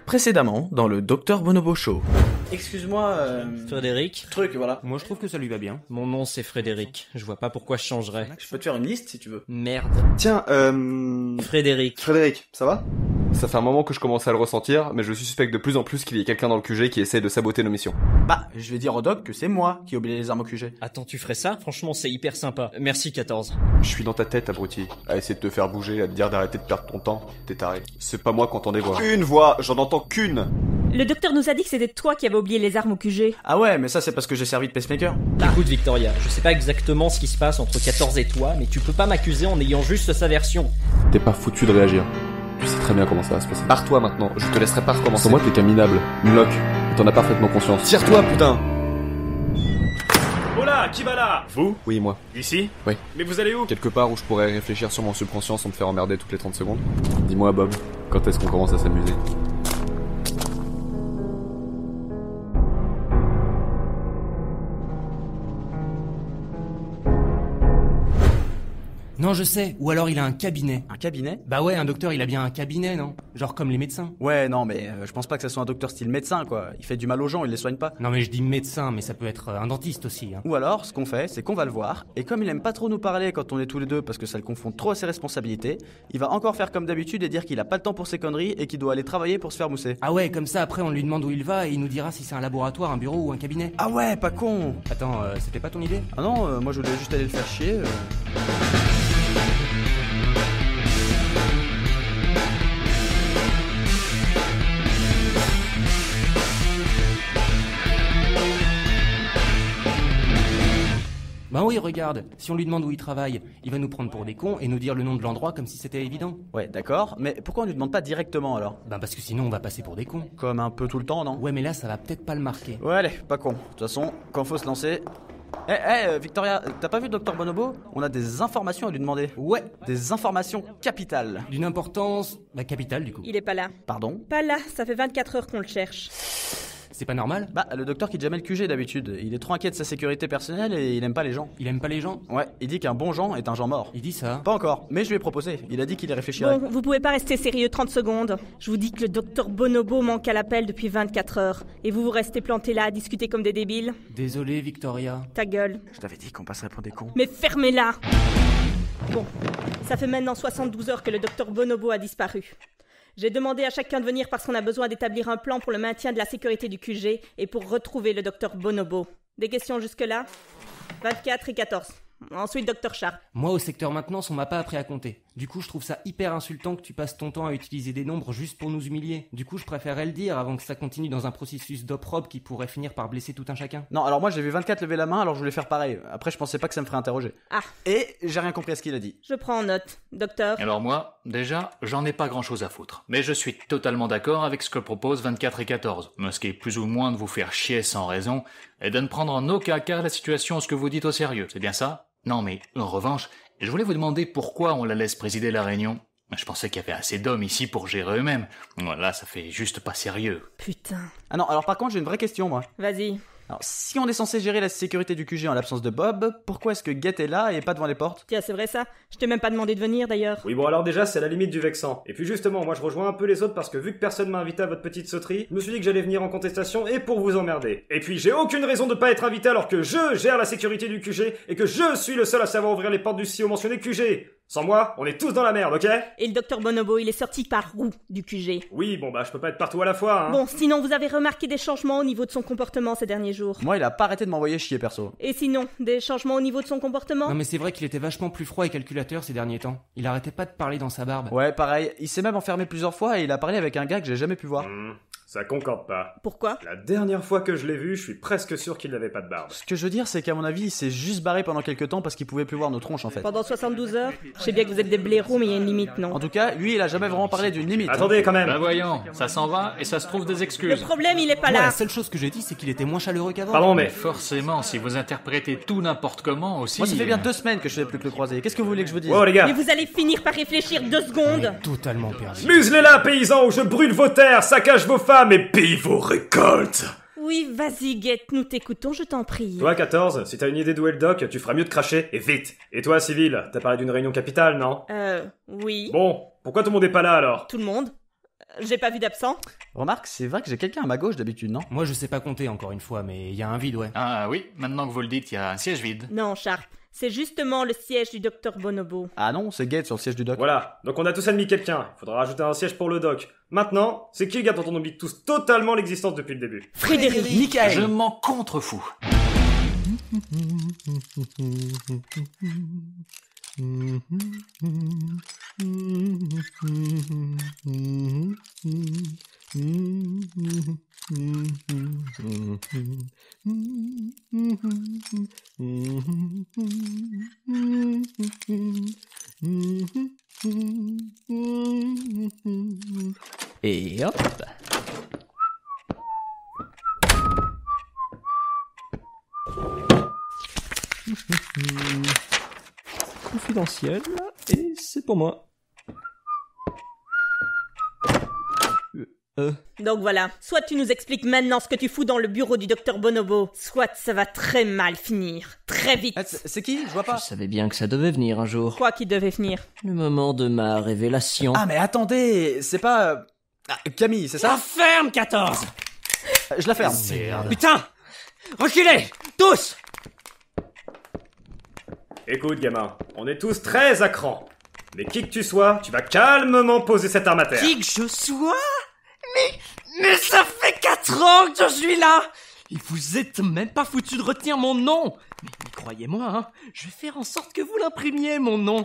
Précédemment, dans le Dr Bonobo Show. Excuse-moi, Frédéric. truc, voilà. Moi je trouve que ça lui va bien. Mon nom c'est Frédéric. Je vois pas pourquoi je changerais. Je peux te faire une liste si tu veux. Merde. Tiens, Frédéric. Frédéric, ça va? Ça fait un moment que je commence à le ressentir, mais je suspecte de plus en plus qu'il y ait quelqu'un dans le QG qui essaie de saboter nos missions. Bah, je vais dire au doc que c'est moi qui ai oublié les armes au QG. Attends, tu ferais ça? Franchement, c'est hyper sympa. Merci 14. Je suis dans ta tête, abruti, à essayer de te faire bouger, à te dire d'arrêter de perdre ton temps. T'es taré. C'est pas moi qui entends des voix. Une voix, j'en entends qu'une. Le docteur nous a dit que c'était toi qui avais oublié les armes au QG. Ah ouais, mais ça c'est parce que j'ai servi de pacemaker. Écoute Victoria, je sais pas exactement ce qui se passe entre 14 et toi, mais tu peux pas m'accuser en ayant juste sa version. T'es pas foutu de réagir. Tu sais très bien comment ça va se passer. Pars-toi maintenant, je te laisserai pas recommencer. Pour moi, t'es qu'un minable, une loque, et t'en as parfaitement conscience. Tire-toi, putain! Oh là, qui va là? Vous? Oui, moi. Ici? Oui. Mais vous allez où? Quelque part où je pourrais réfléchir sur mon subconscient sans me faire emmerder toutes les 30 secondes. Dis-moi, Bob, quand est-ce qu'on commence à s'amuser? Non, je sais, ou alors il a un cabinet. Un cabinet? Bah ouais, un docteur il a bien un cabinet, non? Genre comme les médecins. Ouais, non, mais je pense pas que ça soit un docteur style médecin, quoi. Il fait du mal aux gens, il les soigne pas. Non mais je dis médecin, mais ça peut être un dentiste aussi, hein. Ou alors, ce qu'on fait, c'est qu'on va le voir, et comme il aime pas trop nous parler quand on est tous les deux parce que ça le confond trop à ses responsabilités, il va encore faire comme d'habitude et dire qu'il a pas le temps pour ses conneries et qu'il doit aller travailler pour se faire mousser. Ah ouais, comme ça après on lui demande où il va et il nous dira si c'est un laboratoire, un bureau ou un cabinet. Ah ouais, pas con! Attends, c'était pas ton idée? Ah non, moi je voulais juste aller le faire chier. Bah oui, regarde, si on lui demande où il travaille, il va nous prendre pour des cons et nous dire le nom de l'endroit comme si c'était évident. Ouais, d'accord, mais pourquoi on lui demande pas directement alors? Bah parce que sinon on va passer pour des cons. Comme un peu tout le temps, non? Ouais mais là ça va peut-être pas le marquer. Ouais, allez, pas con. De toute façon, quand faut se lancer... Victoria, t'as pas vu Dr Bonobo? On a des informations à lui demander. Ouais, Des informations capitales. d'une importance... Bah capitale du coup. Il est pas là. Pardon? Pas là, ça fait 24 heures qu'on le cherche. C'est pas normal? Bah, le docteur quitte jamais le QG d'habitude. Il est trop inquiet de sa sécurité personnelle et il aime pas les gens. Il aime pas les gens? Ouais, il dit qu'un bon Jean est un Jean mort. Il dit ça? Pas encore, mais je lui ai proposé. Il a dit qu'il y réfléchirait. Bon, vous pouvez pas rester sérieux 30 secondes. Je vous dis que le docteur Bonobo manque à l'appel depuis 24 heures. Et vous restez plantés là à discuter comme des débiles. Désolé Victoria. Ta gueule. Je t'avais dit qu'on passerait pour des cons. Mais fermez-la! Bon, ça fait maintenant 72 heures que le docteur Bonobo a disparu. J'ai demandé à chacun de venir parce qu'on a besoin d'établir un plan pour le maintien de la sécurité du QG et pour retrouver le docteur Bonobo. Des questions jusque-là? 24 et 14. Ensuite, docteur Sharp. Moi au secteur maintenance on m'a pas appris à compter. Du coup je trouve ça hyper insultant que tu passes ton temps à utiliser des nombres juste pour nous humilier. Du coup je préférerais le dire avant que ça continue dans un processus d'opprobre qui pourrait finir par blesser tout un chacun. Non, alors moi j'ai vu 24 lever la main, alors je voulais faire pareil. Après, je pensais pas que ça me ferait interroger. Ah. Et j'ai rien compris à ce qu'il a dit. Je prends en note. Docteur? Alors moi, déjà, j'en ai pas grand-chose à foutre. Mais je suis totalement d'accord avec ce que proposent 24 et 14. Ce qui est plus ou moins de vous faire chier sans raison et de ne prendre en aucun cas la situation ce que vous dites au sérieux. C'est bien ça? Non mais, en revanche, je voulais vous demander pourquoi on la laisse présider la réunion. Je pensais qu'il y avait assez d'hommes ici pour gérer eux-mêmes. Voilà, ça fait juste pas sérieux. Putain. Ah non, alors par contre, j'ai une vraie question, moi. Vas-y. Alors, si on est censé gérer la sécurité du QG en l'absence de Bob, pourquoi est-ce que Get est là et pas devant les portes? Tiens, c'est vrai ça? Je t'ai même pas demandé de venir d'ailleurs. Oui, bon, alors déjà, c'est la limite du vexant. Et puis justement, moi je rejoins un peu les autres parce que vu que personne m'a invité à votre petite sauterie, je me suis dit que j'allais venir en contestation et pour vous emmerder. Et puis j'ai aucune raison de pas être invité alors que je gère la sécurité du QG et que je suis le seul à savoir ouvrir les portes du CEO mentionné QG. Sans moi, on est tous dans la merde, ok? Et le docteur Bonobo, il est sorti par où du QG? Oui, bon bah je peux pas être partout à la fois, hein. Bon, sinon vous avez remarqué des changements au niveau de son comportement ces derniers jours. Moi, il a pas arrêté de m'envoyer chier, perso. Et sinon, des changements au niveau de son comportement? Non mais c'est vrai qu'il était vachement plus froid et calculateur ces derniers temps. Il arrêtait pas de parler dans sa barbe. Ouais, pareil. Il s'est même enfermé plusieurs fois et il a parlé avec un gars que j'ai jamais pu voir. Ça concorde pas. Pourquoi? La dernière fois que je l'ai vu, je suis presque sûr qu'il n'avait pas de barbe. Ce que je veux dire, c'est qu'à mon avis, il s'est juste barré pendant quelques temps parce qu'il pouvait plus voir nos tronches, en fait. Pendant 72 heures? Je sais bien que vous êtes des blaireaux, mais il y a une limite, non? En tout cas, lui, il a jamais vraiment parlé d'une limite. Attendez quand même. Ben voyons, ça s'en va et ça se trouve des Le excuses. problème, il est pas Ouais, là. la seule chose que j'ai dit c'est qu'il était moins chaleureux qu'avant. Pardon, mais... Forcément, si vous interprétez tout n'importe comment aussi... Moi, ça fait bien 2 semaines que je fais plus que le croiser. Qu'est-ce que vous voulez que je vous dise? Oh les gars. Mais vous allez finir par réfléchir 2 secondes. Totalement perdu. Muselez-la, paysans, ou je brûle vos terres, saccage vos femmes et pille vos récoltes. Oui, vas-y, Guette, nous t'écoutons, je t'en prie. Toi, 14, si t'as une idée d'où est le doc, tu feras mieux de cracher, et vite. Et toi, Civil, t'as parlé d'une réunion capitale, non? Oui. Bon, pourquoi tout le monde est pas là alors? Tout le monde? J'ai pas vu d'absent. Remarque, c'est vrai que j'ai quelqu'un à ma gauche d'habitude, non? Moi je sais pas compter encore une fois, mais il y a un vide, ouais. Ah oui, maintenant que vous le dites, il y a un siège vide. Non, Sharp. C'est justement le siège du docteur Bonobo. Ah non, c'est Gates sur le siège du doc. Voilà, donc on a tous admis quelqu'un. Il faudra rajouter un siège pour le doc. Maintenant, c'est qui le gars dont on oublie tous totalement l'existence depuis le début? Frédéric. Michael. Je m'en contrefous. Et hop. Confidentiel, et c'est pour moi. Donc voilà, soit tu nous expliques maintenant ce que tu fous dans le bureau du docteur Bonobo, soit ça va très mal finir. Très vite. C'est qui? Je vois pas. Je savais bien que ça devait venir un jour. Quoi qui devait venir? Le moment de ma révélation. Ah mais attendez, c'est pas... Camille, c'est ça? Ferme, 14! Je la ferme. Merde. Putain! Reculez! Tous! Écoute, gamin, on est tous très à cran. Mais qui que tu sois, tu vas calmement poser cette arme à terre. Qui que je sois? Mais ça fait 4 ans que je suis là! Et vous êtes même pas foutu de retenir mon nom! Mais croyez-moi, hein, je vais faire en sorte que vous l'imprimiez, mon nom.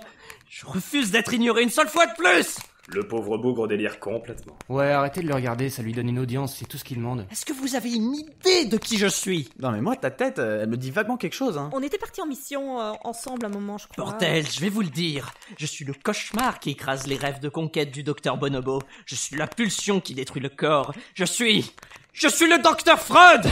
Je refuse d'être ignoré une seule fois de plus! Le pauvre bougre délire complètement. Ouais, arrêtez de le regarder, ça lui donne une audience, c'est tout ce qu'il demande. Est-ce que vous avez une idée de qui je suis? Non mais moi, ta tête, elle me dit vaguement quelque chose, hein. On était partis en mission ensemble un moment, je crois. Bordel, je vais vous le dire. Je suis le cauchemar qui écrase les rêves de conquête du docteur Bonobo. Je suis la pulsion qui détruit le corps. Je suis le docteur Freud!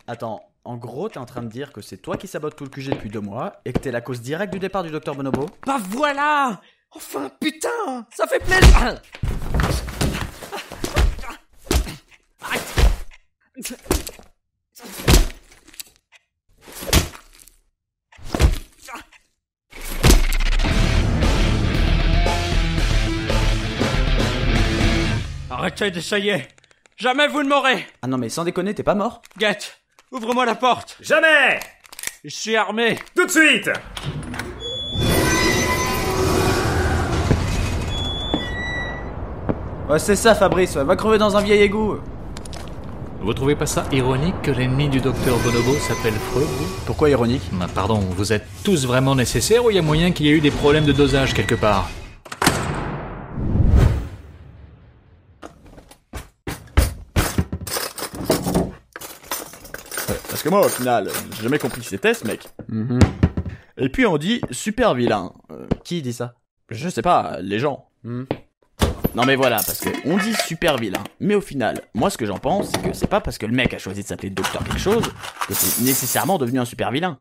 Attends, en gros, t'es en train de dire que c'est toi qui sabote tout le QG depuis 2 mois et que t'es la cause directe du départ du docteur Bonobo? Bah voilà! Enfin, putain! Ça fait plaisir! Arrêtez d'essayer! Jamais vous ne m'aurez! Ah non mais sans déconner, t'es pas mort? Guette! Ouvre-moi la porte! Jamais! Je suis armé! Tout de suite! Ouais c'est ça Fabrice, va crever dans un vieil égout. Vous trouvez pas ça ironique que l'ennemi du docteur Bonobo s'appelle Freud, vous? Pourquoi ironique? Bah, pardon, vous êtes tous vraiment nécessaires ou il y a moyen qu'il y ait eu des problèmes de dosage quelque part? Parce que moi, au final, j'ai jamais compris c'était ce mec. Et puis on dit super vilain. Qui dit ça? Je sais pas, les gens. Non mais voilà, parce que on dit super vilain. Mais au final, moi ce que j'en pense, c'est que c'est pas parce que le mec a choisi de s'appeler Docteur quelque chose que c'est nécessairement devenu un super vilain.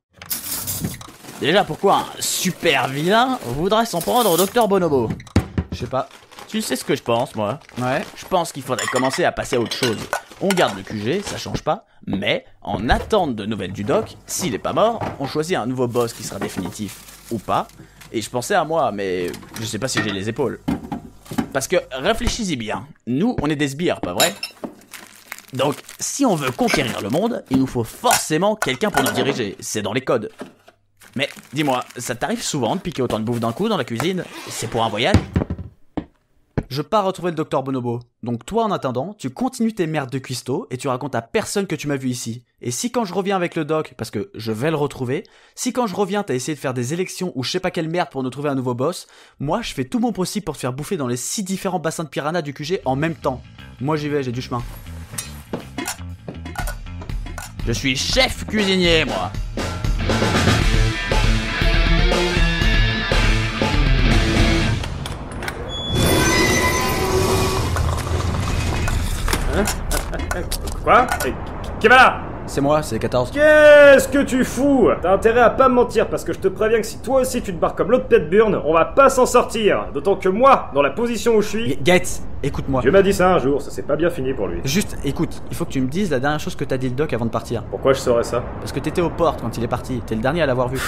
Déjà, pourquoi un super vilain voudrait s'en prendre au Docteur Bonobo? Je sais pas. Tu sais ce que je pense, moi? Ouais. Je pense qu'il faudrait commencer à passer à autre chose. On garde le QG, ça change pas, mais en attente de nouvelles du doc, s'il est pas mort, on choisit un nouveau boss qui sera définitif, ou pas. Et je pensais à moi, mais je sais pas si j'ai les épaules. Parce que, réfléchis-y bien, nous, on est des sbires, pas vrai? Donc, si on veut conquérir le monde, il nous faut forcément quelqu'un pour nous diriger, c'est dans les codes. Mais, dis-moi, ça t'arrive souvent de piquer autant de bouffe d'un coup dans la cuisine? C'est pour un voyage? Je pars retrouver le docteur Bonobo. Donc toi, en attendant, tu continues tes merdes de cuistot et tu racontes à personne que tu m'as vu ici. Et si quand je reviens avec le doc, parce que je vais le retrouver, si quand je reviens t'as essayé de faire des élections ou je sais pas quelle merde pour nous trouver un nouveau boss, moi je fais tout mon possible pour te faire bouffer dans les 6 différents bassins de piranha du QG en même temps. Moi j'y vais, j'ai du chemin. Je suis chef cuisinier, moi. Quoi? Qui va là? C'est moi, c'est 14. Qu'est-ce que tu fous? T'as intérêt à pas me mentir parce que je te préviens que si toi aussi tu te barres comme l'autre Petburn, on va pas s'en sortir. D'autant que moi, dans la position où je suis... Gates, écoute-moi. Dieu m'a dit ça un jour, ça s'est pas bien fini pour lui. Juste, écoute, il faut que tu me dises la dernière chose que t'as dit le doc avant de partir. Pourquoi je saurais ça? Parce que t'étais aux portes quand il est parti, t'es le dernier à l'avoir vu.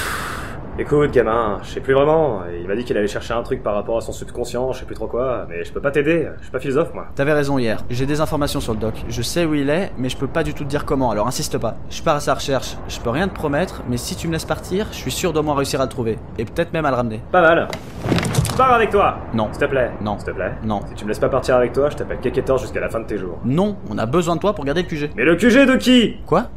Écoute, gamin, je sais plus vraiment. Il m'a dit qu'il allait chercher un truc par rapport à son subconscient, je sais plus trop quoi, mais je peux pas t'aider, je suis pas philosophe, moi. T'avais raison hier, j'ai des informations sur le doc. Je sais où il est, mais je peux pas du tout te dire comment, alors insiste pas. Je pars à sa recherche, je peux rien te promettre, mais si tu me laisses partir, je suis sûr d'au moins réussir à le trouver. Et peut-être même à le ramener. Pas mal. Je pars avec toi. Non. S'il te plaît. Non. S'il te plaît. Non. Si tu me laisses pas partir avec toi, je t'appelle Keketor jusqu'à la fin de tes jours. Non, on a besoin de toi pour garder le QG. Mais le QG de qui? Quoi?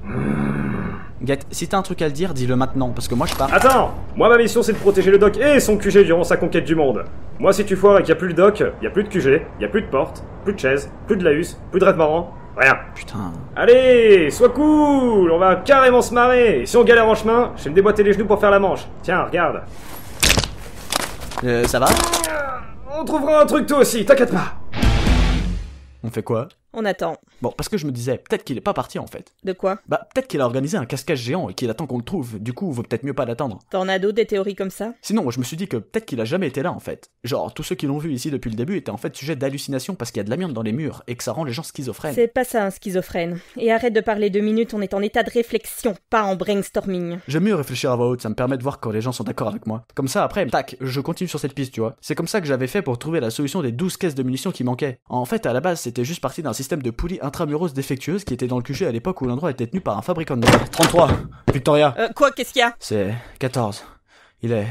Get, si t'as un truc à le dire, dis-le maintenant, parce que moi je pars. Attends. Moi ma mission c'est de protéger le doc et son QG durant sa conquête du monde. Moi si tu foires et qu'il y a plus le doc, il y a plus de QG, il y a plus de porte, plus de chaise, plus de laus, plus de rêve marrant, rien. Putain. Allez, sois cool, on va carrément se marrer. Et si on galère en chemin, je vais me déboîter les genoux pour faire la manche. Tiens, regarde. Ça va? On trouvera un truc toi aussi, t'inquiète pas. On fait quoi? On attend. Bon, parce que je me disais, peut-être qu'il est pas parti en fait. De quoi? Bah, peut-être qu'il a organisé un casse-cache géant et qu'il attend qu'on le trouve. Du coup, vaut peut-être mieux pas l'attendre. T'en as d'autres des théories comme ça? Sinon, je me suis dit que peut-être qu'il a jamais été là en fait. Genre, tous ceux qui l'ont vu ici depuis le début étaient en fait sujets d'hallucination parce qu'il y a de l'amiante dans les murs et que ça rend les gens schizophrènes. C'est pas ça un schizophrène. Et arrête de parler 2 minutes, on est en état de réflexion, pas en brainstorming. J'aime mieux réfléchir à voix haute, ça me permet de voir quand les gens sont d'accord avec moi. Comme ça, après, tac, je continue sur cette piste, tu vois. C'est comme ça que j'avais fait pour trouver la solution des 12 caisses de munitions qui manquaient. En fait, à la base, c'était juste parti d'un système de poulies intramuros défectueuses qui était dans le QG à l'époque où l'endroit était tenu par un fabricant de merde. 33, Victoria. Quoi, qu'est-ce qu'il y a? C'est 14. Il est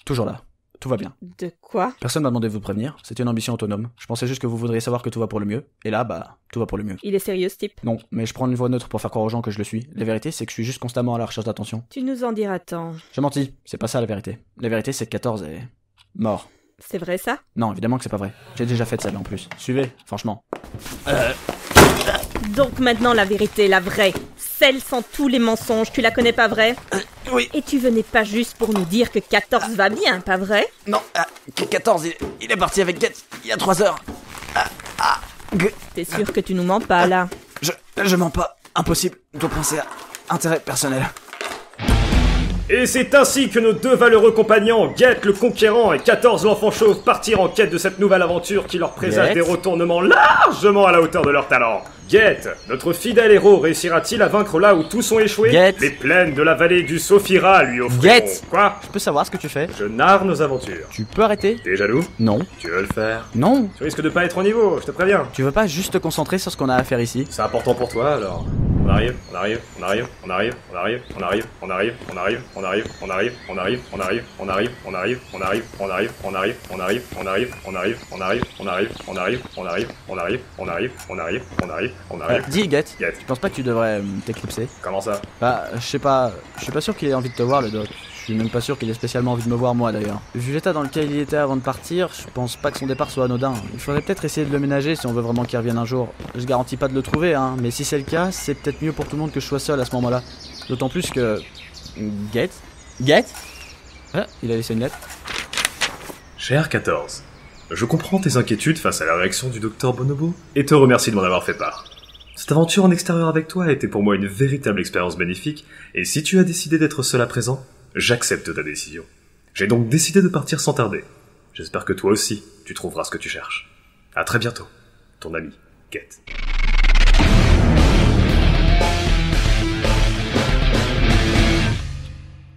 toujours là. Tout va bien. De quoi? Personne m'a demandé de vous prévenir, c'était une ambition autonome. Je pensais juste que vous voudriez savoir que tout va pour le mieux. Et là, bah, tout va pour le mieux. Il est sérieux ce type? Non, mais je prends une voix neutre pour faire croire aux gens que je le suis. La vérité, c'est que je suis juste constamment à la recherche d'attention. Tu nous en diras tant. J'ai menti, c'est pas ça la vérité. La vérité, c'est que 14 est mort. C'est vrai ça? Non, évidemment que c'est pas vrai. J'ai déjà fait de celle-là en plus. Suivez, franchement. Donc maintenant la vérité, la vraie. Celle sans tous les mensonges, tu la connais pas vraie? Oui. Et tu venais pas juste pour nous dire que 14 va bien, pas vrai? Non, 14, il est parti avec Get il y a 3 heures. T'es sûr que tu nous mens pas là? Je mens pas. Impossible. Dois penser à intérêt personnel. Et c'est ainsi que nos deux valeureux compagnons, Get le conquérant et 14 l'enfant chauve, partirent en quête de cette nouvelle aventure qui leur présage Get. des retournements largement à la hauteur de leur talent. Get, notre fidèle héros, réussira-t-il à vaincre là où tous ont échoué? Get. Les plaines de la vallée du Sophira lui offriront... Get. Quoi? Je peux savoir ce que tu fais? Je narre nos aventures. Tu peux arrêter? T'es jaloux? Non. Tu veux le faire? Non. Tu risques de pas être au niveau, je te préviens. Tu veux pas juste te concentrer sur ce qu'on a à faire ici? C'est important pour toi alors. On arrive. Dis, Get, Get. tu penses pas que tu devrais t'éclipser? Comment ça? Bah, je sais pas sûr qu'il ait envie de te voir, le doc. Je suis même pas sûr qu'il ait spécialement envie de me voir moi d'ailleurs. Vu l'état dans lequel il était avant de partir, je pense pas que son départ soit anodin. Il faudrait peut-être essayer de le ménager si on veut vraiment qu'il revienne un jour. Je garantis pas de le trouver, hein, mais si c'est le cas, c'est peut-être mieux pour tout le monde que je sois seul à ce moment-là. D'autant plus que... Get? Ah, il a laissé une lettre. Cher 14, je comprends tes inquiétudes face à la réaction du docteur Bonobo et te remercie de m'en avoir fait part. Cette aventure en extérieur avec toi a été pour moi une véritable expérience bénéfique, et si tu as décidé d'être seul à présent, j'accepte ta décision. J'ai donc décidé de partir sans tarder. J'espère que toi aussi, tu trouveras ce que tu cherches. À très bientôt, ton ami, Get.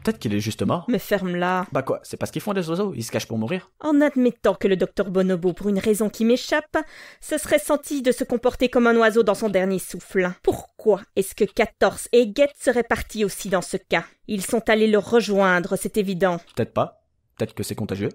Peut-être qu'il est juste mort. Mais ferme-la. Bah quoi, c'est pas ce qu'ils font les oiseaux, ils se cachent pour mourir. En admettant que le docteur Bonobo, pour une raison qui m'échappe, se serait senti de se comporter comme un oiseau dans son dernier souffle. Pourquoi est-ce que 14 et Get seraient partis aussi dans ce cas? Ils sont allés le rejoindre, c'est évident. Peut-être pas. Peut-être que c'est contagieux.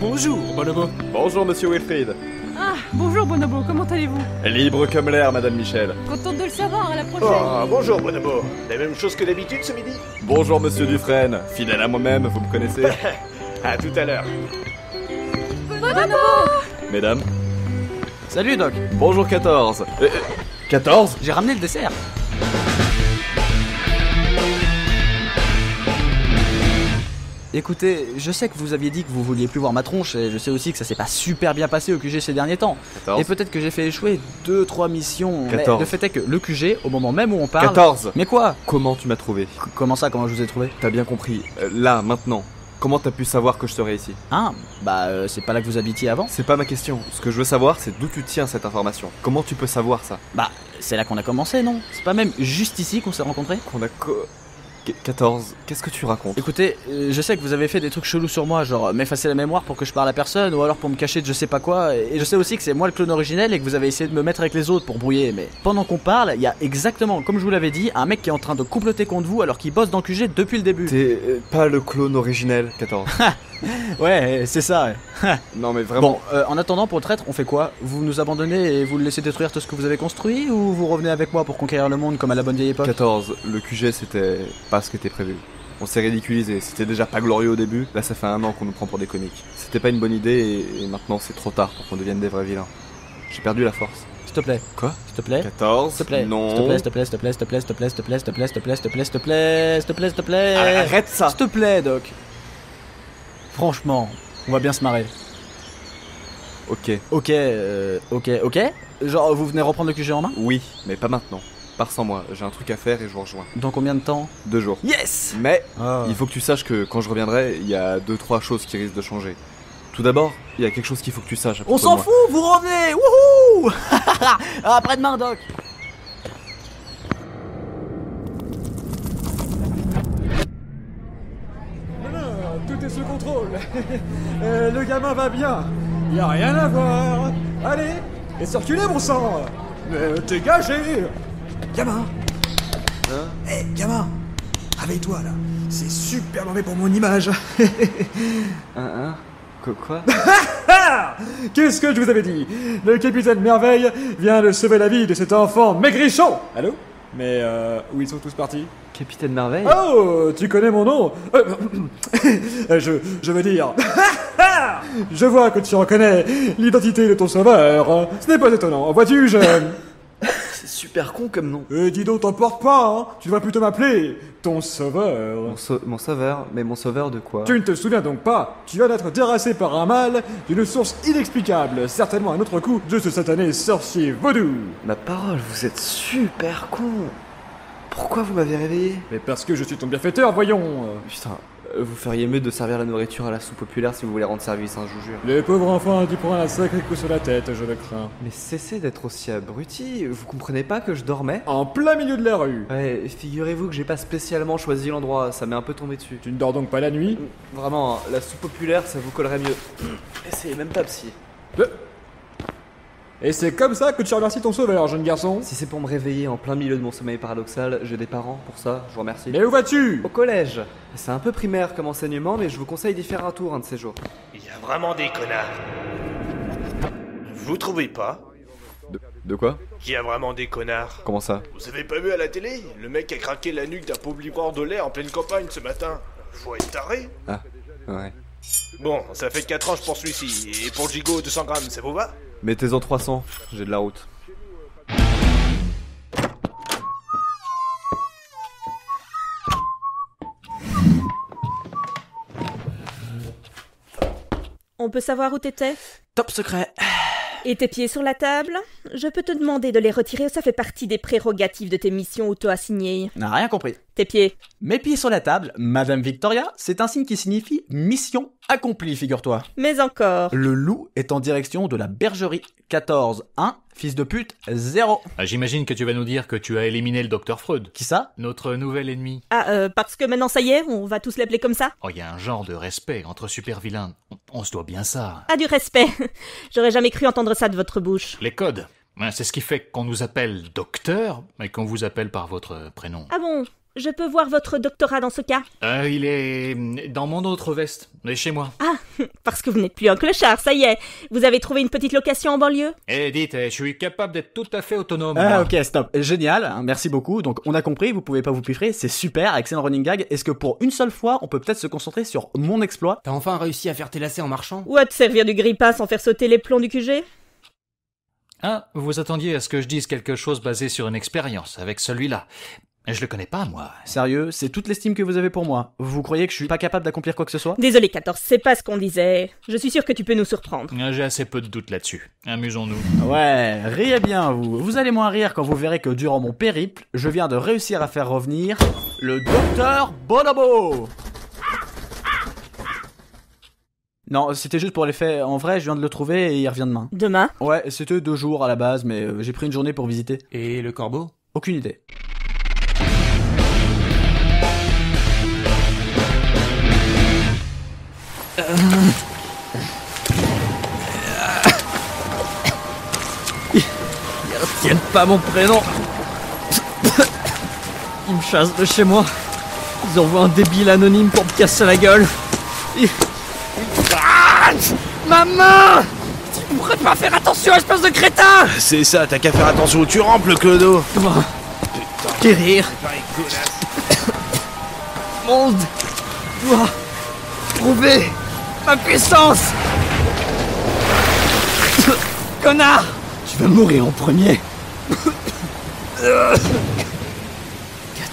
Bonjour, Bonobo. Bonjour, monsieur Wilfried. Ah, bonjour Bonobo, comment allez-vous? Libre comme l'air, madame Michel. Contente de le savoir, à la prochaine. Oh, bonjour Bonobo. La même chose que d'habitude ce midi? Bonjour, monsieur Dufresne. Fidèle à moi-même, vous me connaissez. À tout à l'heure. Bonobo! Mesdames. Salut Doc. Bonjour 14. 14? J'ai ramené le dessert. Écoutez, je sais que vous aviez dit que vous vouliez plus voir ma tronche et je sais aussi que ça s'est pas super bien passé au QG ces derniers temps. 14. Et peut-être que j'ai fait échouer 2-3 missions. 14. Mais le fait est que le QG, au moment même où on parle... 14. Mais quoi? Comment tu m'as trouvé? Comment ça, comment je vous ai trouvé? T'as bien compris. Là, maintenant. Comment t'as pu savoir que je serais ici? Ah, bah c'est pas là que vous habitiez avant? C'est pas ma question. Ce que je veux savoir, c'est d'où tu tiens cette information. Comment tu peux savoir ça? Bah, c'est là qu'on a commencé, non? C'est pas même juste ici qu'on s'est rencontrés? 14, qu'est-ce que tu racontes? Écoutez, je sais que vous avez fait des trucs chelous sur moi, genre m'effacer la mémoire pour que je parle à personne, ou alors pour me cacher de je sais pas quoi, et je sais aussi que c'est moi le clone originel et que vous avez essayé de me mettre avec les autres pour brouiller, mais pendant qu'on parle, il y a exactement, comme je vous l'avais dit, un mec qui est en train de comploter contre vous alors qu'il bosse dans QG depuis le début. T'es pas le clone originel, 14. Ouais, c'est ça, ouais. Non mais vraiment... Bon, en attendant, pour le traître, on fait quoi? Vous nous abandonnez et vous le laissez détruire tout ce que vous avez construit, ou vous revenez avec moi pour conquérir le monde comme à la bonne vieille époque? 14, le QG c'était pas ce qui était prévu. On s'est ridiculisé, c'était déjà pas glorieux au début, là ça fait 1 an qu'on nous prend pour des comiques. C'était pas une bonne idée et maintenant c'est trop tard pour qu'on devienne des vrais vilains. J'ai perdu la force. S'il te plaît. Quoi? S'il te plaît. 14, s'il te plaît. non. S'il te plaît, s'il te plaît, s'il te plaît, s'il te plaît, s'il te plaît, s'il te plaît, s'il te plaît, s'il te plaît, s'il te plaît, s'il te plaît, s'il te plaît. Arrête ça. S'il te plaît, Doc. Franchement, on va bien se marrer. Ok. Ok. Genre, vous venez reprendre le QG en main? Oui, mais pas maintenant. Pars sans moi, j'ai un truc à faire et je vous rejoins. Dans combien de temps? 2 jours. Yes! Mais Oh. il faut que tu saches que quand je reviendrai, il y a 2-3 choses qui risquent de changer. Tout d'abord, il y a quelque chose qu'il faut que tu saches. On s'en fout, vous revenez! Wouhou! Après-demain, Doc! Tout est sous contrôle. Le gamin va bien. Y a rien à voir. Allez, et circulez, bon sang. Dégagez. Gamin. Hé, gamin. Réveille-toi, là. C'est super mauvais pour mon image. Quoi? Qu'est-ce que je vous avais dit? Le capitaine Merveille vient de sauver la vie de cet enfant maigrichon. Allô? Mais où ils sont tous partis? Capitaine Merveille? Oh, tu connais mon nom? Je veux dire... Je vois que tu reconnais l'identité de ton sauveur. Ce n'est pas étonnant. Vois-tu, je... C'est super con comme nom. Dis donc, t'emporte pas, hein. Tu devrais plutôt m'appeler ton sauveur. Mon sauveur? Mais mon sauveur de quoi? Tu ne te souviens donc pas? Tu viens d'être terrassé par un mâle d'une source inexplicable. Certainement un autre coup de ce satané sorcier vaudou. Ma parole, vous êtes super con. Pourquoi vous m'avez réveillé? Mais parce que je suis ton bienfaiteur, voyons. Putain, vous feriez mieux de servir la nourriture à la soupe populaire si vous voulez rendre service, hein, je vous jure. Le pauvre enfant tu prends un sacré coup sur la tête, je le crains. Mais cessez d'être aussi abruti, vous comprenez pas que je dormais? En plein milieu de la rue. Ouais, figurez-vous que j'ai pas spécialement choisi l'endroit, ça m'est un peu tombé dessus. Tu ne dors donc pas la nuit? Vraiment, hein, la soupe populaire, ça vous collerait mieux. Essayez même pas, psy. Et c'est comme ça que tu remercies ton sauveur, jeune garçon? Si c'est pour me réveiller en plein milieu de mon sommeil paradoxal, j'ai des parents pour ça, je vous remercie. Mais où vas-tu? Au collège. C'est un peu primaire comme enseignement, mais je vous conseille d'y faire un tour un de ces jours. Il y a vraiment des connards. Vous trouvez pas? De quoi? Il y a vraiment des connards. Comment ça? Vous avez pas vu à la télé? Le mec a craqué la nuque d'un pauvre livreur de lait en pleine campagne ce matin. Faut être taré. Ah, ouais. Bon, ça fait 4 ans je pour celui-ci. Et pour le gigot 200 grammes, ça vous va? Mettez-en 300, j'ai de la route. On peut savoir où t'étais? Top secret. Et tes pieds sur la table? Je peux te demander de les retirer ou ça fait partie des prérogatives de tes missions auto-assignées? N'a rien compris. Tes pieds. Mes pieds sur la table, Madame Victoria, c'est un signe qui signifie mission accomplie, figure-toi. Mais encore. Le loup est en direction de la bergerie. 14, 1, fils de pute, 0. J'imagine que tu vas nous dire que tu as éliminé le Dr Freud. Qui ça? Notre nouvel ennemi. Parce que maintenant ça y est, on va tous l'appeler comme ça? Oh, il y a un genre de respect entre super vilains. On se doit bien ça. Ah, du respect. J'aurais jamais cru entendre ça de votre bouche. Les codes. C'est ce qui fait qu'on nous appelle docteur, mais qu'on vous appelle par votre prénom. Ah bon? Je peux voir votre doctorat dans ce cas? Il est dans mon autre veste, mais chez moi. Ah, parce que vous n'êtes plus un clochard, ça y est. Vous avez trouvé une petite location en banlieue? Dites, je suis capable d'être tout à fait autonome. Ah, moi. ok, stop. Génial, hein, merci beaucoup. Donc, on a compris, vous pouvez pas vous piffrer, c'est super, excellent running gag. Est-ce que pour une seule fois, on peut peut-être se concentrer sur mon exploit? T'as enfin réussi à faire tes lacets en marchant? Ou à te servir du grille-pain sans faire sauter les plombs du QG? Ah, vous attendiez à ce que je dise quelque chose basé sur une expérience avec celui-là. Je le connais pas, moi. Sérieux, c'est toute l'estime que vous avez pour moi. Vous croyez que je suis pas capable d'accomplir quoi que ce soit? Désolé 14, c'est pas ce qu'on disait. Je suis sûr que tu peux nous surprendre. J'ai assez peu de doutes là-dessus. Amusons-nous. Ouais, riez bien vous. Vous allez moins rire quand vous verrez que durant mon périple, je viens de réussir à faire revenir le Docteur Bonobo. Non, c'était juste pour les faits. En vrai, je viens de le trouver et il revient demain. Demain? Ouais, c'était 2 jours à la base, mais j'ai pris une journée pour visiter. Et le corbeau? Aucune idée. Ils retiennent pas mon prénom. Ils me chassent de chez moi. Ils envoient un débile anonyme pour me casser la gueule. Ah, ma main! Tu pourrais pas faire attention, espèce de crétin! C'est ça, t'as qu'à faire attention où tu rampes, le clodo. Guérir. Monde doit prouver ma puissance. Connard! Tu vas mourir en premier.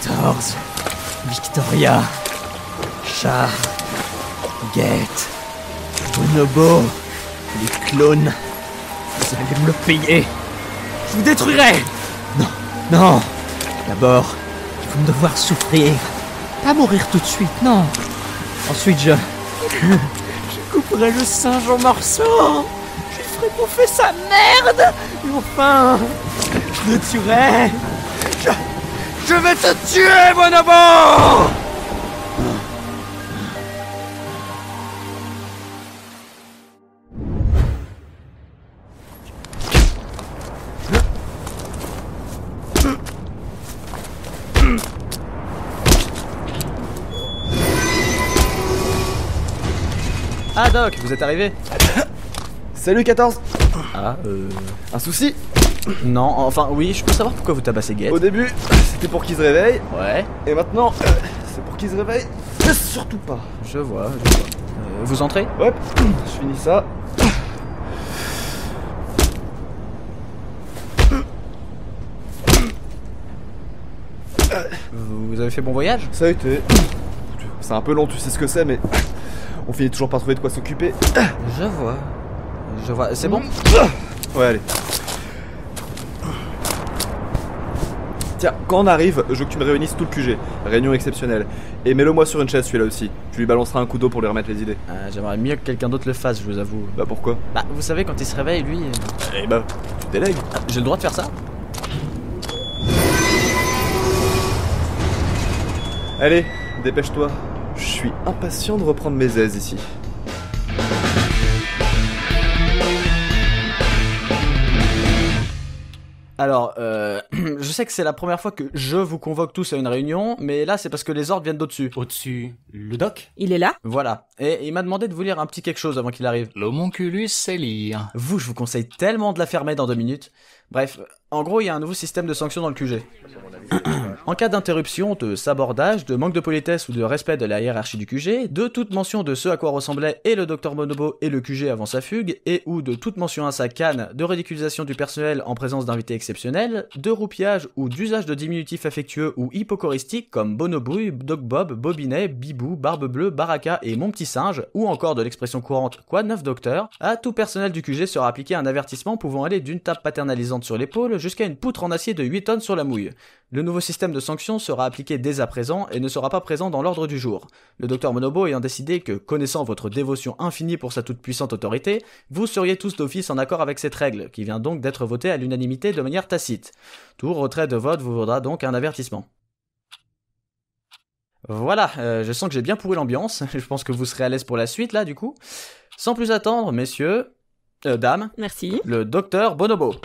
14. Victoria. Char. Guette. Bonobo. Les clones. Vous allez me le payer. Je vous détruirai. Non, non. D'abord, ils vont devoir souffrir. Pas mourir tout de suite, non. Ensuite, je couperai le singe en morceaux. Je lui ferai bouffer sa merde. Et enfin, je le tuerai. Je vais te tuer, Bonobo. Ah Doc, vous êtes arrivé? Salut 14. Ah, Un souci? Non, enfin oui, je peux savoir pourquoi vous tabassez Guette? Au début, c'était pour qu'il se réveille. Ouais. Et maintenant, c'est pour qu'il se réveille. Surtout pas. Je vois. Vous entrez? Hop, je finis ça. Vous avez fait bon voyage? Ça a été. C'est un peu long, tu sais ce que c'est, mais on finit toujours par trouver de quoi s'occuper. Je vois. Je vois. C'est bon? Ouais, allez. Tiens, quand on arrive, je veux que tu me réunisses tout le QG. Réunion exceptionnelle. Et mets-le-moi sur une chaise, celui-là aussi. Tu lui balanceras un coup d'eau pour lui remettre les idées. J'aimerais mieux que quelqu'un d'autre le fasse, je vous avoue. Bah pourquoi? Bah, vous savez, quand il se réveille, lui... Eh bah, tu délègues. J'ai le droit de faire ça? Allez, dépêche-toi. Je suis impatient de reprendre mes aises ici. Alors, je sais que c'est la première fois que je vous convoque tous à une réunion, mais là c'est parce que les ordres viennent d'au-dessus. Au-dessus, le doc? Il est là? Voilà. Et il m'a demandé de vous lire un petit quelque chose avant qu'il arrive. L'homonculus sait lire. Vous, je vous conseille tellement de la fermer dans 2 minutes. Bref, en gros, il y a un nouveau système de sanctions dans le QG. En cas d'interruption, de sabordage, de manque de politesse ou de respect de la hiérarchie du QG, de toute mention de ce à quoi ressemblait et le Dr Bonobo et le QG avant sa fugue, et ou de toute mention à sa canne, de ridiculisation du personnel en présence d'invités exceptionnels, de roupillage ou d'usage de diminutifs affectueux ou hypocoristiques comme Bonobouille, Doc Bob, Bobinet, Bibou, Barbe Bleue, Baraka et Mon Petit Singe, ou encore de l'expression courante Quoi de neuf docteur, à tout personnel du QG sera appliqué un avertissement pouvant aller d'une tape paternalisante sur l'épaule jusqu'à une poutre en acier de 8 tonnes sur la mouille. Le nouveau système de sanctions sera appliqué dès à présent et ne sera pas présent dans l'ordre du jour. Le Dr Bonobo ayant décidé que, connaissant votre dévotion infinie pour sa toute-puissante autorité, vous seriez tous d'office en accord avec cette règle, qui vient donc d'être votée à l'unanimité de manière tacite. Tout retrait de vote vous vaudra donc un avertissement. Voilà, je sens que j'ai bien pourri l'ambiance, je pense que vous serez à l'aise pour la suite là du coup. Sans plus attendre, messieurs, dames, merci. Le Dr Bonobo.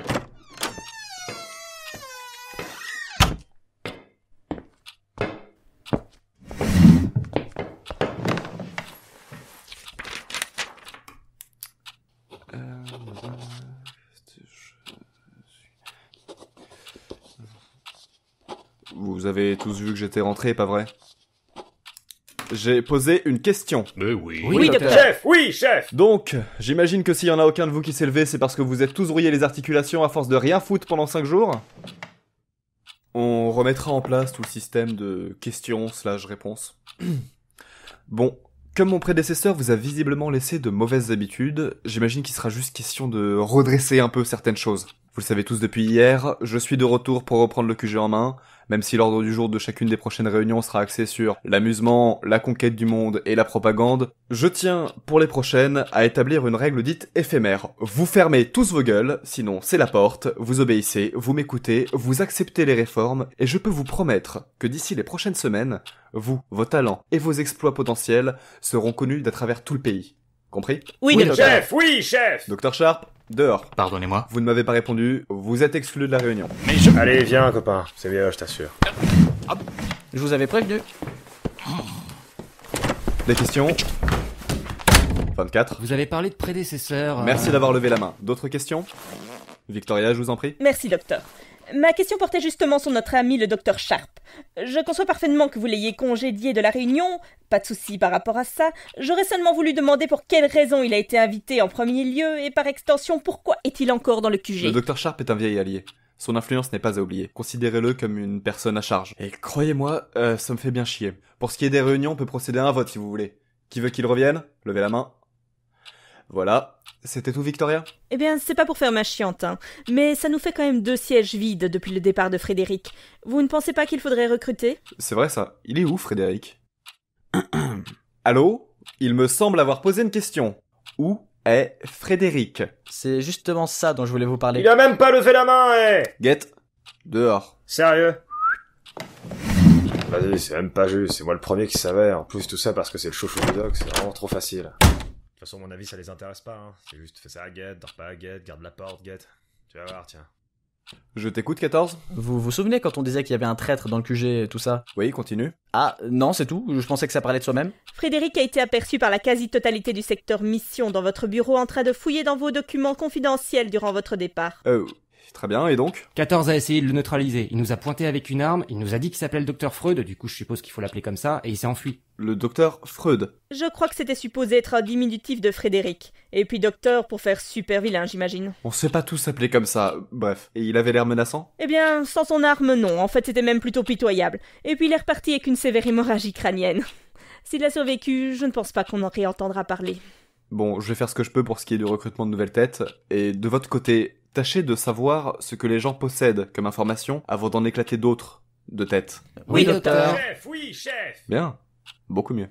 Vous avez tous vu que j'étais rentré, pas vrai? J'ai posé une question. Mais oui. Oui, docteur. Chef, oui, chef. Donc, j'imagine que s'il y en a aucun de vous qui s'est levé, c'est parce que vous êtes tous rouillés les articulations à force de rien foutre pendant 5 jours. On remettra en place tout le système de questions/réponses. Bon, comme mon prédécesseur vous a visiblement laissé de mauvaises habitudes, j'imagine qu'il sera juste question de redresser un peu certaines choses. Vous le savez tous depuis hier, je suis de retour pour reprendre le QG en main. Même si l'ordre du jour de chacune des prochaines réunions sera axé sur l'amusement, la conquête du monde et la propagande, je tiens, pour les prochaines, à établir une règle dite éphémère. Vous fermez tous vos gueules, sinon c'est la porte, vous obéissez, vous m'écoutez, vous acceptez les réformes, et je peux vous promettre que d'ici les prochaines semaines, vous, vos talents et vos exploits potentiels seront connus d'à travers tout le pays. Compris ? Oui, docteur. Chef, oui, chef. Docteur Sharp, dehors. Pardonnez-moi. Vous ne m'avez pas répondu, vous êtes exclu de la réunion. Mais je... Allez, viens, copain. C'est mieux, je t'assure. Je vous avais prévenu. Des questions ? 24. Vous avez parlé de prédécesseurs. Merci d'avoir levé la main. D'autres questions ? Victoria, je vous en prie. Merci, docteur. Ma question portait justement sur notre ami le docteur Sharp. Je conçois parfaitement que vous l'ayez congédié de la réunion, pas de souci par rapport à ça. J'aurais seulement voulu demander pour quelle raison il a été invité en premier lieu et par extension pourquoi est-il encore dans le QG. Le docteur Sharp est un vieil allié. Son influence n'est pas à oublier. Considérez-le comme une personne à charge. Et croyez-moi, ça me fait bien chier. Pour ce qui est des réunions, on peut procéder à un vote si vous voulez. Qui veut qu'il revienne ? Levez la main. Voilà. C'était tout, Victoria ? Eh bien, c'est pas pour faire ma chiante, hein, mais ça nous fait quand même 2 sièges vides depuis le départ de Frédéric. Vous ne pensez pas qu'il faudrait recruter ? C'est vrai ça. Il est où, Frédéric ? Allô ? Il me semble avoir posé une question. Où est Frédéric ? C'est justement ça dont je voulais vous parler. Il a même pas levé la main, Guette, dehors. Sérieux ? Vas-y, c'est même pas juste, c'est moi le premier qui savait. En plus, tout ça parce que c'est le chouchou du doc, c'est vraiment trop facile. De toute façon, à mon avis, ça les intéresse pas, hein. C'est juste, fais ça à Guette, dors pas à Guette, garde la porte, Guette. Tu vas voir, tiens. Je t'écoute, 14 ? Vous vous souvenez quand on disait qu'il y avait un traître dans le QG et tout ça ? Oui, continue. Ah, non, c'est tout. Je pensais que ça parlait de soi-même. Frédéric a été aperçu par la quasi-totalité du secteur mission dans votre bureau en train de fouiller dans vos documents confidentiels durant votre départ. Très bien, et donc ? 14 a essayé de le neutraliser. Il nous a pointé avec une arme, il nous a dit qu'il s'appelait le docteur Freud, du coup je suppose qu'il faut l'appeler comme ça, et il s'est enfui. Le docteur Freud. Je crois que c'était supposé être un diminutif de Frédéric. Et puis docteur pour faire super vilain, j'imagine. On sait pas tous s'appeler comme ça, bref. Et il avait l'air menaçant ? Eh bien, sans son arme, non. En fait, c'était même plutôt pitoyable. Et puis il est reparti avec une sévère hémorragie crânienne. S'il a survécu, je ne pense pas qu'on en réentendra parler. Bon, je vais faire ce que je peux pour ce qui est du recrutement de nouvelles têtes. Et de votre côté, tâchez de savoir ce que les gens possèdent comme information avant d'en éclater d'autres de tête. Oui, docteur. Chef, oui, chef. Bien, beaucoup mieux.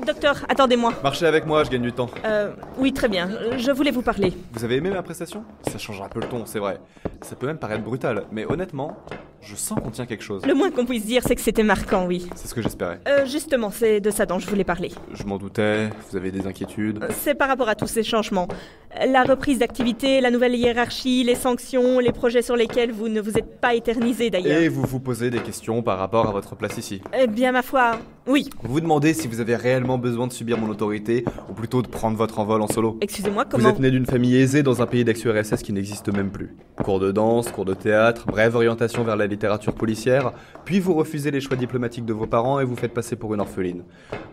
Docteur, attendez-moi. Marchez avec moi, je gagne du temps. Oui, très bien. Je voulais vous parler. Vous avez aimé ma prestation ? Ça change un peu le ton, c'est vrai. Ça peut même paraître brutal, mais honnêtement, je sens qu'on tient quelque chose. Le moins qu'on puisse dire, c'est que c'était marquant, oui. C'est ce que j'espérais. Justement, c'est de ça dont je voulais parler. Je m'en doutais, vous avez des inquiétudes. C'est par rapport à tous ces changements. La reprise d'activité, la nouvelle hiérarchie, les sanctions, les projets sur lesquels vous ne vous êtes pas éternisé d'ailleurs. Et vous vous posez des questions par rapport à votre place ici. Eh bien, ma foi, oui. Vous vous demandez si vous avez réellement besoin de subir mon autorité, ou plutôt de prendre votre envol en solo. Excusez-moi, comment... Vous êtes né d'une famille aisée dans un pays d'ex-URSS qui n'existe même plus. Cours de danse, cours de théâtre, brève orientation vers la littérature policière, puis vous refusez les choix diplomatiques de vos parents et vous faites passer pour une orpheline.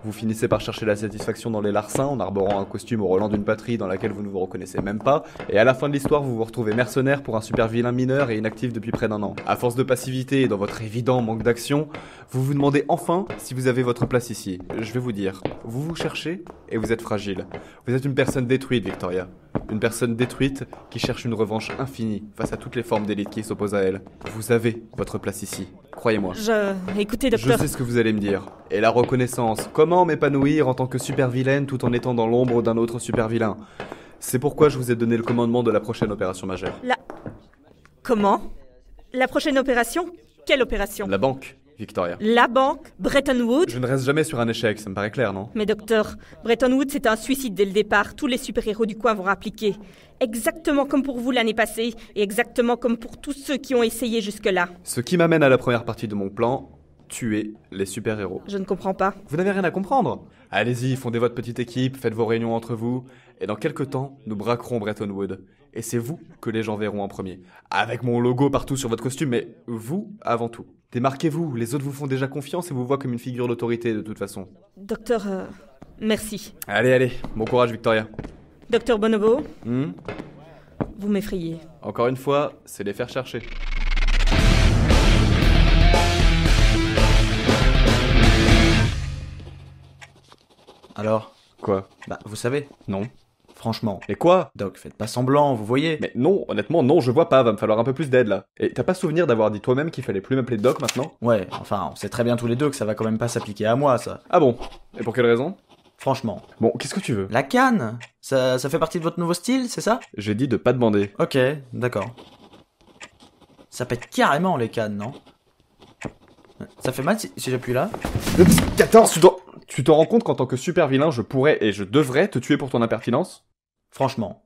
Vous finissez par chercher la satisfaction dans les larcins en arborant un costume au Roland d'une patrie dans laquelle vous ne vous reconnaissez même pas, et à la fin de l'histoire vous vous retrouvez mercenaire pour un super vilain mineur et inactif depuis près d'1 an. À force de passivité et dans votre évident manque d'action, vous vous demandez enfin si vous avez votre place ici. Je vais vous dire, vous vous cherchez et vous êtes fragile. Vous êtes une personne détruite, Victoria. Une personne détruite qui cherche une revanche infinie face à toutes les formes d'élite qui s'opposent à elle. Vous avez votre place ici, croyez-moi. Écoutez, docteur... Je sais ce que vous allez me dire. Et la reconnaissance, comment m'épanouir en tant que super vilaine tout en étant dans l'ombre d'un autre super vilain. C'est pourquoi je vous ai donné le commandement de la prochaine opération majeure. Comment ? La prochaine opération ? Quelle opération ? La banque, Victoria. La banque ? Bretton Woods ? Je ne reste jamais sur un échec, ça me paraît clair, non ? Mais docteur, Bretton Woods c'est un suicide dès le départ. Tous les super-héros du coin vont rappliquer. Exactement comme pour vous l'année passée, et exactement comme pour tous ceux qui ont essayé jusque-là. Ce qui m'amène à la première partie de mon plan, tuer les super-héros. Je ne comprends pas. Vous n'avez rien à comprendre ? Allez-y, fondez votre petite équipe, faites vos réunions entre vous, et dans quelques temps, nous braquerons Bretton Woods. Et c'est vous que les gens verront en premier. Avec mon logo partout sur votre costume, mais vous avant tout. Démarquez-vous, les autres vous font déjà confiance et vous voient comme une figure d'autorité de toute façon. Docteur, merci. Allez, bon courage Victoria. Docteur Bonobo, vous m'effrayez. Encore une fois, c'est les faire chercher. Alors ? Quoi ? Bah, vous savez. Non. Franchement. Et quoi? Doc, faites pas semblant, vous voyez. Mais non, honnêtement, non, je vois pas, va me falloir un peu plus d'aide là. Et t'as pas souvenir d'avoir dit toi-même qu'il fallait plus m'appeler Doc maintenant? Ouais, enfin, on sait très bien tous les deux que ça va quand même pas s'appliquer à moi, ça. Ah bon? Et pour quelle raison? Franchement. Bon, qu'est-ce que tu veux? La canne! Ça fait partie de votre nouveau style, c'est ça? J'ai dit de pas demander. Ok, d'accord. Ça pète carrément les cannes, non? Ça fait mal si j'appuie là? 14, tu te rends compte qu'en tant que super vilain, je pourrais et je devrais te tuer pour ton impertinence? Franchement.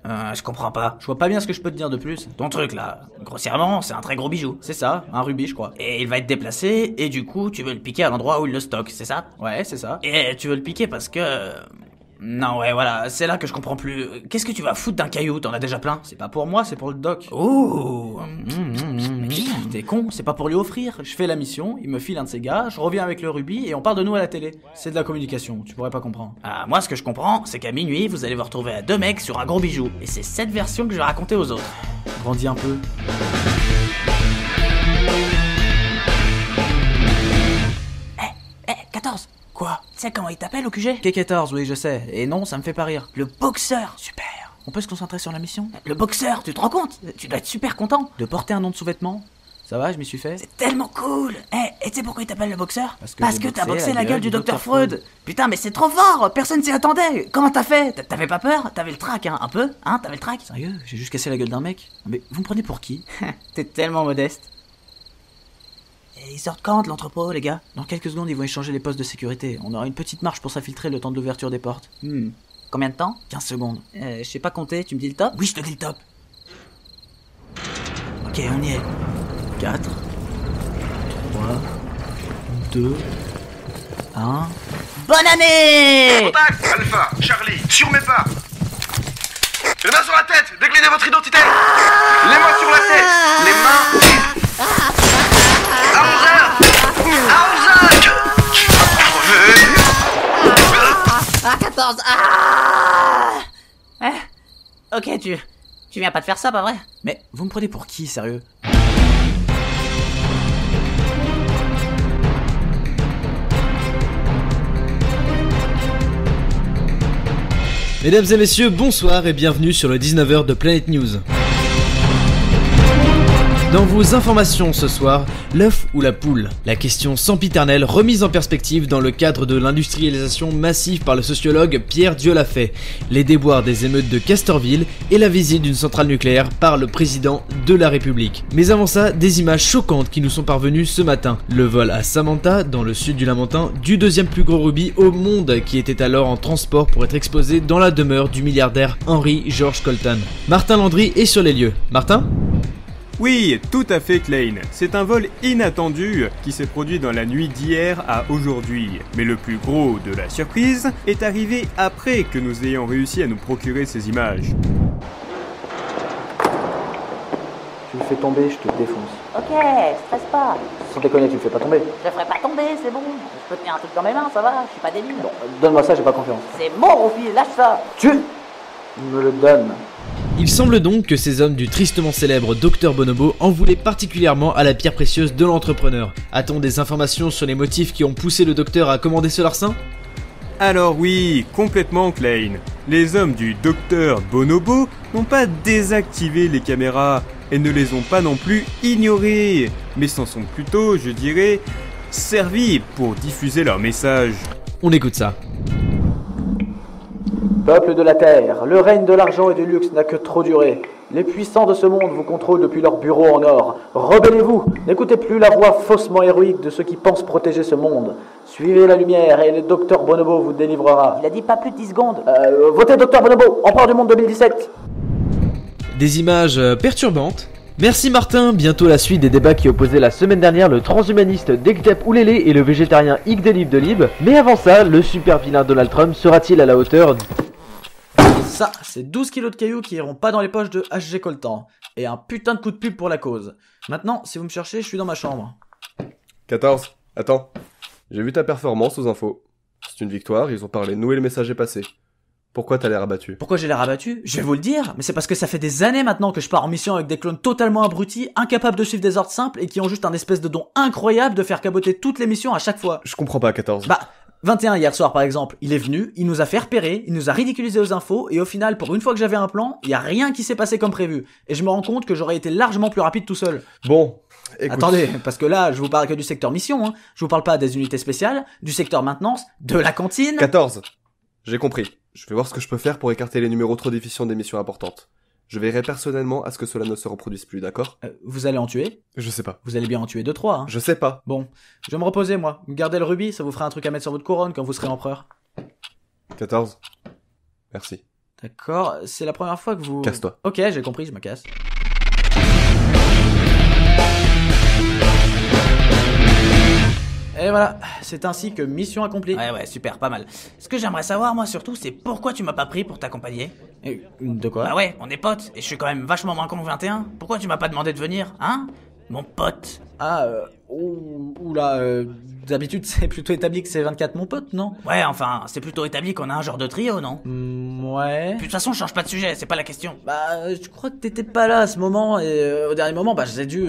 Je comprends pas. Je vois pas bien ce que je peux te dire de plus. Ton truc là, grossièrement, c'est un très gros bijou. C'est ça, un rubis je crois. Et il va être déplacé, et du coup tu veux le piquer à l'endroit où il le stocke, c'est ça? Ouais, c'est ça. Et tu veux le piquer parce que... Non, ouais, voilà, c'est là que je comprends plus. Qu'est-ce que tu vas foutre d'un caillou? T'en as déjà plein? C'est pas pour moi, c'est pour le doc. Oh. T'es con, c'est pas pour lui offrir. Je fais la mission, il me file un de ses gars, je reviens avec le rubis et on parle de nous à la télé. C'est de la communication, tu pourrais pas comprendre. Ah, moi ce que je comprends, c'est qu'à minuit, vous allez vous retrouver à 2 mecs sur un gros bijou. Et c'est cette version que je vais raconter aux autres. Grandis un peu. 14. Quoi? Tu sais comment il t'appelle au QG? K14, oui, je sais. Et non, ça me fait pas rire. Le boxeur. Super. On peut se concentrer sur la mission? Le boxeur, tu te rends compte? Tu dois être super content de porter un nom de sous-vêtement. Ça va, je m'y suis fait. C'est tellement cool. Et tu sais pourquoi il t'appelle le boxeur? Parce que t'as boxé la gueule du Dr Freud. Putain, mais c'est trop fort. Personne s'y attendait. Comment t'as fait? T'avais pas peur? T'avais le trac, hein? Un peu? Hein? T'avais le trac? Sérieux? J'ai juste cassé la gueule d'un mec. Mais vous me prenez pour qui? T'es tellement modeste. Et ils sortent quand de l'entrepôt, les gars? Dans quelques secondes, ils vont échanger les postes de sécurité. On aura une petite marche pour s'infiltrer le temps de l'ouverture des portes. Combien de temps? 15 secondes. Je sais pas compter, tu me dis le top? Oui, je te dis le top. Ok, on y est. 4, 3, 2, 1... Bonne année! Contact, Alpha, Charlie, sur mes pas! Les mains sur la tête, déclinez votre identité! Les mains sur la tête, les mains... À 11h! À 11h! Ah, 14! Ok, tu viens pas de faire ça, pas vrai? Mais vous me prenez pour qui, sérieux? Mesdames et messieurs, bonsoir et bienvenue sur le 19h de Planet News. Dans vos informations ce soir, l'œuf ou la poule? La question sempiternelle remise en perspective dans le cadre de l'industrialisation massive par le sociologue Pierre Dieu-Lafay, les déboires des émeutes de Castorville et la visite d'une centrale nucléaire par le président de la République. Mais avant ça, des images choquantes qui nous sont parvenues ce matin. Le vol à Samantha, dans le sud du Lamentin, du deuxième plus gros rubis au monde qui était alors en transport pour être exposé dans la demeure du milliardaire Henry George Colton. Martin Landry est sur les lieux. Martin ? Oui, tout à fait, Klein. C'est un vol inattendu qui s'est produit dans la nuit d'hier à aujourd'hui. Mais le plus gros de la surprise est arrivé après que nous ayons réussi à nous procurer ces images. Tu me fais tomber, je te défonce. Ok, stresse pas. Sans déconner, tu me fais pas tomber. Je le ferai pas tomber, c'est bon. Je peux tenir un truc dans mes mains, ça va, je suis pas débile. Bon, donne-moi ça, j'ai pas confiance. C'est mon profil, lâche ça. Tu me le donnes. Il semble donc que ces hommes du tristement célèbre Dr Bonobo en voulaient particulièrement à la pierre précieuse de l'entrepreneur. A-t-on des informations sur les motifs qui ont poussé le docteur à commander ce larcin? Alors oui, complètement, Klein. Les hommes du Dr Bonobo n'ont pas désactivé les caméras et ne les ont pas non plus ignorées, mais s'en sont plutôt, je dirais, servis pour diffuser leur message. On écoute ça. Peuple de la Terre, le règne de l'argent et du luxe n'a que trop duré. Les puissants de ce monde vous contrôlent depuis leur bureau en or. Rebellez-vous, n'écoutez plus la voix faussement héroïque de ceux qui pensent protéger ce monde. Suivez la lumière et le Dr Bonobo vous délivrera. Il a dit pas plus de 10 secondes. Votez Dr Bonobo, empereur du monde 2017. Des images perturbantes. Merci Martin, bientôt la suite des débats qui opposaient la semaine dernière le transhumaniste Dekdep Oulélé et le végétarien Igdelib de Lib. Mais avant ça, le super vilain Donald Trump sera-t-il à la hauteur Ça, c'est 12 kilos de cailloux qui iront pas dans les poches de HG Coltan. Et un putain de coup de pub pour la cause. Maintenant, si vous me cherchez, je suis dans ma chambre. 14. Attends. J'ai vu ta performance aux infos. C'est une victoire, ils ont parlé de nous et le message est passé. Pourquoi t'as l'air abattu? Pourquoi j'ai l'air abattu? Je vais vous le dire, mais c'est parce que ça fait des années maintenant que je pars en mission avec des clones totalement abrutis, incapables de suivre des ordres simples et qui ont juste un espèce de don incroyable de faire caboter toutes les missions à chaque fois. Je comprends pas, 14. Bah, 21 hier soir par exemple, il est venu, il nous a fait repérer, il nous a ridiculisé aux infos, et au final, pour une fois que j'avais un plan, il y a rien qui s'est passé comme prévu. Et je me rends compte que j'aurais été largement plus rapide tout seul. Bon, écoute. Attendez, parce que là, je vous parle que du secteur mission, hein. Je vous parle pas des unités spéciales, du secteur maintenance, de la cantine... 14. J'ai compris. Je vais voir ce que je peux faire pour écarter les numéros trop déficients des missions importantes. Je veillerai personnellement à ce que cela ne se reproduise plus, d'accord? Vous allez en tuer? Je sais pas. Vous allez bien en tuer 2-3, hein. Je sais pas. Bon, je vais me reposer, moi. Gardez le rubis, ça vous fera un truc à mettre sur votre couronne quand vous serez empereur. 14. Merci. D'accord, c'est la première fois que vous... Casse-toi. Ok, j'ai compris, je me casse. Et voilà, c'est ainsi que mission accomplie. Ouais, super, pas mal. Ce que j'aimerais savoir, moi, surtout, c'est pourquoi tu m'as pas pris pour t'accompagner? De quoi? Bah ouais, on est potes, et je suis quand même vachement moins con que 21. Pourquoi tu m'as pas demandé de venir, hein? Mon pote. Ah, oula, d'habitude c'est plutôt établi que c'est 24 mon pote, non? Ouais, enfin, c'est plutôt établi qu'on a un genre de trio, non? Ouais. Puis de toute façon, change pas de sujet, c'est pas la question. Bah, je crois que t'étais pas là à ce moment, et au dernier moment, bah, j'ai dû...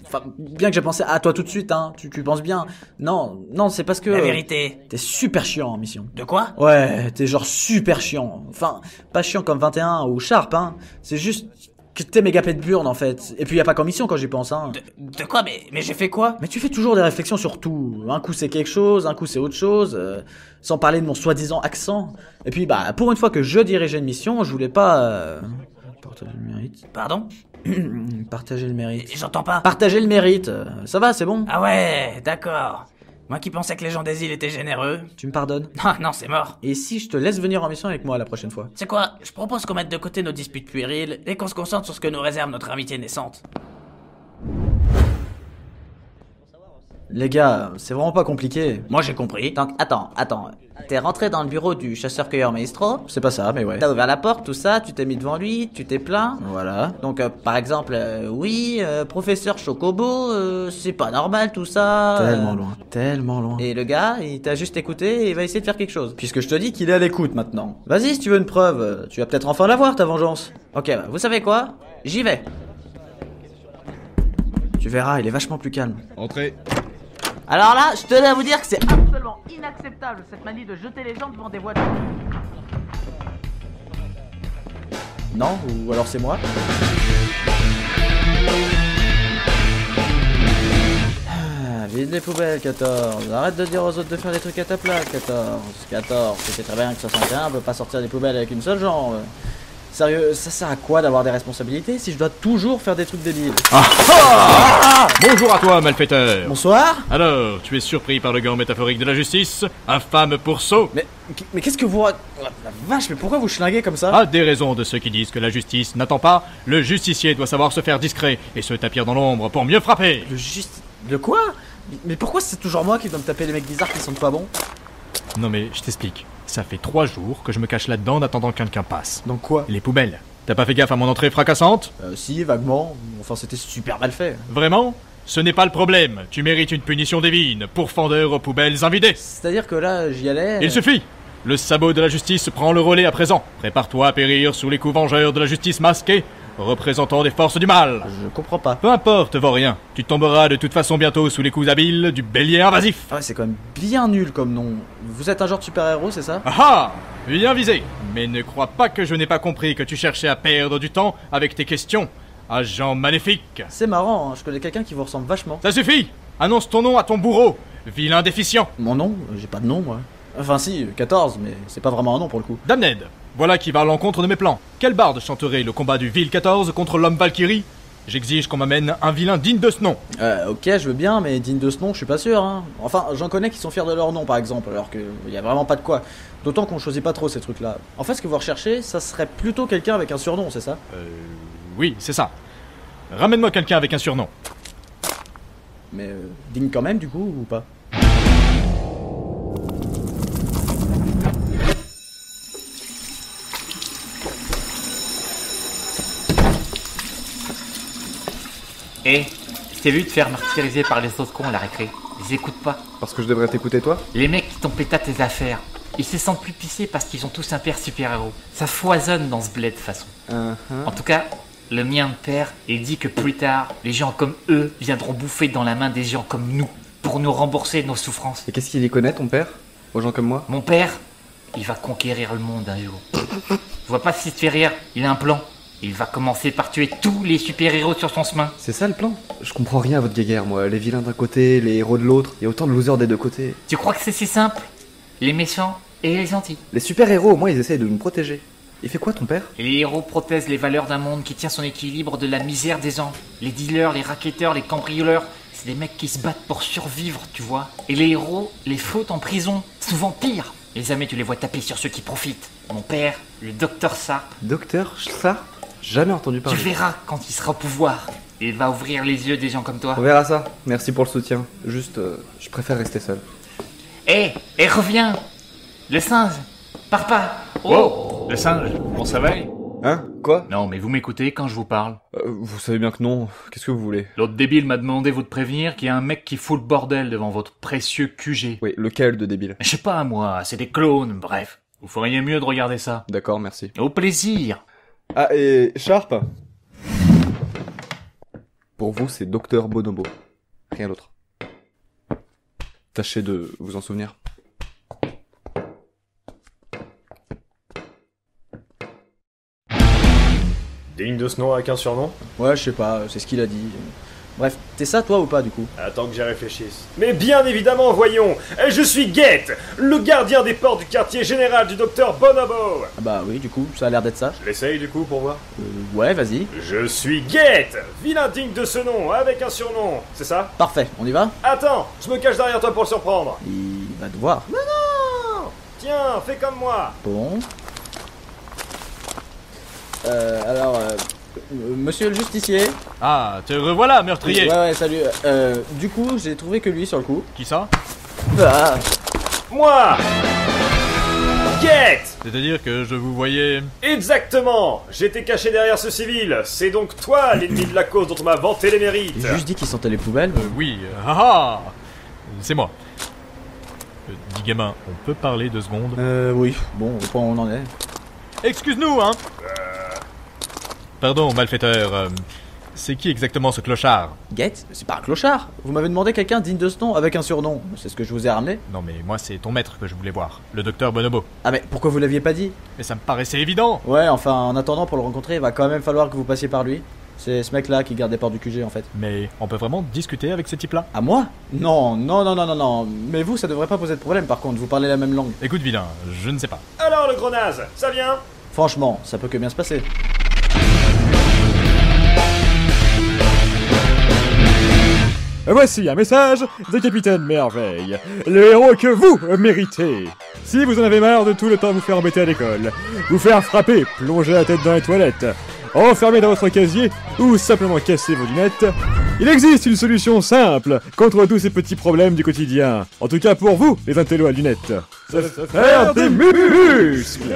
Enfin, bien que j'ai pensé à toi tout de suite, hein, tu penses bien. Non, c'est parce que... La vérité. T'es super chiant en mission. De quoi? Ouais, t'es genre super chiant. Enfin, pas chiant comme 21 ou Sharp, hein. C'est juste... que t'es méga pète burne en fait. Et puis y a pas qu'en mission quand j'y pense, hein. De quoi? Mais j'ai fait quoi? Mais tu fais toujours des réflexions sur tout. Un coup c'est quelque chose, un coup c'est autre chose, sans parler de mon soi-disant accent. Et puis bah, pour une fois que je dirigeais une mission, je voulais pas... Partager le mérite. Pardon? Partager le mérite. J'entends pas. Partager le mérite. Ça va, c'est bon? Ah ouais, d'accord. Moi qui pensais que les gens des îles étaient généreux. Tu me pardonnes? Non, c'est mort. Et si je te laisse venir en mission avec moi la prochaine fois? C'est quoi? Je propose qu'on mette de côté nos disputes puériles et qu'on se concentre sur ce que nous réserve notre amitié naissante. Les gars, c'est vraiment pas compliqué. Moi j'ai compris. Donc, attends. T'es rentré dans le bureau du chasseur-cueilleur Maestro. C'est pas ça, mais ouais. T'as ouvert la porte, tout ça, tu t'es mis devant lui, tu t'es plaint. Voilà. Donc, par exemple, oui, professeur Chocobo, c'est pas normal tout ça. Tellement loin. Et le gars, il t'a juste écouté et il va essayer de faire quelque chose. Puisque je te dis qu'il est à l'écoute maintenant. Vas-y, si tu veux une preuve, tu vas peut-être enfin l'avoir ta vengeance. Ok, bah, vous savez quoi? J'y vais. Tu verras, il est vachement plus calme. Entrez. Alors là, je tenais à vous dire que c'est absolument inacceptable cette manie de jeter les gens devant des voitures. Non, ou alors c'est moi. Vide les poubelles, 14. Arrête de dire aux autres de faire des trucs à ta place, 14. C'était très bien que 61 peut pas sortir des poubelles avec une seule jambe. Sérieux, ça sert à quoi d'avoir des responsabilités si je dois toujours faire des trucs débiles? Bonjour à toi, malfaiteur. Bonsoir. Alors, tu es surpris par le gant métaphorique de la justice? Infâme pourceau. Mais qu'est-ce que vous... La vache, mais pourquoi vous schlinguez comme ça? Ah, des raisons de ceux qui disent que la justice n'attend pas. Le justicier doit savoir se faire discret et se tapir dans l'ombre pour mieux frapper. De quoi? Mais pourquoi c'est toujours moi qui dois me taper les mecs bizarres qui sentent pas bon? Non mais, je t'explique. Ça fait 3 jours que je me cache là-dedans en attendant que quelqu'un passe. Donc quoi? Les poubelles. T'as pas fait gaffe à mon entrée fracassante? Si, vaguement. Enfin, c'était super mal fait. Vraiment? Ce n'est pas le problème. Tu mérites une punition divine, pourfendeur aux poubelles invidées. C'est-à-dire que là, j'y allais... Il suffit. Le sabot de la justice prend le relais à présent. Prépare-toi à périr sous les coups vengeurs de la justice masquée, représentant des forces du mal. Je comprends pas. Peu importe, Vaurien. Tu tomberas de toute façon bientôt sous les coups habiles du bélier invasif. Ah ouais, c'est quand même bien nul comme nom. Vous êtes un genre de super-héros, c'est ça? Ah ah! Bien visé. Mais ne crois pas que je n'ai pas compris que tu cherchais à perdre du temps avec tes questions. Agent maléfique. C'est marrant, hein, je connais quelqu'un qui vous ressemble vachement. Ça suffit! Annonce ton nom à ton bourreau, vilain déficient. Mon nom? J'ai pas de nom, moi. Enfin si, 14, mais c'est pas vraiment un nom pour le coup. Damned, voilà qui va à l'encontre de mes plans. Quel barde chanterait le combat du vil 14 contre l'homme Valkyrie? J'exige qu'on m'amène un vilain digne de ce nom. Ok, je veux bien, mais digne de ce nom, je suis pas sûr, hein. Enfin, j'en connais qui sont fiers de leur nom, par exemple, alors qu'il y a vraiment pas de quoi. D'autant qu'on choisit pas trop ces trucs-là. En fait, ce que vous recherchez, ça serait plutôt quelqu'un avec un surnom, c'est ça? Oui, c'est ça. Ramène-moi quelqu'un avec un surnom. Mais digne quand même, du coup, ou pas? Eh, je t'ai vu te faire martyriser par les autres cons à la récré. Ils écoutent pas. Parce que je devrais t'écouter toi? Les mecs qui t'ont pété tes affaires, ils se sentent plus pissés parce qu'ils ont tous un père super-héros. Ça foisonne dans ce bled de toute façon. En tout cas, le mien de père, il dit que plus tard, les gens comme eux viendront bouffer dans la main des gens comme nous pour nous rembourser nos souffrances. Et qu'est-ce qu'il y connaît ton père? aux gens comme moi. Mon père, il va conquérir le monde un jour. Je vois pas si te fait rire, il a un plan. Il va commencer par tuer tous les super-héros sur son chemin. C'est ça le plan? Je comprends rien à votre guéguerre, moi. Les vilains d'un côté, les héros de l'autre. Il y a autant de losers des deux côtés. Tu crois que c'est si simple? Les méchants et les gentils. Les super-héros, au moins, ils essayent de nous protéger. Il fait quoi, ton père? Et les héros protègent les valeurs d'un monde qui tient son équilibre de la misère des gens. Les dealers, les racketteurs, les cambrioleurs, c'est des mecs qui se battent pour survivre, tu vois. Et les héros les foutent en prison, souvent pire. Et jamais tu les vois taper sur ceux qui profitent. Mon père, le docteur Sharp. Docteur Sharp? Jamais entendu parler. Tu verras quand il sera au pouvoir. Il va ouvrir les yeux des gens comme toi. On verra ça. Merci pour le soutien. Juste, je préfère rester seul. Hé, reviens. Le singe. Pars pas. Oh, le singe, on s'éveille? Hein? Quoi? Non, mais vous m'écoutez quand je vous parle? Vous savez bien que non. Qu'est-ce que vous voulez? L'autre débile m'a demandé vous de prévenir qu'il y a un mec qui fout le bordel devant votre précieux QG. Oui, lequel de débile? Je sais pas, moi, c'est des clones, bref. Vous feriez mieux de regarder ça. D'accord, merci. Au plaisir. Ah, et Sharp? Pour vous, c'est Docteur Bonobo. Rien d'autre. Tâchez de vous en souvenir. Digne de ce nom avec un surnom? Ouais, je sais pas, c'est ce qu'il a dit. Bref, t'es ça toi ou pas du coup? Attends que j'y réfléchisse. Mais bien évidemment, voyons. Je suis Gate, le gardien des portes du quartier général du docteur Bonobo. Ah bah oui, du coup, ça a l'air d'être ça. Je l'essaye du coup pour voir. Ouais, vas-y. Je suis Gate, vilain digne de ce nom, avec un surnom, c'est ça? Parfait, on y va? Attends, je me cache derrière toi pour le surprendre. Il va te voir. Non! Tiens, fais comme moi. Bon. Monsieur le justicier. Ah, te revoilà, meurtrier. Ouais, salut. Du coup, j'ai trouvé que lui sur le coup. Qui ça? Ah. Moi! Gate! C'est-à-dire que je vous voyais... Exactement! J'étais caché derrière ce civil. C'est donc toi l'ennemi de la cause dont on m'a vanté les mérites. J'ai juste dit qu'il sentait les poubelles. Oui, c'est moi. Dis gamin, on peut parler 2 secondes? Oui. Bon, au point où on en est. Excuse-nous, hein. Pardon, malfaiteur. C'est qui exactement ce clochard? Gate? C'est pas un clochard. Vous m'avez demandé quelqu'un digne de ce nom avec un surnom. C'est ce que je vous ai ramené. Non mais moi c'est ton maître que je voulais voir, le docteur Bonobo. Ah mais pourquoi vous l'aviez pas dit? Mais ça me paraissait évident. Ouais, enfin en attendant pour le rencontrer, il va quand même falloir que vous passiez par lui. C'est ce mec-là qui garde les portes du QG en fait. Mais on peut vraiment discuter avec ces types-là? À moi? Non. Mais vous, ça devrait pas poser de problème par contre, vous parlez la même langue. Écoute vilain, je ne sais pas. Alors le gros naze, ça vient? Franchement, ça peut que bien se passer. Voici un message de Capitaine Merveille, le héros que vous méritez. Si vous en avez marre de tout le temps vous faire embêter à l'école, vous faire frapper, plonger la tête dans les toilettes, enfermer dans votre casier ou simplement casser vos lunettes, il existe une solution simple contre tous ces petits problèmes du quotidien. En tout cas pour vous, les intellos à lunettes. Se faire des muscles.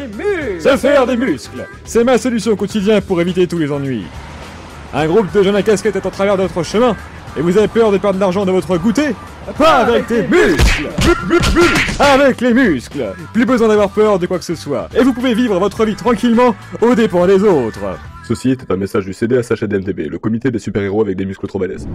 Se faire des muscles. C'est ma solution au quotidien pour éviter tous les ennuis. Un groupe de jeunes à casquette est en travers de votre chemin et vous avez peur de perdre de l'argent dans votre goûter? Pas avec tes muscles! Avec les muscles! Plus besoin d'avoir peur de quoi que ce soit. Et vous pouvez vivre votre vie tranquillement aux dépens des autres. Ceci était un message du CDSH et DMTB, le comité des super-héros avec des muscles trop balèzes.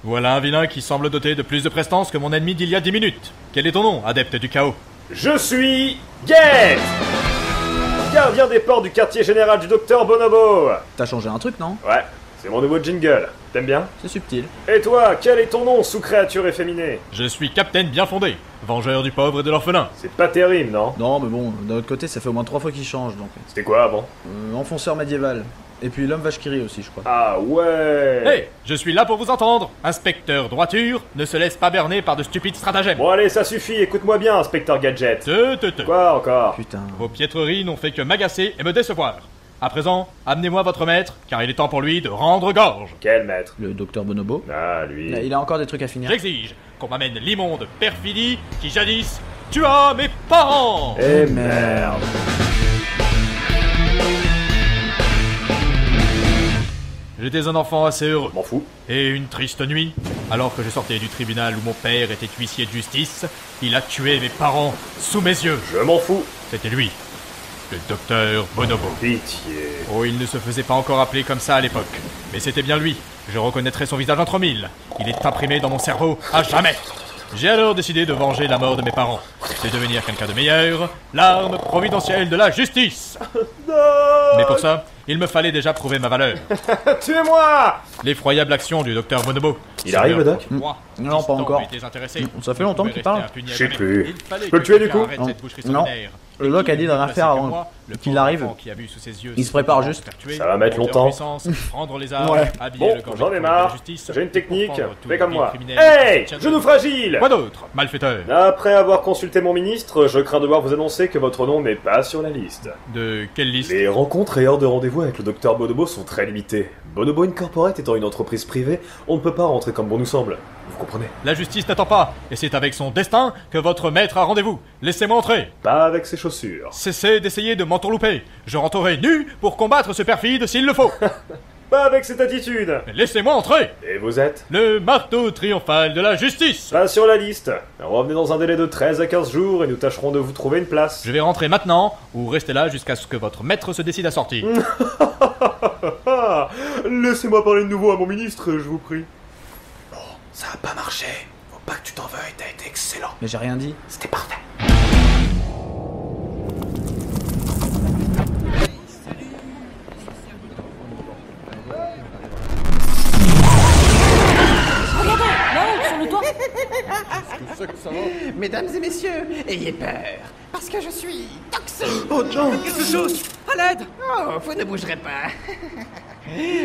Voilà un vilain qui semble doté de plus de prestance que mon ennemi d'il y a 10 minutes. Quel est ton nom, adepte du chaos? Je suis Gate, gardien des portes du quartier général du docteur Bonobo. T'as changé un truc, non? Ouais, c'est mon nouveau jingle. T'aimes bien? C'est subtil. Et toi, quel est ton nom, sous-créature efféminée? Je suis Capitaine bien fondé, vengeur du pauvre et de l'orphelin. C'est pas terrible, non? Non, mais bon, d'un autre côté, ça fait au moins 3 fois qu'il change, donc... C'était quoi avant? Enfonceur médiéval. Et puis l'homme vache qui rit aussi, je crois. Ah ouais. Hey, je suis là pour vous entendre. Inspecteur Droiture ne se laisse pas berner par de stupides stratagèmes. Bon allez, ça suffit, écoute-moi bien, inspecteur Gadget. Quoi encore? Putain. Vos piètreries n'ont fait que m'agacer et me décevoir. À présent, amenez-moi votre maître, car il est temps pour lui de rendre gorge. Quel maître? Le docteur Bonobo. Ah, lui. Il a encore des trucs à finir. J'exige qu'on m'amène l'immonde perfidie qui jadis tua mes parents. Eh merde. J'étais un enfant assez heureux. M'en fous. Et une triste nuit, alors que je sortais du tribunal où mon père était huissier de justice, il a tué mes parents sous mes yeux. Je m'en fous. C'était lui, le docteur Bonobo. Pitié. Oh, il ne se faisait pas encore appeler comme ça à l'époque. Mais c'était bien lui. Je reconnaîtrai son visage entre mille. Il est imprimé dans mon cerveau à jamais. J'ai alors décidé de venger la mort de mes parents. De devenir quelqu'un de meilleur, l'arme providentielle de la justice. Mais pour ça, il me fallait déjà prouver ma valeur. Tuez-moi! L'effroyable action du docteur Bonobo. Il arrive, le doc? Non, pas encore. Ça fait longtemps qu'il parle. Je sais plus. Je peux le tuer du coup? Non. Le doc a dit de rien faire avant qu'il arrive. Il se prépare juste. Ça va mettre longtemps. Ouais. Bon, j'en ai marre. J'ai une technique. Fais comme moi. Hey! Genou fragile! Quoi d'autre, malfaiteur? Après avoir consulté mon ministre, je crains devoir vous annoncer que votre nom n'est pas sur la liste. De quelle liste? Les rencontres et heures de rendez-vous avec le docteur Bonobo sont très limitées. Bonobo Incorporate étant une entreprise privée, on ne peut pas rentrer comme bon nous semble. Vous comprenez? La justice n'attend pas, et c'est avec son destin que votre maître a rendez-vous. Laissez-moi entrer. Pas avec ses chaussures. Cessez d'essayer de m'entourlouper. Je rentrerai nu pour combattre ce perfide s'il le faut. Pas avec cette attitude. Laissez-moi entrer. Et vous êtes? Le marteau triomphal de la justice. Pas sur la liste. Revenez dans un délai de 13 à 15 jours et nous tâcherons de vous trouver une place. Je vais rentrer maintenant, ou rester là jusqu'à ce que votre maître se décide à sortir. Laissez-moi parler de nouveau à mon ministre, je vous prie. Bon, ça a pas marché. Faut pas que tu t'en veuilles, t'as été excellent. Mais j'ai rien dit. C'était parfait. Mesdames et messieurs, ayez peur, parce que je suis toxique. Oh non, quelque chose. À l'aide. Oh, vous ne bougerez pas.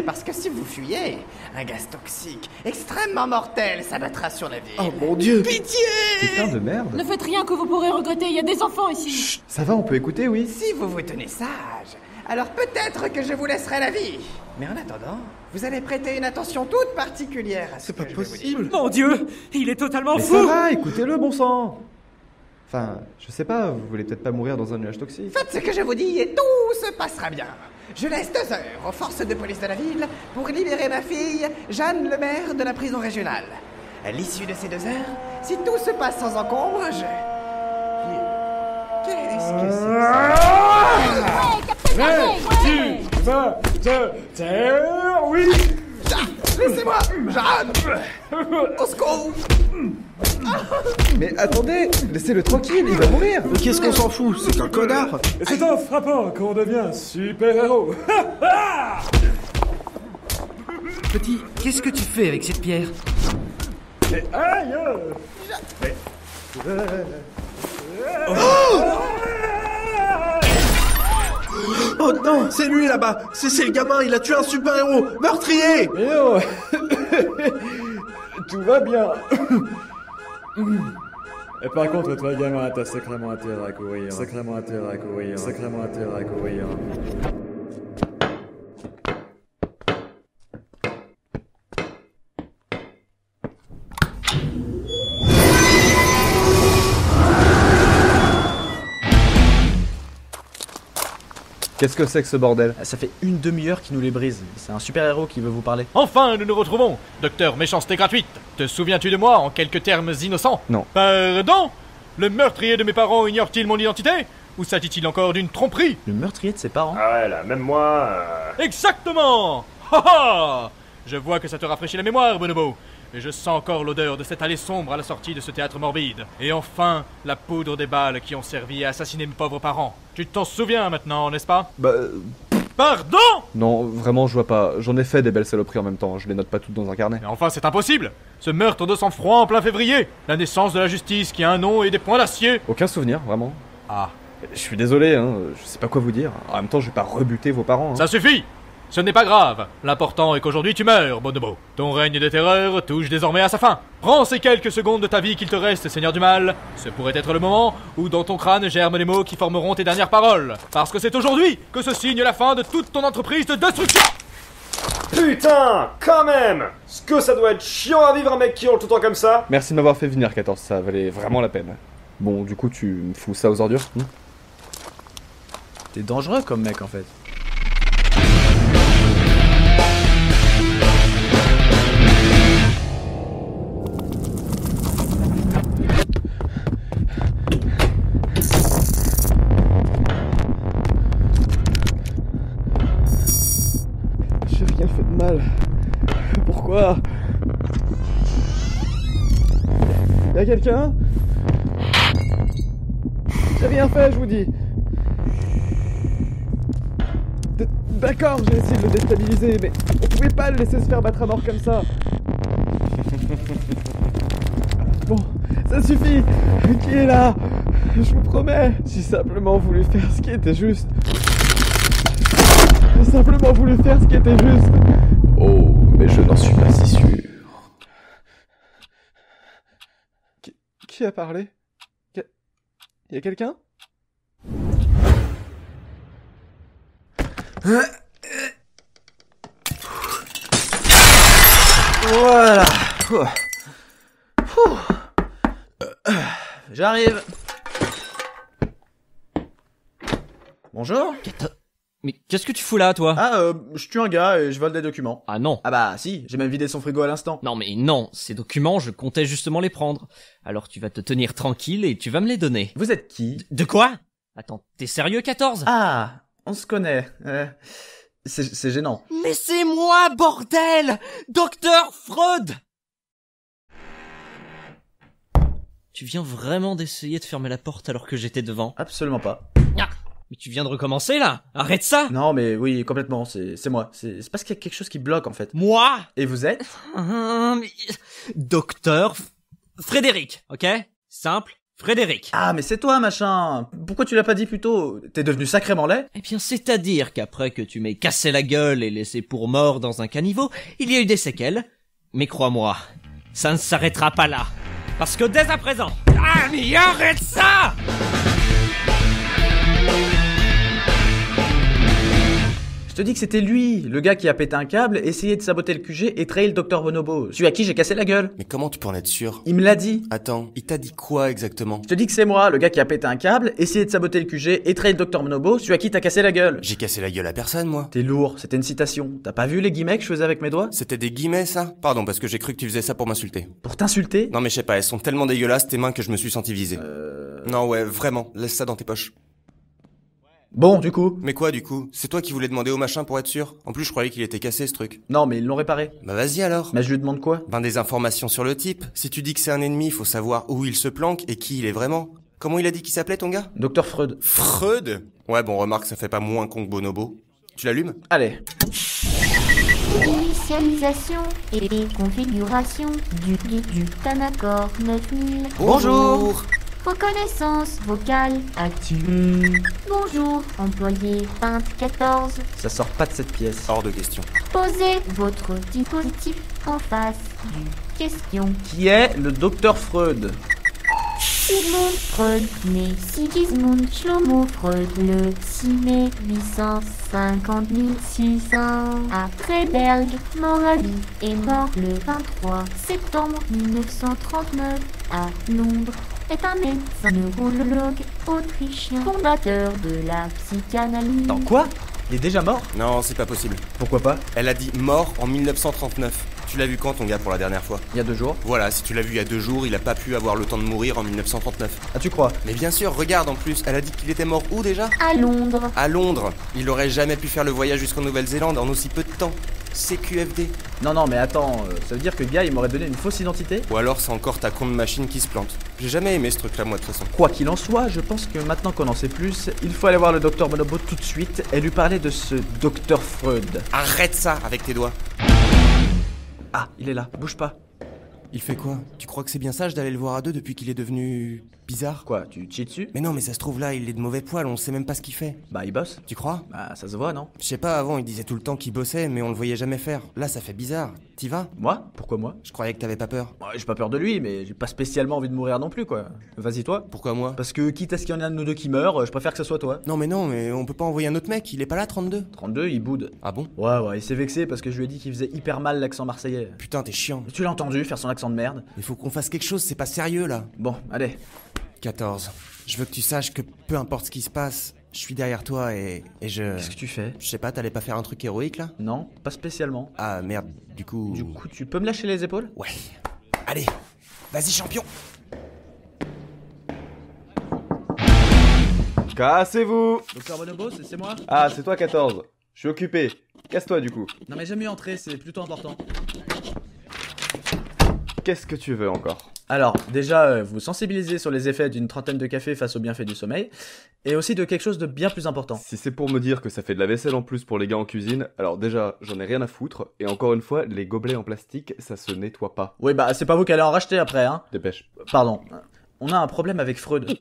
Parce que si vous fuyez, un gaz toxique extrêmement mortel s'abattra sur la ville. Oh mon Dieu. Pitié! Putain de merde. Ne faites rien que vous pourrez regretter, il y a des enfants ici. Chut, ça va, on peut écouter, oui. Si vous vous tenez sage, alors peut-être que je vous laisserai la vie. Mais en attendant, vous allez prêter une attention toute particulière à ce C'est que pas je vais vous possible. dire. Mon Dieu, il est totalement Mais fou. ça va, écoutez-le, bon sang. Enfin, je sais pas, vous voulez peut-être pas mourir dans un nuage toxique. Faites ce que je vous dis et tout se passera bien. Je laisse 2 heures aux forces de police de la ville pour libérer ma fille, Jeanne le maire de la prison régionale. À l'issue de ces 2 heures, si tout se passe sans encombre, Qu'est-ce que Tu vas te taire, oui. Laissez-moi, Jeanne. Au secours. Mais attendez, laissez-le tranquille, il va mourir. Mais qu'est-ce qu'on s'en fout? C'est qu'un connard. Et c'est en frappant qu'on devient super-héros. Petit, qu'est-ce que tu fais avec cette pierre? Et aïe. Oh non, c'est lui là-bas. C'est le gamin, il a tué un super-héros. Meurtrier. Mais oh. Tout va bien. Et par contre, toi, gamin, t'as sacrément intérêt à courir. Sacrément intérêt à courir. Sacrément intérêt à courir. Qu'est-ce que c'est que ce bordel? Ça fait une demi-heure qu'il nous les brise. C'est un super-héros qui veut vous parler. Enfin, nous nous retrouvons. Docteur méchanceté gratuite. Te souviens-tu de moi en quelques termes innocents? Non. Pardon? Le meurtrier de mes parents ignore-t-il mon identité? Ou s'agit-il encore d'une tromperie? Le meurtrier de ses parents? Ah ouais, là, même moi... Exactement! Ha ha! Je vois que ça te rafraîchit la mémoire, Bonobo. Et je sens encore l'odeur de cette allée sombre à la sortie de ce théâtre morbide. Et enfin, la poudre des balles qui ont servi à assassiner mes pauvres parents. Tu t'en souviens maintenant, n'est-ce pas? Pardon? Non, vraiment, je vois pas. J'en ai fait des belles saloperies en même temps, je les note pas toutes dans un carnet. Mais enfin, c'est impossible! Ce meurtre de sang-froid en plein février! La naissance de la justice qui a un nom et des poings d'acier! Aucun souvenir, vraiment. Ah. Je suis désolé, hein, je sais pas quoi vous dire. En même temps, je vais pas rebuter vos parents. Hein. Ça suffit! Ce n'est pas grave. L'important est qu'aujourd'hui tu meurs, Bonobo. Ton règne de terreur touche désormais à sa fin. Prends ces quelques secondes de ta vie qu'il te reste, Seigneur du Mal. Ce pourrait être le moment où dans ton crâne germent les mots qui formeront tes dernières paroles. Parce que c'est aujourd'hui que se signe la fin de toute ton entreprise de destruction. Putain, quand même! Ce que ça doit être chiant à vivre un mec qui hurle tout le temps comme ça! Merci de m'avoir fait venir, 14, ça valait vraiment la peine. Bon, du coup, tu me fous ça aux ordures? T'es dangereux comme mec en fait. J'ai rien fait de mal. Pourquoi? Y'a quelqu'un? J'ai rien fait, je vous dis. D'accord, j'ai essayé de le déstabiliser, mais on pouvait pas le laisser se faire battre à mort comme ça. Bon, ça suffit. Qui est là? Je vous promets. J'ai simplement voulu faire ce qui était juste. J'ai simplement voulu faire ce qui était juste. Oh, mais je n'en suis pas si sûr. Qui a parlé? Y a quelqu'un? Voilà. J'arrive. Bonjour. Mais qu'est-ce que tu fous là, toi? Ah, je tue un gars et je vole des documents. Ah non. Ah bah si, j'ai même vidé son frigo à l'instant. Non mais non, ces documents, je comptais justement les prendre. Alors tu vas te tenir tranquille et tu vas me les donner. Vous êtes qui? De quoi? Attends, t'es sérieux, 14? Ah, on se connaît. C'est gênant. Mais c'est moi, bordel! Docteur Freud! Tu viens vraiment d'essayer de fermer la porte alors que j'étais devant? Absolument pas. Ah, mais tu viens de recommencer là? Arrête ça! Non mais oui, complètement, c'est moi. C'est parce qu'il y a quelque chose qui bloque en fait. Moi? Et vous êtes? Docteur Frédéric, ok? Simple, Frédéric. Ah mais c'est toi machin. Pourquoi tu l'as pas dit plus tôt? T'es devenu sacrément laid? Eh bien c'est-à-dire qu'après que tu m'aies cassé la gueule et laissé pour mort dans un caniveau, il y a eu des séquelles. Mais crois-moi, ça ne s'arrêtera pas là. Parce que dès à présent... Ah mais arrête ça! Je te dis que c'était lui, le gars qui a pété un câble, essayé de saboter le QG et trahi le docteur Bonobo. Celui à qui j'ai cassé la gueule. Mais comment tu peux en être sûr? Il me l'a dit. Attends, il t'a dit quoi exactement? Je te dis que c'est moi, le gars qui a pété un câble, essayé de saboter le QG et trahi le docteur Bonobo, celui à qui t'as cassé la gueule. J'ai cassé la gueule à personne, moi. T'es lourd, c'était une citation. T'as pas vu les guillemets que je faisais avec mes doigts? C'était des guillemets, ça? Pardon, parce que j'ai cru que tu faisais ça pour m'insulter. Pour t'insulter? Non mais je sais pas, elles sont tellement dégueulasses tes mains que je me suis senti visé. Non ouais, vraiment, laisse ça dans tes poches. Bon, du coup. Mais quoi, du coup? C'est toi qui voulais demander au machin pour être sûr? En plus, je croyais qu'il était cassé, ce truc. Non, mais ils l'ont réparé. Bah vas-y alors. Mais je lui demande quoi? Ben des informations sur le type. Si tu dis que c'est un ennemi, faut savoir où il se planque et qui il est vraiment. Comment il a dit qu'il s'appelait, ton gars? Docteur Freud. Freud? Ouais, bon, remarque, ça fait pas moins con que Bonobo. Tu l'allumes? Allez. Initialisation et configuration du Tanacor 9000. Bonjour. Reconnaissance vocale activée. Bonjour, employé Pinte 14. Ça sort pas de cette pièce. Hors de question. Posez votre dispositif en face du question. Qui est le docteur Freud? Sigmund Freud, né Sigismund Shlomo Freud le 6 mai 850 600 à Freiberg, Moravie, est mort le 23 septembre 1939 à Londres. Est un médecin neurologue autrichien, fondateur de la psychanalyse. Dans quoi? Il est déjà mort? Non, c'est pas possible. Pourquoi pas? Elle a dit mort en 1939. Tu l'as vu quand, ton gars, pour la dernière fois? Il y a 2 jours. Voilà, si tu l'as vu il y a 2 jours, il a pas pu avoir le temps de mourir en 1939. Ah, tu crois? Mais bien sûr, regarde en plus, elle a dit qu'il était mort où déjà? À Londres. À Londres. Il aurait jamais pu faire le voyage jusqu'en Nouvelle-Zélande en aussi peu de temps. CQFD. Non, mais attends, ça veut dire que le gars il m'aurait donné une fausse identité? Ou alors c'est encore ta con de machine qui se plante. J'ai jamais aimé ce truc-là, moi, de toute façon. Quoi qu'il en soit, je pense que maintenant qu'on en sait plus, il faut aller voir le docteur Bonobo tout de suite et lui parler de ce docteur Freud. Arrête ça avec tes doigts. Ah, il est là, bouge pas. Il fait quoi? Tu crois que c'est bien sage d'aller le voir à deux depuis qu'il est devenu... bizarre? Quoi, tu te chies dessus? Mais non, mais ça se trouve là, il est de mauvais poil, on sait même pas ce qu'il fait. Bah, il bosse. Tu crois? Bah, ça se voit, non? Je sais pas, avant il disait tout le temps qu'il bossait, mais on le voyait jamais faire. Là, ça fait bizarre. T'y vas? Moi? Pourquoi moi? Je croyais que t'avais pas peur. Ouais, j'ai pas peur de lui, mais j'ai pas spécialement envie de mourir non plus, quoi. Vas-y, toi. Pourquoi moi? Parce que quitte à ce qu'il y en ait un de nous deux qui meurt, je préfère que ce soit toi. Non, mais on peut pas envoyer un autre mec, il est pas là, 32. 32, il boude. Ah bon? Ouais, il s'est vexé parce que je lui ai dit qu'il faisait hyper mal l'accent marseillais. Putain, t'es chiant. Tu l'as entendu faire son accent de merde? Il faut qu'on fasse quelque chose, c'est pas sérieux là. Bon, allez. 14. Je veux que tu saches que peu importe ce qui se passe, je suis derrière toi et je... Qu'est-ce que tu fais? Je sais pas, t'allais pas faire un truc héroïque là? Non, pas spécialement. Ah merde, du coup... Du coup, tu peux me lâcher les épaules? Ouais. Allez, vas-y champion. Cassez-vous! Docteur Bonobo, c'est moi? Ah, c'est toi 14. Je suis occupé. Casse-toi du coup. Non mais j'aime mieux entrer, c'est plutôt important. Qu'est-ce que tu veux encore? Alors, déjà, vous sensibilisez sur les effets d'une trentaine de cafés face aux bienfaits du sommeil, et aussi de quelque chose de bien plus important. Si c'est pour me dire que ça fait de la vaisselle en plus pour les gars en cuisine, alors déjà, j'en ai rien à foutre, et encore une fois, les gobelets en plastique, ça se nettoie pas. Oui, bah, c'est pas vous qui allez en racheter après, hein. Dépêche. Pardon. On a un problème avec Freud.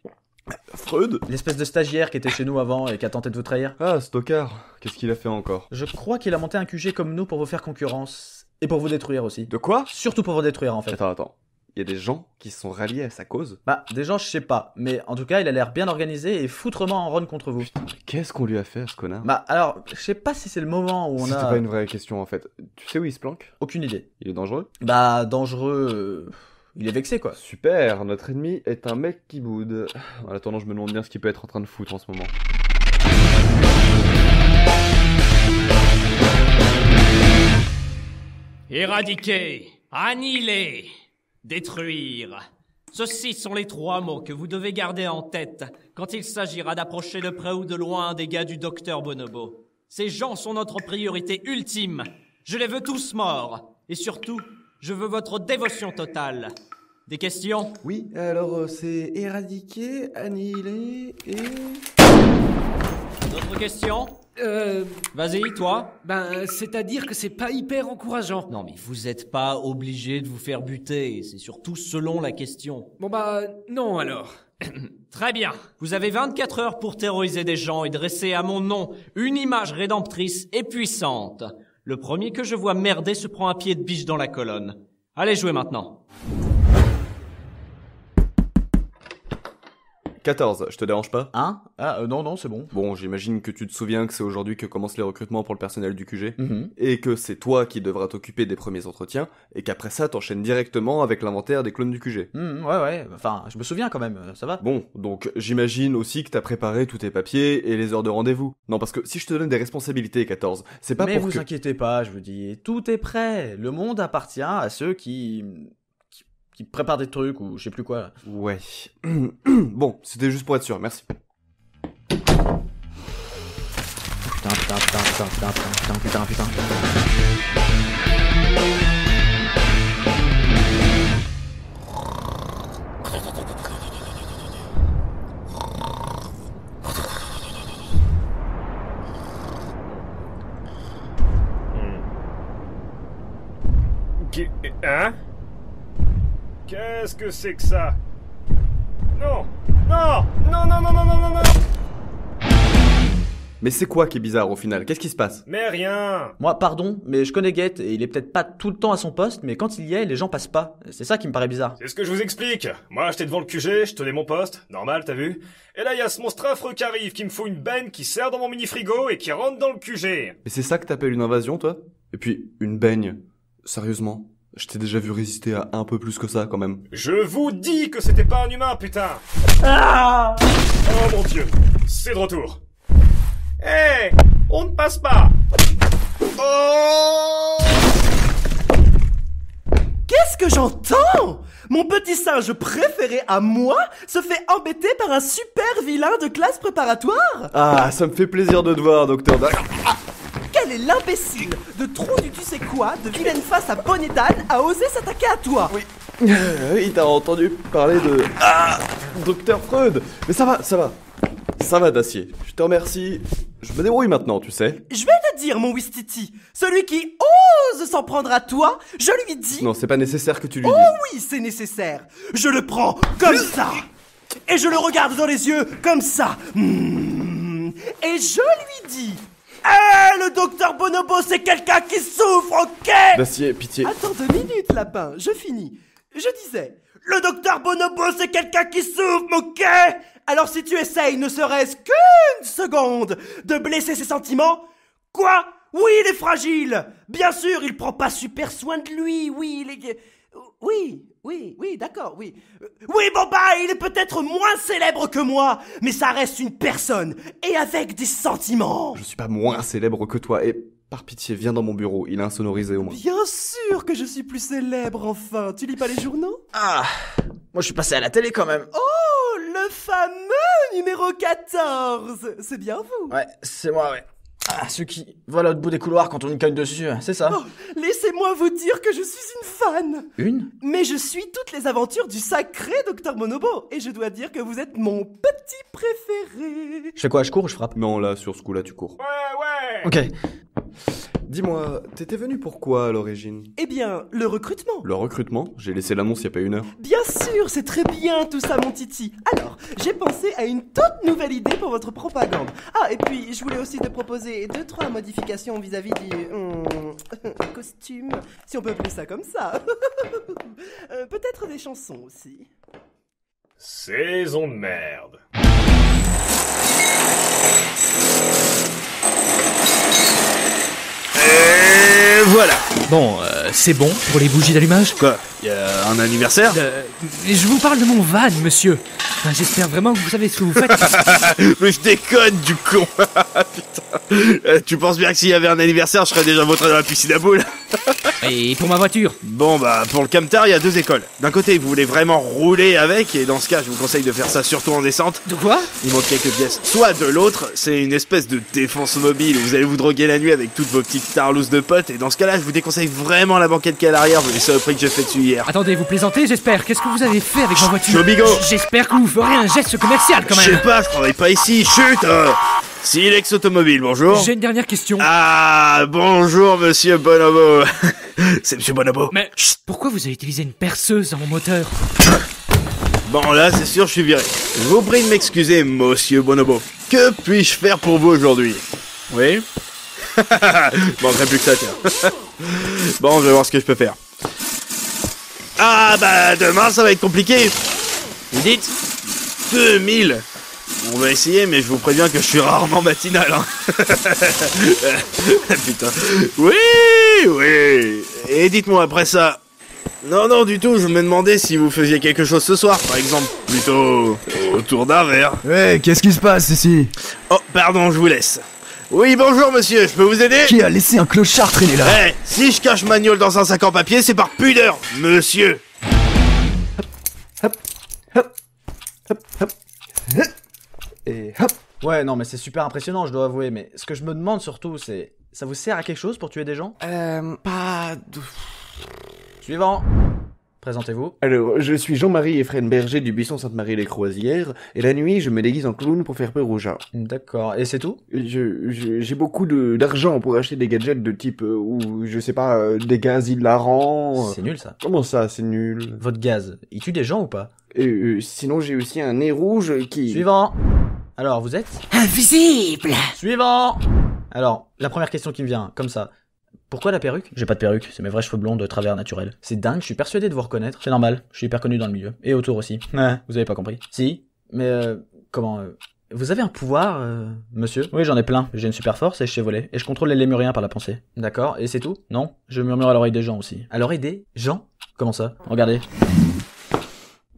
Freud ? L'espèce de stagiaire qui était chez nous avant et qui a tenté de vous trahir. Ah, Stockard. Qu'est-ce qu'il a fait encore ? Je crois qu'il a monté un QG comme nous pour vous faire concurrence. Et pour vous détruire aussi. De quoi ? Surtout pour vous détruire, en fait. Attends. Il y a des gens qui se sont ralliés à sa cause ? Bah, des gens, je sais pas. Mais en tout cas, il a l'air bien organisé et foutrement en run contre vous. Putain, mais qu'est-ce qu'on lui a fait, ce connard ? Bah, alors, je sais pas si c'est le moment où on C'était a... pas une vraie question, en fait. Tu sais où il se planque ? Aucune idée. Il est dangereux ? Bah, dangereux... Il est vexé, quoi. Super, notre ennemi est un mec qui boude. En attendant, je me demande bien ce qu'il peut être en train de foutre en ce moment. Éradiquer, annihiler, détruire. Ceux-ci sont les 3 mots que vous devez garder en tête quand il s'agira d'approcher de près ou de loin des gars du Docteur Bonobo. Ces gens sont notre priorité ultime. Je les veux tous morts. Et surtout, je veux votre dévotion totale. Des questions ? Oui, alors c'est éradiquer, annihiler et... D'autres questions ? Vas-y, toi. C'est-à-dire que c'est pas hyper encourageant. Non, mais vous êtes pas obligé de vous faire buter. C'est surtout selon la question. Non alors. Très bien. Vous avez 24 heures pour terroriser des gens et dresser à mon nom une image rédemptrice et puissante. Le premier que je vois merder se prend un pied de biche dans la colonne. Allez jouer maintenant. 14, je te dérange pas ? Hein ? Ah, non, c'est bon. Bon, j'imagine que tu te souviens que c'est aujourd'hui que commencent les recrutements pour le personnel du QG, et que c'est toi qui devras t'occuper des premiers entretiens, et qu'après ça, t'enchaînes directement avec l'inventaire des clones du QG. Ouais, enfin, je me souviens quand même, ça va. Bon, donc j'imagine aussi que t'as préparé tous tes papiers et les heures de rendez-vous. Non, parce que si je te donne des responsabilités, 14, c'est pas Mais pour vous inquiétez pas, je vous dis, tout est prêt. Le monde appartient à ceux qui préparent des trucs ou je sais plus quoi. Là. Ouais. Bon, c'était juste pour être sûr, merci. Putain. Hein ? Qu'est-ce que c'est que ça ? Non ! Mais c'est quoi qui est bizarre au final ? Qu'est-ce qui se passe ? Mais rien ! Moi, pardon, mais je connais Gate et il est peut-être pas tout le temps à son poste, mais quand il y est, les gens passent pas. C'est ça qui me paraît bizarre. C'est ce que je vous explique. Moi, j'étais devant le QG, je tenais mon poste. Normal, t'as vu ? Et là, il y a ce monstre affreux qui arrive, qui me fout une baigne, qui sert dans mon mini-frigo et qui rentre dans le QG. Mais c'est ça que t'appelles une invasion, toi ? Et puis, une baigne ? Sérieusement ? Je t'ai déjà vu résister à un peu plus que ça, quand même. Je vous dis que c'était pas un humain, putain ! Ah ! Oh mon Dieu, c'est de retour. Hé, on ne passe pas. Oh ! Qu'est-ce que j'entends ? Mon petit singe préféré à moi se fait embêter par un super vilain de classe préparatoire ? Ah, ça me fait plaisir de te voir, docteur Dark. Quel est l'imbécile de trou du tu sais quoi, de vilaine face à bonnet d'âne, a osé s'attaquer à toi ? Oui. Oui, t'as entendu parler de... Ah, docteur Freud. Mais ça va. Ça va, Dacier. Je te remercie. Je me débrouille maintenant, tu sais. Je vais te dire, mon Wistiti, celui qui ose s'en prendre à toi, je lui dis... Non, c'est pas nécessaire que tu lui dises. Oh oui, c'est nécessaire. Je le prends comme ça. Et je le regarde dans les yeux comme ça. Et je lui dis... le docteur Bonobo, c'est quelqu'un qui souffre, ok ? Dacier, pitié. Attends 2 minutes, lapin, je finis. Je disais, le docteur Bonobo, c'est quelqu'un qui souffre, ok ? Alors si tu essayes, ne serait-ce qu'une seconde, de blesser ses sentiments... Quoi ? Oui, il est fragile. Bien sûr, il prend pas super soin de lui, oui, il est... Oui, d'accord, oui. Oui, bon bah, il est peut-être moins célèbre que moi, mais ça reste une personne, et avec des sentiments. Je suis pas moins célèbre que toi, et par pitié, viens dans mon bureau, il est insonorisé au moins. Bien sûr que je suis plus célèbre, enfin. Tu lis pas les journaux ? Ah, moi je suis passé à la télé quand même. Oh, le fameux numéro 14. C'est bien vous. Ouais, c'est moi, ouais. Ah, ceux qui volent au bout des couloirs quand on y cogne dessus, c'est ça. Oh, laissez-moi vous dire que je suis une fan. Une? Mais je suis toutes les aventures du sacré Dr Bonobo, et je dois dire que vous êtes mon petit préféré. Je fais quoi, je cours ou je frappe? Non, là, sur ce coup-là, tu cours. Ouais. Ok. Dis-moi, t'étais venu pourquoi à l'origine? Eh bien, le recrutement. Le recrutement? J'ai laissé l'annonce il y a pas 1 heure. Bien sûr, c'est très bien tout ça, mon titi. Alors, j'ai pensé à une toute nouvelle idée pour votre propagande. Ah, et puis, je voulais aussi te proposer 2-3 modifications vis-à-vis du costume, si on peut appeler ça comme ça. Peut-être des chansons aussi. Saison de merde. Et voilà. Bon, c'est bon pour les bougies d'allumage. Quoi? Y'a un anniversaire? Je vous parle de mon van, monsieur. Enfin, j'espère vraiment que vous savez ce que vous faites. Mais je déconne, du con. Putain. Tu penses bien que s'il y avait un anniversaire, je serais déjà vautré dans la piscine à boules? Et pour ma voiture? Bon bah, pour le camtar, il y a 2 écoles. D'un côté, vous voulez vraiment rouler avec, et dans ce cas, je vous conseille de faire ça surtout en descente. De quoi? Il manque quelques pièces. Soit de l'autre, c'est une espèce de défense mobile où vous allez vous droguer la nuit avec toutes vos petites tarlousses de potes, et dans ce cas-là, je vous déconseille vraiment la banquette qui est à l'arrière, vous les saloperies que j'ai fait dessus hier. Attendez, vous plaisantez, j'espère. Qu'est-ce que vous avez fait avec ma voiture? Chobigo. J'espère que vous ferez un geste commercial quand même. Je sais pas, je travaille pas ici, chut. Silex Automobile, bonjour. J'ai une dernière question. Ah, bonjour monsieur Bonobo. C'est monsieur Bonobo. Mais pourquoi vous avez utilisé une perceuse dans mon moteur? Bon là, c'est sûr, je suis viré. Je vous prie de m'excuser, monsieur Bonobo. Que puis-je faire pour vous aujourd'hui? Oui. Manquerait plus que ça, tiens. Bon, je vais voir ce que je peux faire. Ah bah, demain, ça va être compliqué. Vous dites 2000. On va essayer, mais je vous préviens que je suis rarement matinal, hein. Putain. Oui. Et dites-moi après ça. Non, du tout, je me demandais si vous faisiez quelque chose ce soir, par exemple, plutôt autour d'un verre. Ouais, qu'est-ce qui se passe ici? Oh, pardon, je vous laisse. Oui, bonjour monsieur, je peux vous aider? Qui a laissé un clochard traîner là? Si je cache ma gnôle dans un sac en papier, c'est par pudeur, monsieur. Et hop. Ouais, non, mais c'est super impressionnant, je dois avouer, mais ce que je me demande surtout, c'est... Ça vous sert à quelque chose pour tuer des gens? Pas... Suivant. Présentez-vous. Alors, je suis Jean-Marie Ephrem Berger du buisson Sainte-Marie-les-Croisières, et la nuit, je me déguise en clown pour faire peur aux gens. D'accord, et c'est tout? J'ai beaucoup d'argent pour acheter des gadgets de type, ou je sais pas, des gaz hilarants. C'est nul ça. Comment ça, c'est nul? Votre gaz, il tue des gens ou pas? Sinon j'ai aussi un nez rouge qui... Suivant. Alors, vous êtes? Invisible. Suivant. Alors, la première question qui me vient, comme ça. Pourquoi la perruque? J'ai pas de perruque, c'est mes vrais cheveux blonds de travers naturel. C'est dingue, je suis persuadé de vous reconnaître. C'est normal, je suis hyper connu dans le milieu. Et autour aussi. Vous avez pas compris. Si, mais comment... Vous avez un pouvoir, monsieur? Oui, j'en ai plein. J'ai une super force et je sais voler. Et je contrôle les lémuriens par la pensée. D'accord, et c'est tout? Non? Je murmure à l'oreille des gens aussi. À l'oreille des gens? Comment ça? Regardez.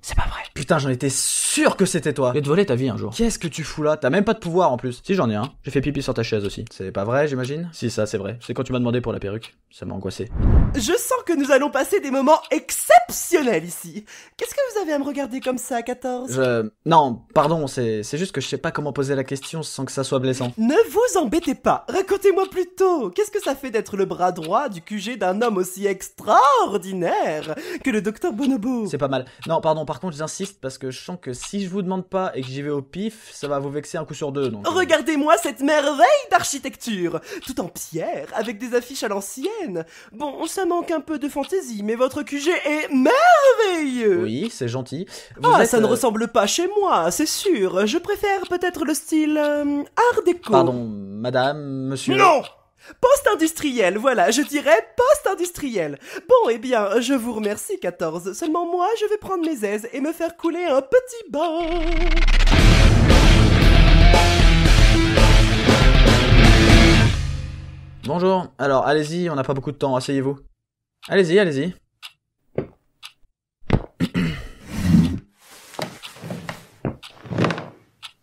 C'est pas vrai. Putain, j'en étais sûr que c'était toi. Je vais te voler ta vie un jour. Qu'est-ce que tu fous là? T'as même pas de pouvoir en plus. Si, j'en ai un. J'ai fait pipi sur ta chaise aussi. C'est pas vrai, j'imagine? Si, ça, c'est vrai. C'est quand tu m'as demandé pour la perruque. Ça m'a angoissé. Je sens que nous allons passer des moments exceptionnels ici. Qu'est-ce que vous avez à me regarder comme ça à 14? Non, pardon, c'est juste que je sais pas comment poser la question sans que ça soit blessant. Ne vous embêtez pas. Racontez-moi plutôt. Qu'est-ce que ça fait d'être le bras droit du QG d'un homme aussi extraordinaire que le docteur Bonobo? C'est pas mal. Non, pardon, par contre, j'insiste parce que je sens que si je vous demande pas et que j'y vais au pif, ça va vous vexer un coup sur deux, donc... Regardez-moi cette merveille d'architecture, tout en pierre, avec des affiches à l'ancienne. Bon, ça manque un peu de fantaisie, mais votre QG est merveilleux. Oui, c'est gentil. Ça ne ressemble pas chez moi, c'est sûr. Je préfère peut-être le style art déco. Pardon, madame, monsieur... Non! Post-industriel, voilà, je dirais post-industriel. Bon, eh bien, je vous remercie, 14. Seulement moi, je vais prendre mes aises et me faire couler un petit bain. Bonjour, alors allez-y, on n'a pas beaucoup de temps, asseyez-vous. Allez-y, allez-y.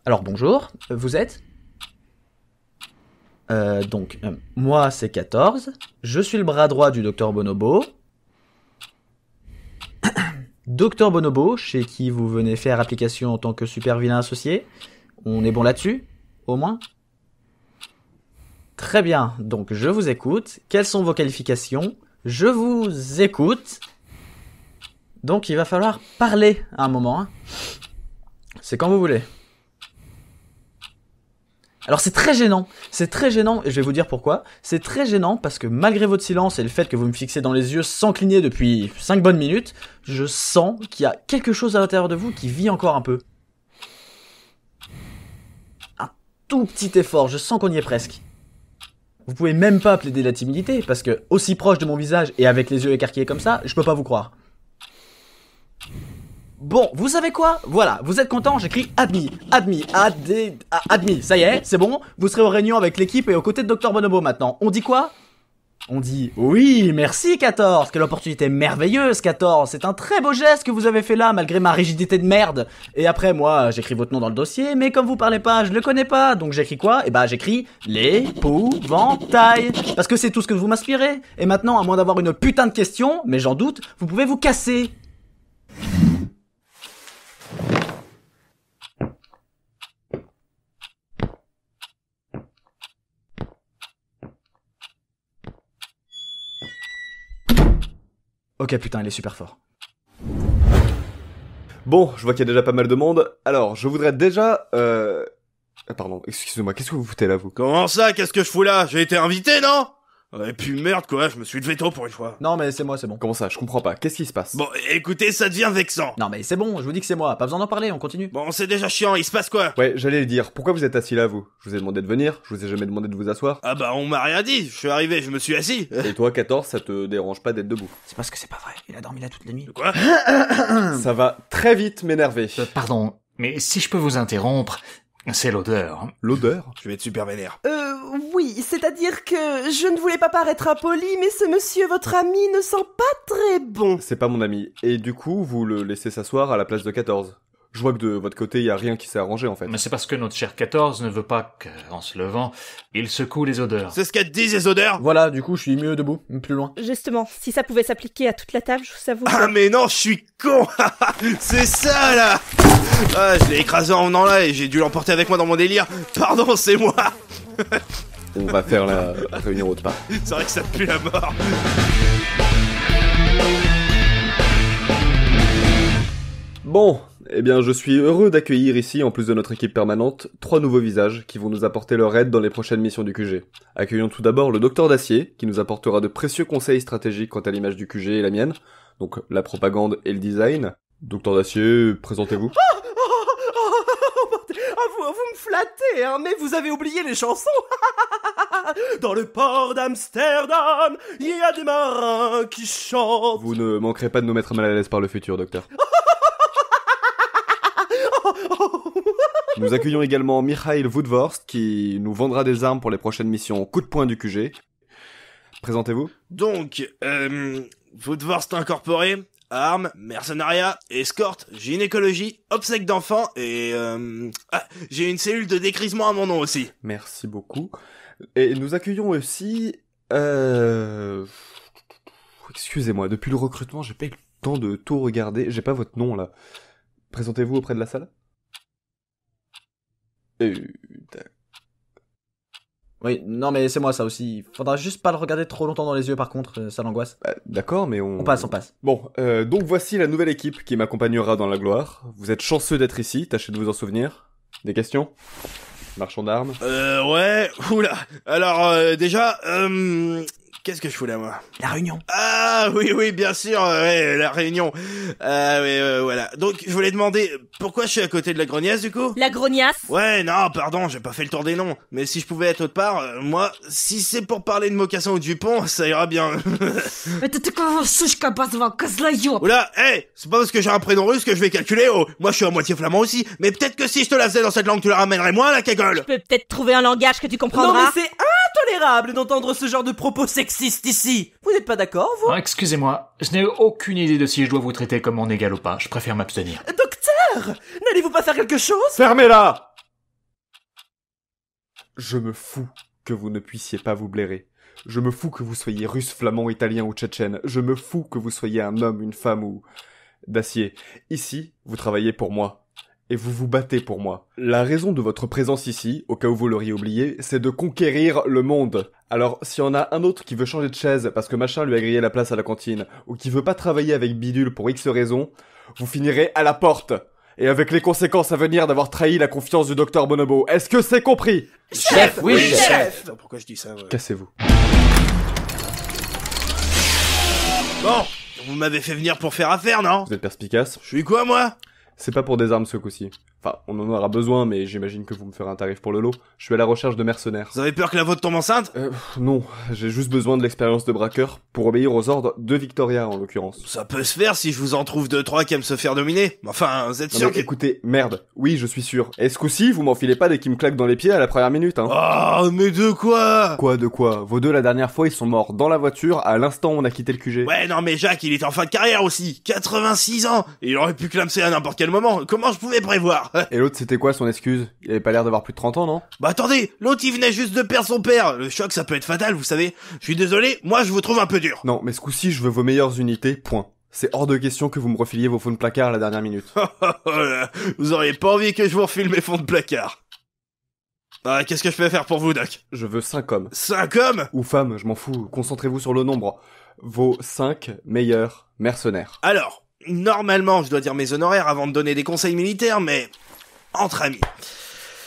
Alors bonjour, vous êtes? Moi c'est 14, je suis le bras droit du docteur Bonobo. Docteur Bonobo, chez qui vous venez faire application en tant que super vilain associé. On est bon là-dessus? Au moins? Très bien, donc je vous écoute. Quelles sont vos qualifications? Je vous écoute. Donc il va falloir parler à un moment. Hein. C'est quand vous voulez. Alors c'est très gênant, et je vais vous dire pourquoi. C'est très gênant parce que malgré votre silence et le fait que vous me fixez dans les yeux sans cligner depuis 5 bonnes minutes, je sens qu'il y a quelque chose à l'intérieur de vous qui vit encore un peu. Un tout petit effort, je sens qu'on y est presque. Vous pouvez même pas plaider la timidité parce que aussi proche de mon visage et avec les yeux écarquillés comme ça, je peux pas vous croire. Bon, vous savez quoi? Voilà, vous êtes content, j'écris admis, ça y est, c'est bon, vous serez aux réunions avec l'équipe et aux côtés de Dr Bonobo maintenant. On dit quoi? On dit oui, merci 14, quelle opportunité merveilleuse 14, c'est un très beau geste que vous avez fait là malgré ma rigidité de merde. Et après moi, j'écris votre nom dans le dossier, mais comme vous parlez pas, je le connais pas, donc j'écris quoi? Eh bah j'écris l'épouvantail, parce que c'est tout ce que vous m'inspirez. Et maintenant, à moins d'avoir une putain de question, mais j'en doute, vous pouvez vous casser. Ok putain, il est super fort. Bon, je vois qu'il y a déjà pas mal de monde. Alors, je voudrais déjà... pardon, excusez-moi, qu'est-ce que vous foutez là, vous? Comment ça, qu'est-ce que je fous là? J'ai été invité, non? Et puis merde quoi, je me suis levé tôt pour une fois. Non mais c'est moi, c'est bon. Comment ça? Je comprends pas, qu'est-ce qui se passe? Bon, écoutez, ça devient vexant. Non mais c'est bon, je vous dis que c'est moi, pas besoin d'en parler, on continue. Bon, c'est déjà chiant, il se passe quoi? Ouais, j'allais le dire, pourquoi vous êtes assis là, vous? Je vous ai demandé de venir, je vous ai jamais demandé de vous asseoir. Ah bah on m'a rien dit, je suis arrivé, je me suis assis. Et toi, 14, ça te dérange pas d'être debout? C'est parce que c'est pas vrai, il a dormi là toute la nuit. Quoi? Ça va très vite m'énerver. Pardon, mais si je peux vous interrompre, c'est l'odeur. L'odeur? Je vais être super vénère. Oui, c'est-à-dire que je ne voulais pas paraître impoli, mais ce monsieur, votre ami, ne sent pas très bon. C'est pas mon ami. Et du coup, vous le laissez s'asseoir à la place de 14. Je vois que de votre côté, il y a rien qui s'est arrangé en fait. Mais c'est parce que notre cher 14 ne veut pas qu'en se levant, il secoue les odeurs. C'est ce qu'elle te dit, les odeurs? Voilà, du coup, je suis mieux debout, plus loin. Justement, si ça pouvait s'appliquer à toute la table, je vous avoue. Ah mais non, je suis con. C'est ça là. Ah, je l'ai écrasé en venant là et j'ai dû l'emporter avec moi dans mon délire. Pardon, c'est moi. On va faire la réunion autre part. C'est vrai que ça pue la mort. Bon, eh bien je suis heureux d'accueillir ici, en plus de notre équipe permanente, 3 nouveaux visages qui vont nous apporter leur aide dans les prochaines missions du QG. Accueillons tout d'abord le Docteur d'Acier, qui nous apportera de précieux conseils stratégiques quant à l'image du QG et la mienne, donc la propagande et le design. Docteur d'Acier, présentez-vous. Vous me flattez, hein, mais vous avez oublié les chansons. Dans le port d'Amsterdam, il y a des marins qui chantent. Vous ne manquerez pas de nous mettre mal à l'aise par le futur, docteur. Nous accueillons également Mikhail Woodvorst, qui nous vendra des armes pour les prochaines missions coup de poing du QG. Présentez-vous. Donc, Woodvorst incorporé, armes, mercenariat, escorte, gynécologie, obsèques d'enfants et j'ai une cellule de décrisement à mon nom aussi. Merci beaucoup. Et nous accueillons aussi... Excusez-moi, depuis le recrutement, j'ai pas eu le temps de tout regarder. J'ai pas votre nom, là. Présentez-vous auprès de la salle. Oui, non mais c'est moi ça aussi. Faudra juste pas le regarder trop longtemps dans les yeux par contre, ça l'angoisse. D'accord, mais on passe. Bon, donc voici la nouvelle équipe qui m'accompagnera dans la gloire. Vous êtes chanceux d'être ici, tâchez de vous en souvenir. Des questions? Marchand d'armes? Ouais, oula. Alors, déjà, qu'est-ce que je fous là, moi? La réunion. Ah, oui, bien sûr, ouais, la réunion. Voilà. Donc, je voulais demander, pourquoi je suis à côté de la grognasse, du coup? La grognasse? Ouais, non, pardon, j'ai pas fait le tour des noms. Mais si je pouvais être autre part, moi, si c'est pour parler de Mocassin ou de Dupont, ça ira bien. Oula, hey, c'est pas parce que j'ai un prénom russe que je vais calculer, oh. Moi, je suis à moitié flamand aussi. Mais peut-être que si je te la faisais dans cette langue, tu la ramènerais moins, la cagole. Je peux peut-être trouver un langage que tu comprendras. Non mais c'est intolérable d'entendre ce genre de propos sexistes ici. Vous n'êtes pas d'accord, vous? Excusez-moi, je n'ai aucune idée de si je dois vous traiter comme mon égal ou pas. Je préfère m'abstenir. Docteur, n'allez-vous pas faire quelque chose? Fermez-la! Je me fous que vous ne puissiez pas vous blairer. Je me fous que vous soyez russe, flamand, italien ou tchétchène. Je me fous que vous soyez un homme, une femme ou... d'acier. Ici, vous travaillez pour moi. Et vous vous battez pour moi. La raison de votre présence ici, au cas où vous l'auriez oublié, c'est de conquérir le monde. Alors, s'il y en a un autre qui veut changer de chaise parce que machin lui a grillé la place à la cantine, ou qui veut pas travailler avec Bidule pour X raisons, vous finirez à la porte. Et avec les conséquences à venir d'avoir trahi la confiance du docteur Bonobo. Est-ce que c'est compris? Chef, oui, chef. Attends, pourquoi je dis ça, ouais. Cassez-vous. Bon, vous m'avez fait venir pour faire affaire, non? Vous êtes perspicace? Je suis quoi, moi? C'est pas pour des armes ce coup-ci. Enfin, on en aura besoin, mais j'imagine que vous me ferez un tarif pour le lot. Je suis à la recherche de mercenaires. Vous avez peur que la vôtre tombe enceinte? Non, j'ai juste besoin de l'expérience de braqueur pour obéir aux ordres de Victoria, en l'occurrence. Ça peut se faire si je vous en trouve 2-3 qui aiment se faire dominer. Enfin, vous êtes sûr mais écoutez, merde. Oui, je suis sûr. Et ce coup-ci, vous m'enfilez pas dès qu'ils me claquent dans les pieds à la première minute, hein. Oh, mais de quoi? Quoi, de quoi? Vos deux, la dernière fois, ils sont morts dans la voiture à l'instant où on a quitté le QG. Ouais, non, mais Jacques, il était en fin de carrière aussi. 86 ans. Et il aurait pu clamser à n'importe quel moment. Comment je pouvais prévoir? Et l'autre, c'était quoi son excuse? Il avait pas l'air d'avoir plus de 30 ans, non? Bah attendez, l'autre il venait juste de perdre son père. Le choc ça peut être fatal, vous savez. Je suis désolé, moi je vous trouve un peu dur. Non, mais ce coup-ci je veux vos meilleures unités, point. C'est hors de question que vous me refiliez vos fonds de placard à la dernière minute. Vous auriez pas envie que je vous refile mes fonds de placard. Ah, qu'est-ce que je peux faire pour vous, Doc? Je veux 5 hommes. 5 hommes? Ou femmes, je m'en fous, concentrez-vous sur le nombre. Vos 5 meilleurs mercenaires. Alors, normalement je dois dire mes honoraires avant de donner des conseils militaires, mais... entre amis.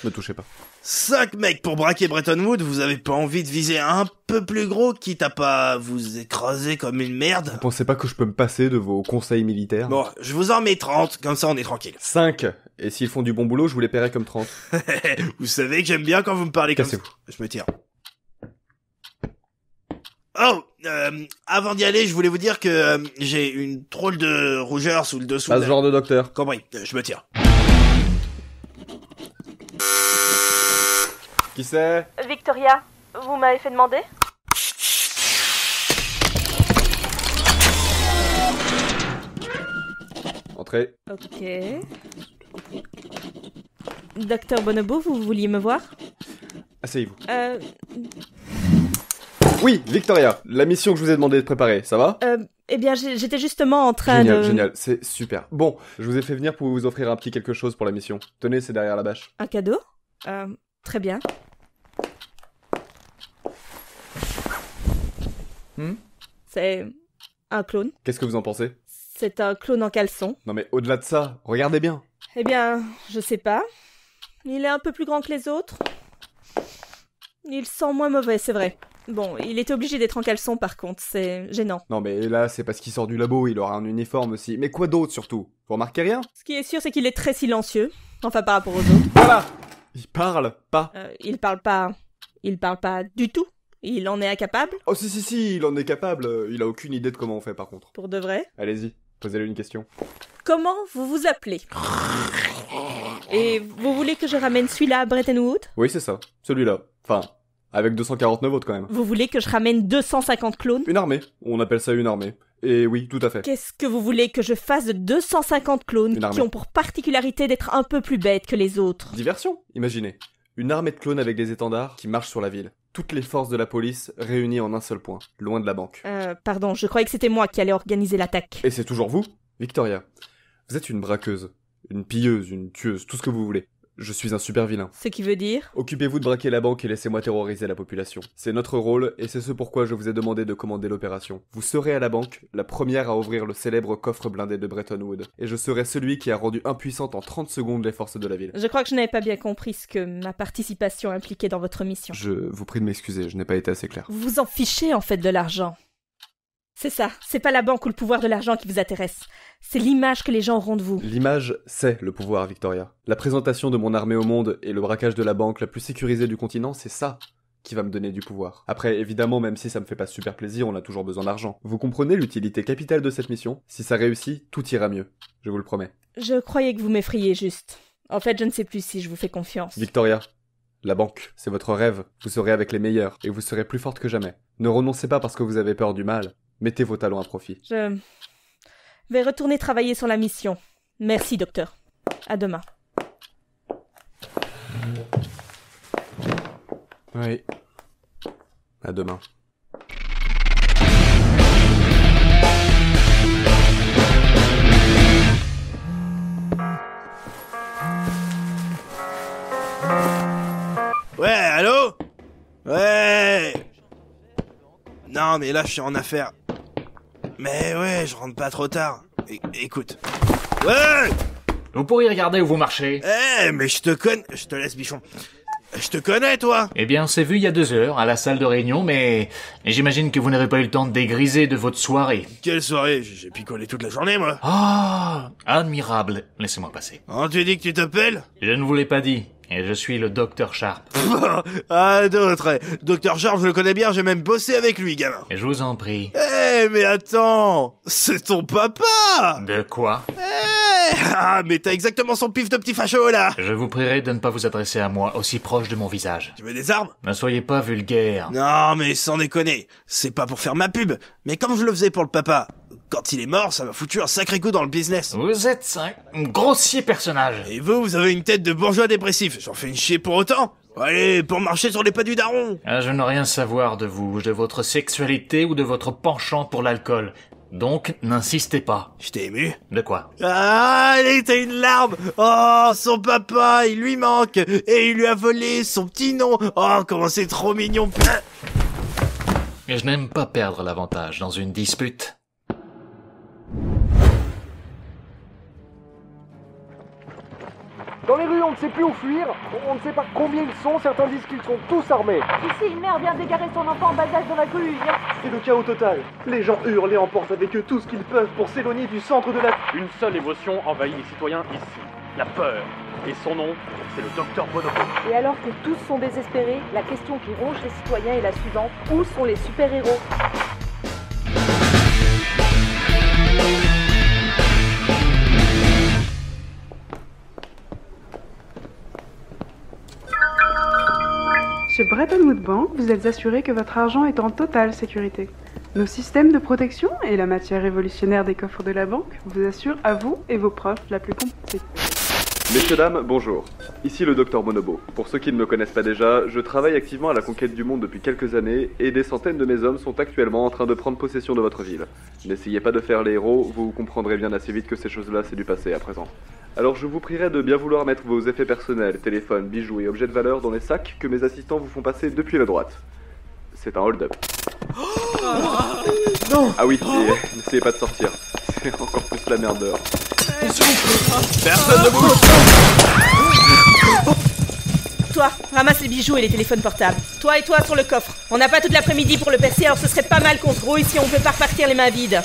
Ne touchez pas. 5 mecs pour braquer Bretton Woods, vous avez pas envie de viser un peu plus gros, quitte à pas vous écraser comme une merde? Vous pensez pas que je peux me passer de vos conseils militaires? Bon, je vous en mets 30, comme ça on est tranquille. 5. Et s'ils font du bon boulot, je vous les paierai comme 30. Vous savez que j'aime bien quand vous me parlez comme ça. Je me tire. Oh, avant d'y aller, je voulais vous dire que j'ai une drôle de rougeur sous le dessous. Pas ce genre de docteur. Compris, je me tire. Qui c'est? Victoria, vous m'avez fait demander? Entrez. Ok. Docteur Bonobo, vous vouliez me voir? Asseyez-vous. Oui, Victoria, la mission que je vous ai demandé de préparer, ça va? Eh bien, j'étais justement en train de... Génial, c'est super. Bon, je vous ai fait venir pour vous offrir un petit quelque chose pour la mission. Tenez, c'est derrière la bâche. Un cadeau? Très bien. C'est un clone. Qu'est-ce que vous en pensez? C'est un clone en caleçon. Non mais au-delà de ça, regardez bien. Eh bien, je sais pas. Il est un peu plus grand que les autres. Il sent moins mauvais, c'est vrai. Bon, il était obligé d'être en caleçon par contre, c'est gênant. Non mais là, c'est parce qu'il sort du labo, il aura un uniforme aussi. Mais quoi d'autre surtout? Vous remarquez rien? Ce qui est sûr, c'est qu'il est très silencieux. Enfin, par rapport aux autres. Voilà! Il parle pas. Il parle pas... Il parle pas du tout. Il en est incapable. Oh si, il en est capable. Il a aucune idée de comment on fait par contre. Pour de vrai? Allez-y, posez-lui une question. Comment vous vous appelez? Et vous voulez que je ramène celui-là à Bretton Woods? Oui, c'est ça. Celui-là. Enfin, avec 249 autres quand même. Vous voulez que je ramène 250 clones? Une armée. On appelle ça une armée. Et oui, tout à fait. Qu'est-ce que vous voulez que je fasse de 250 clones qui ont pour particularité d'être un peu plus bêtes que les autres? Diversion, imaginez. Une armée de clones avec des étendards qui marchent sur la ville. Toutes les forces de la police réunies en un seul point, loin de la banque. Pardon, je croyais que c'était moi qui allais organiser l'attaque. Et c'est toujours vous, Victoria. Vous êtes une braqueuse, une pilleuse, une tueuse, tout ce que vous voulez. Je suis un super vilain. Ce qui veut dire? Occupez-vous de braquer la banque et laissez-moi terroriser la population. C'est notre rôle et c'est ce pourquoi je vous ai demandé de commander l'opération. Vous serez à la banque, la première à ouvrir le célèbre coffre blindé de Bretton Woods. Et je serai celui qui a rendu impuissantes en 30 secondes les forces de la ville. Je crois que je n'avais pas bien compris ce que ma participation impliquait dans votre mission. Je vous prie de m'excuser, je n'ai pas été assez clair. Vous vous en fichez en fait de l'argent. C'est ça, c'est pas la banque ou le pouvoir de l'argent qui vous intéresse. C'est l'image que les gens auront de vous. L'image, c'est le pouvoir, Victoria. La présentation de mon armée au monde et le braquage de la banque la plus sécurisée du continent, c'est ça qui va me donner du pouvoir. Après, évidemment, même si ça me fait pas super plaisir, on a toujours besoin d'argent. Vous comprenez l'utilité capitale de cette mission? Si ça réussit, tout ira mieux. Je vous le promets. Je croyais que vous m'effrayez juste. En fait, je ne sais plus si je vous fais confiance. Victoria, la banque, c'est votre rêve. Vous serez avec les meilleurs et vous serez plus forte que jamais. Ne renoncez pas parce que vous avez peur du mal. Mettez vos talents à profit. Je vais retourner travailler sur la mission. Merci, docteur. À demain. Oui. À demain. Non, mais là, je suis en affaire. Mais ouais, je rentre pas trop tard. Écoute. Ouais! Vous pourriez regarder où vous marchez. Mais je te connais... Je te laisse, bichon. Je te connais, toi. Eh bien, on s'est vu il y a 2 heures, à la salle de réunion, mais j'imagine que vous n'avez pas eu le temps de dégriser de votre soirée. Quelle soirée? J'ai picolé toute la journée, moi. Ah, admirable. Laissez-moi passer. Oh, tu dis que tu t'appelles? Je ne vous l'ai pas dit. Et je suis le Dr Sharp. Ah, d'autres. Dr Sharp, je le connais bien, j'ai même bossé avec lui, gamin. Et je vous en prie. Mais attends, c'est ton papa. De quoi? Mais t'as exactement son pif de petit facho, là. Je vous prierai de ne pas vous adresser à moi aussi proche de mon visage. Tu veux des armes? Ne soyez pas vulgaire. Non, mais sans déconner, c'est pas pour faire ma pub, mais comme je le faisais pour le papa, quand il est mort, ça m'a foutu un sacré coup dans le business. Vous êtes un grossier personnage. Et vous avez une tête de bourgeois dépressif, j'en fais une chier pour autant. Allez, pour marcher sur les pas du daron. Je n'ai rien à savoir de vous, de votre sexualité ou de votre penchant pour l'alcool. Donc, n'insistez pas. Je t'ai ému. De quoi? Ah, allez, t'as une larme. Oh, son papa, il lui manque. Et il lui a volé son petit nom. Oh, comment c'est trop mignon. Et je n'aime pas perdre l'avantage dans une dispute. Dans les rues, on ne sait plus où fuir, on ne sait pas combien ils sont, certains disent qu'ils sont tous armés. Ici, une mère vient d'égarer son enfant en bas âge dans la cohue. C'est le chaos total. Les gens hurlent et emportent avec eux tout ce qu'ils peuvent pour s'éloigner du centre de la... Une seule émotion envahit les citoyens ici, la peur. Et son nom, c'est le Dr Bonobo. Et alors que tous sont désespérés, la question qui ronge les citoyens est la suivante. Où sont les super-héros ? Chez Bretton Woods Bank, vous êtes assuré que votre argent est en totale sécurité. Nos systèmes de protection et la matière révolutionnaire des coffres de la banque vous assurent à vous et vos proches la plus complète. Messieurs, dames, bonjour. Ici le Dr Bonobo. Pour ceux qui ne me connaissent pas déjà, je travaille activement à la conquête du monde depuis quelques années et des centaines de mes hommes sont actuellement en train de prendre possession de votre ville. N'essayez pas de faire les héros, vous comprendrez bien assez vite que ces choses-là c'est du passé à présent. Alors je vous prierai de bien vouloir mettre vos effets personnels, téléphones, bijoux et objets de valeur dans les sacs que mes assistants vous font passer depuis la droite. C'est un hold-up. Non. Ah oui, et n'essayez pas de sortir. C'est encore plus la merdeur. Personne ne bouge. Toi, ramasse les bijoux et les téléphones portables. Toi et toi sur le coffre. On n'a pas toute l'après-midi pour le percer, alors ce serait pas mal qu'on se grouille si on peut pas repartir les mains vides.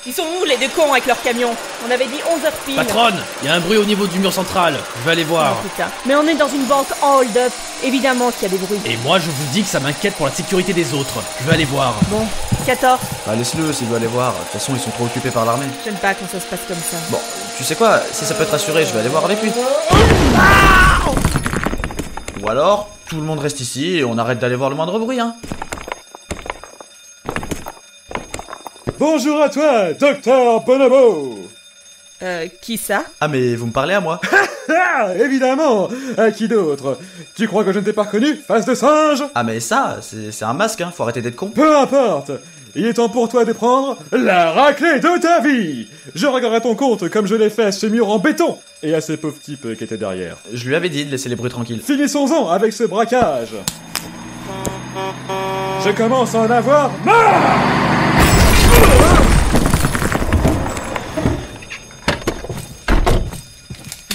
Ils sont où les deux cons avec leur camion? On avait dit 11h pile. Patronne, il y a un bruit au niveau du mur central. Je vais aller voir. Oh putain. Mais on est dans une banque en hold-up. Évidemment qu'il y a des bruits. Et moi, je vous dis que ça m'inquiète pour la sécurité des autres. Je vais aller voir. Bon, 14. Bah laisse-le s'il veut aller voir. De toute façon, ils sont trop occupés par l'armée. J'aime pas quand ça se passe comme ça. Bon, tu sais quoi? Si ça peut te rassurer, je vais aller voir avec lui. Ou alors, tout le monde reste ici et on arrête d'aller voir le moindre bruit, hein. Bonjour à toi, Dr Bonobo. Qui ça? Ah mais vous me parlez à moi? Ah, évidemment. À qui d'autre? Tu crois que je ne t'ai pas reconnu, face de singe? Ah mais ça, c'est un masque, hein, faut arrêter d'être con. Peu importe. Il est temps pour toi de prendre la raclée de ta vie. Je réglerai ton compte comme je l'ai fait à ce mur en béton et à ces pauvres types qui étaient derrière. Je lui avais dit de laisser les bruits tranquilles. Finissons-en avec ce braquage. Je commence à en avoir marre.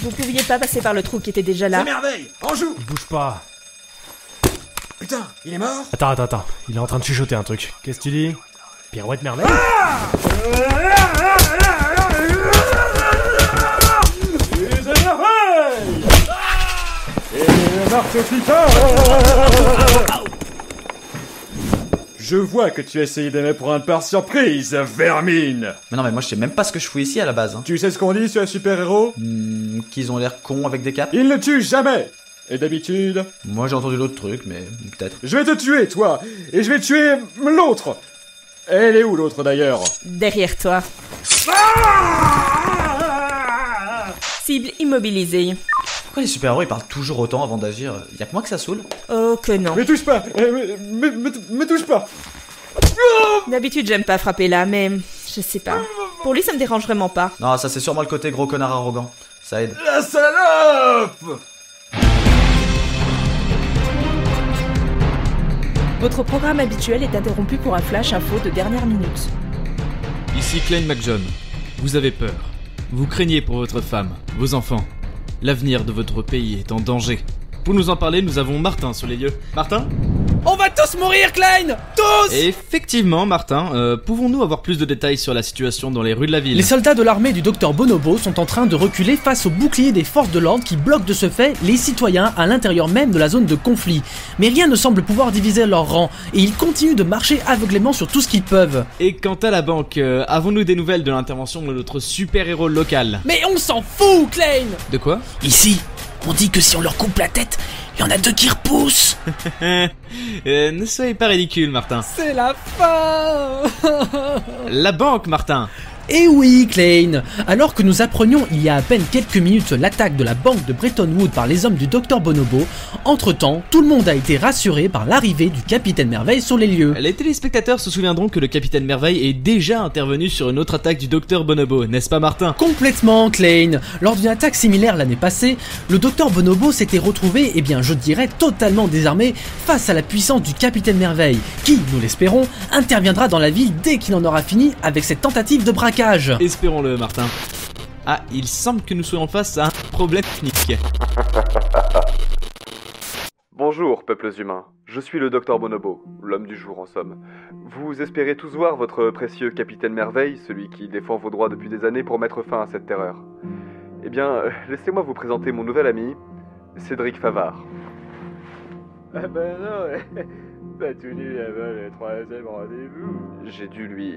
Vous pouviez pas passer par le trou qui était déjà là. C'est merveille. En joue. Bouge pas. Putain, il est mort? Attends. Il est en train de chuchoter un truc. Qu'est-ce que tu dis? Pirouette merveille? Et Marteau-Piqueur. Je vois que tu as essayé d'aimer pour un par surprise, vermine. Mais non mais moi je sais même pas ce que je fous ici à la base, hein. Tu sais ce qu'on dit sur les super-héros? Qu'ils ont l'air cons avec des capes. Ils ne tuent jamais. Et d'habitude? Moi j'ai entendu d'autres trucs, mais peut-être. Je vais te tuer, toi. Et je vais tuer l'autre. Elle est où l'autre d'ailleurs? Derrière toi. Cible immobilisée. Pourquoi les super-héros ils parlent toujours autant avant d'agir? Y'a que moi que ça saoule? Oh que non. Mais touche pas. Me touche pas. D'habitude j'aime pas frapper là, mais je sais pas. Pour lui ça me dérange vraiment pas. Non, ça c'est sûrement le côté gros connard arrogant. Ça aide. La salope! Votre programme habituel est interrompu pour un flash info de dernière minute. Ici Klein McJohn. Vous avez peur. Vous craignez pour votre femme, vos enfants. L'avenir de votre pays est en danger. Pour nous en parler, nous avons Martin sur les lieux. Martin ? On va tous mourir, Klein! Tous! Effectivement, Martin. Pouvons-nous avoir plus de détails sur la situation dans les rues de la ville ? Les soldats de l'armée du Dr Bonobo sont en train de reculer face aux boucliers des forces de l'ordre qui bloquent de ce fait les citoyens à l'intérieur même de la zone de conflit. Mais rien ne semble pouvoir diviser leurs rangs, et ils continuent de marcher aveuglément sur tout ce qu'ils peuvent. Et quant à la banque, avons-nous des nouvelles de l'intervention de notre super-héros local ? Mais on s'en fout, Klein! De quoi ? Ici, on dit que si on leur coupe la tête, il y en a 2 qui repoussent. Ne soyez pas ridicule, Martin. C'est la fin. La banque, Martin. Eh oui, Klein. Alors que nous apprenions il y a à peine quelques minutes l'attaque de la banque de Bretton Woods par les hommes du Dr Bonobo, entre-temps, tout le monde a été rassuré par l'arrivée du Capitaine Merveille sur les lieux. Les téléspectateurs se souviendront que le Capitaine Merveille est déjà intervenu sur une autre attaque du Dr Bonobo, n'est-ce pas, Martin ? Complètement, Klein. Lors d'une attaque similaire l'année passée, le Dr Bonobo s'était retrouvé, je dirais, totalement désarmé face à la puissance du Capitaine Merveille, qui, nous l'espérons, interviendra dans la ville dès qu'il en aura fini avec cette tentative de braquage. Espérons-le, Martin. Ah, il semble que nous soyons face à un problème technique. Bonjour, peuples humains. Je suis le Dr Bonobo, l'homme du jour en somme. Vous espérez tous voir votre précieux Capitaine Merveille, celui qui défend vos droits depuis des années pour mettre fin à cette terreur. Eh bien, laissez-moi vous présenter mon nouvel ami, Cédric Favard. Ah ben non, pas tenu avant le 3e rendez-vous. J'ai dû lui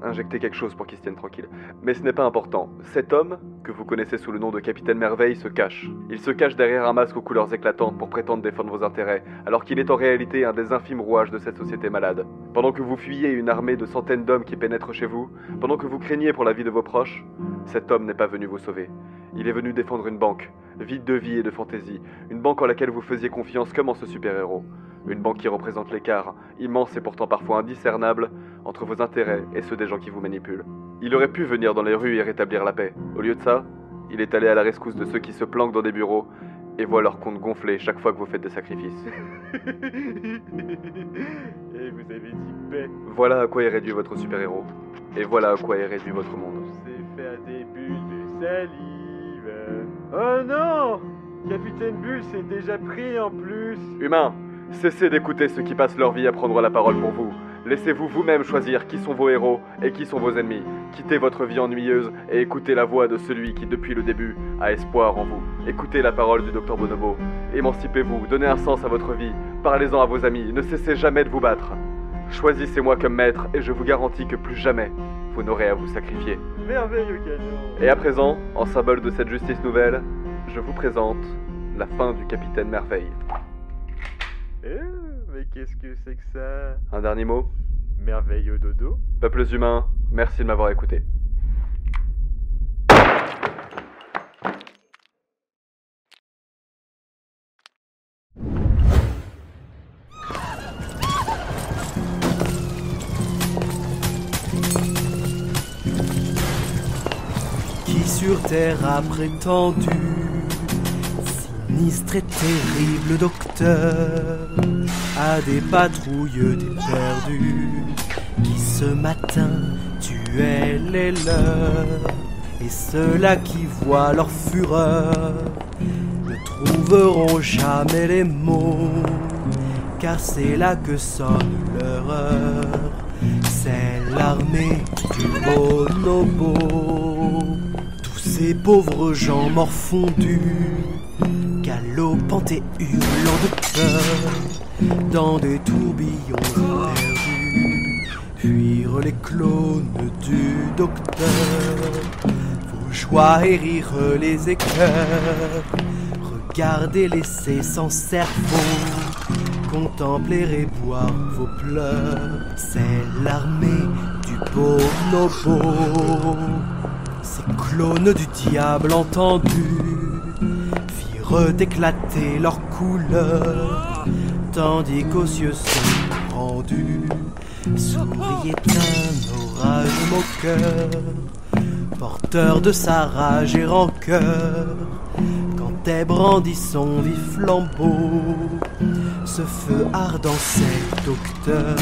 injecter quelque chose pour qu'il se tienne tranquille. Mais ce n'est pas important. Cet homme, que vous connaissez sous le nom de Capitaine Merveille, se cache. Il se cache derrière un masque aux couleurs éclatantes pour prétendre défendre vos intérêts, alors qu'il est en réalité un des infimes rouages de cette société malade. Pendant que vous fuyez une armée de centaines d'hommes qui pénètrent chez vous, pendant que vous craignez pour la vie de vos proches, cet homme n'est pas venu vous sauver. Il est venu défendre une banque, vide de vie et de fantaisie, une banque en laquelle vous faisiez confiance comme en ce super-héros. Une banque qui représente l'écart, immense et pourtant parfois indiscernable, entre vos intérêts et ceux des gens qui vous manipulent. Il aurait pu venir dans les rues et rétablir la paix. Au lieu de ça, il est allé à la rescousse de ceux qui se planquent dans des bureaux et voient leur compte gonfler chaque fois que vous faites des sacrifices. Et vous avez dit paix. Voilà à quoi est réduit votre super-héros. Et voilà à quoi est réduit votre monde. C'est faire des bulles de salive. Oh non! Capitaine Bulle s'est déjà pris en plus. Humains, cessez d'écouter ceux qui passent leur vie à prendre la parole pour vous. Laissez-vous vous-même choisir qui sont vos héros et qui sont vos ennemis. Quittez votre vie ennuyeuse et écoutez la voix de celui qui, depuis le début, a espoir en vous. Écoutez la parole du Dr Bonobo. Émancipez-vous, donnez un sens à votre vie. Parlez-en à vos amis, ne cessez jamais de vous battre. Choisissez-moi comme maître et je vous garantis que plus jamais, vous n'aurez à vous sacrifier. Merveilleux canon. Et à présent, en symbole de cette justice nouvelle, je vous présente la fin du Capitaine Merveille. Mais qu'est-ce que c'est que ça? Un dernier mot? Merveilleux dodo. Peuples humains, merci de m'avoir écouté. Qui sur terre a prétendu sinistre et terrible docteur à des patrouilles déperdus qui ce matin tuaient les leurs, et ceux-là qui voient leur fureur ne trouveront jamais les mots, car c'est là que sonne leur heure. C'est l'armée du bonobo. Tous ces pauvres gens morfondus, galopant et hurlant de peur, dans des tourbillons perdus, fuirent les clones du docteur. Vos joies et rires les écœurs, regardez laisser sans cerveau, contempler et boire vos pleurs. C'est l'armée du bonobo. Ces clones du diable entendus firent éclater leurs couleurs, tandis qu'aux cieux sont rendus souriait un orage moqueur, porteur de sa rage et rancœur, quand est brandi son vif flambeau Ce feu ardent, c'est docteur,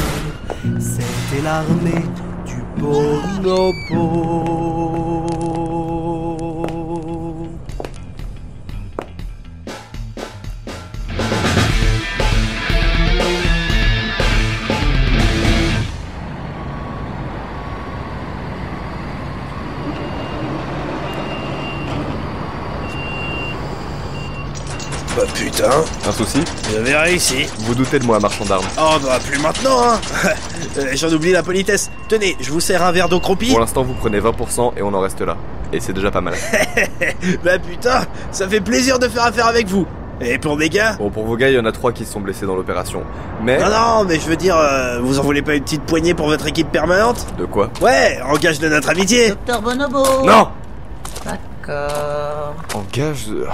c'était l'armée du bonobo. Bah putain. Un souci? J'avais réussi. Vous doutez de moi, marchand d'armes? Oh bah plus maintenant, hein. J'en oublie la politesse. Tenez, je vous sers un verre d'eau croupie. Pour l'instant, vous prenez 20% et on en reste là. Et c'est déjà pas mal. Bah putain, ça fait plaisir de faire affaire avec vous. Et pour mes gars? Bon, pour vos gars, il y en a 3 qui se sont blessés dans l'opération. Mais... Non, mais je veux dire, vous en voulez pas une petite poignée pour votre équipe permanente? De quoi? Ouais, en gage de notre amitié. Docteur Bonobo. Non. D'accord. En gage de...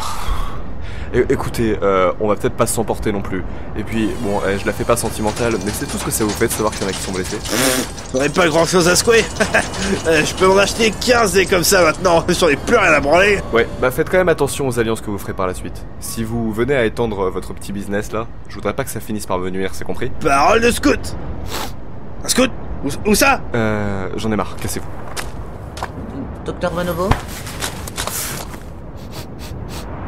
Écoutez, on va peut-être pas s'emporter non plus. Et puis, bon, je la fais pas sentimentale, mais c'est tout ce que ça vous fait de savoir qu'il y en a qui sont blessés. J'aurais pas grand chose à secouer. Je peux en acheter 15 des comme ça maintenant, j'en ai plus rien à branler. Ouais, bah faites quand même attention aux alliances que vous ferez par la suite. Si vous venez à étendre votre petit business là, je voudrais pas que ça finisse par me nuire, c'est compris? Parole de scout. Un scout? Où ça? J'en ai marre, cassez-vous. Docteur Bonobo.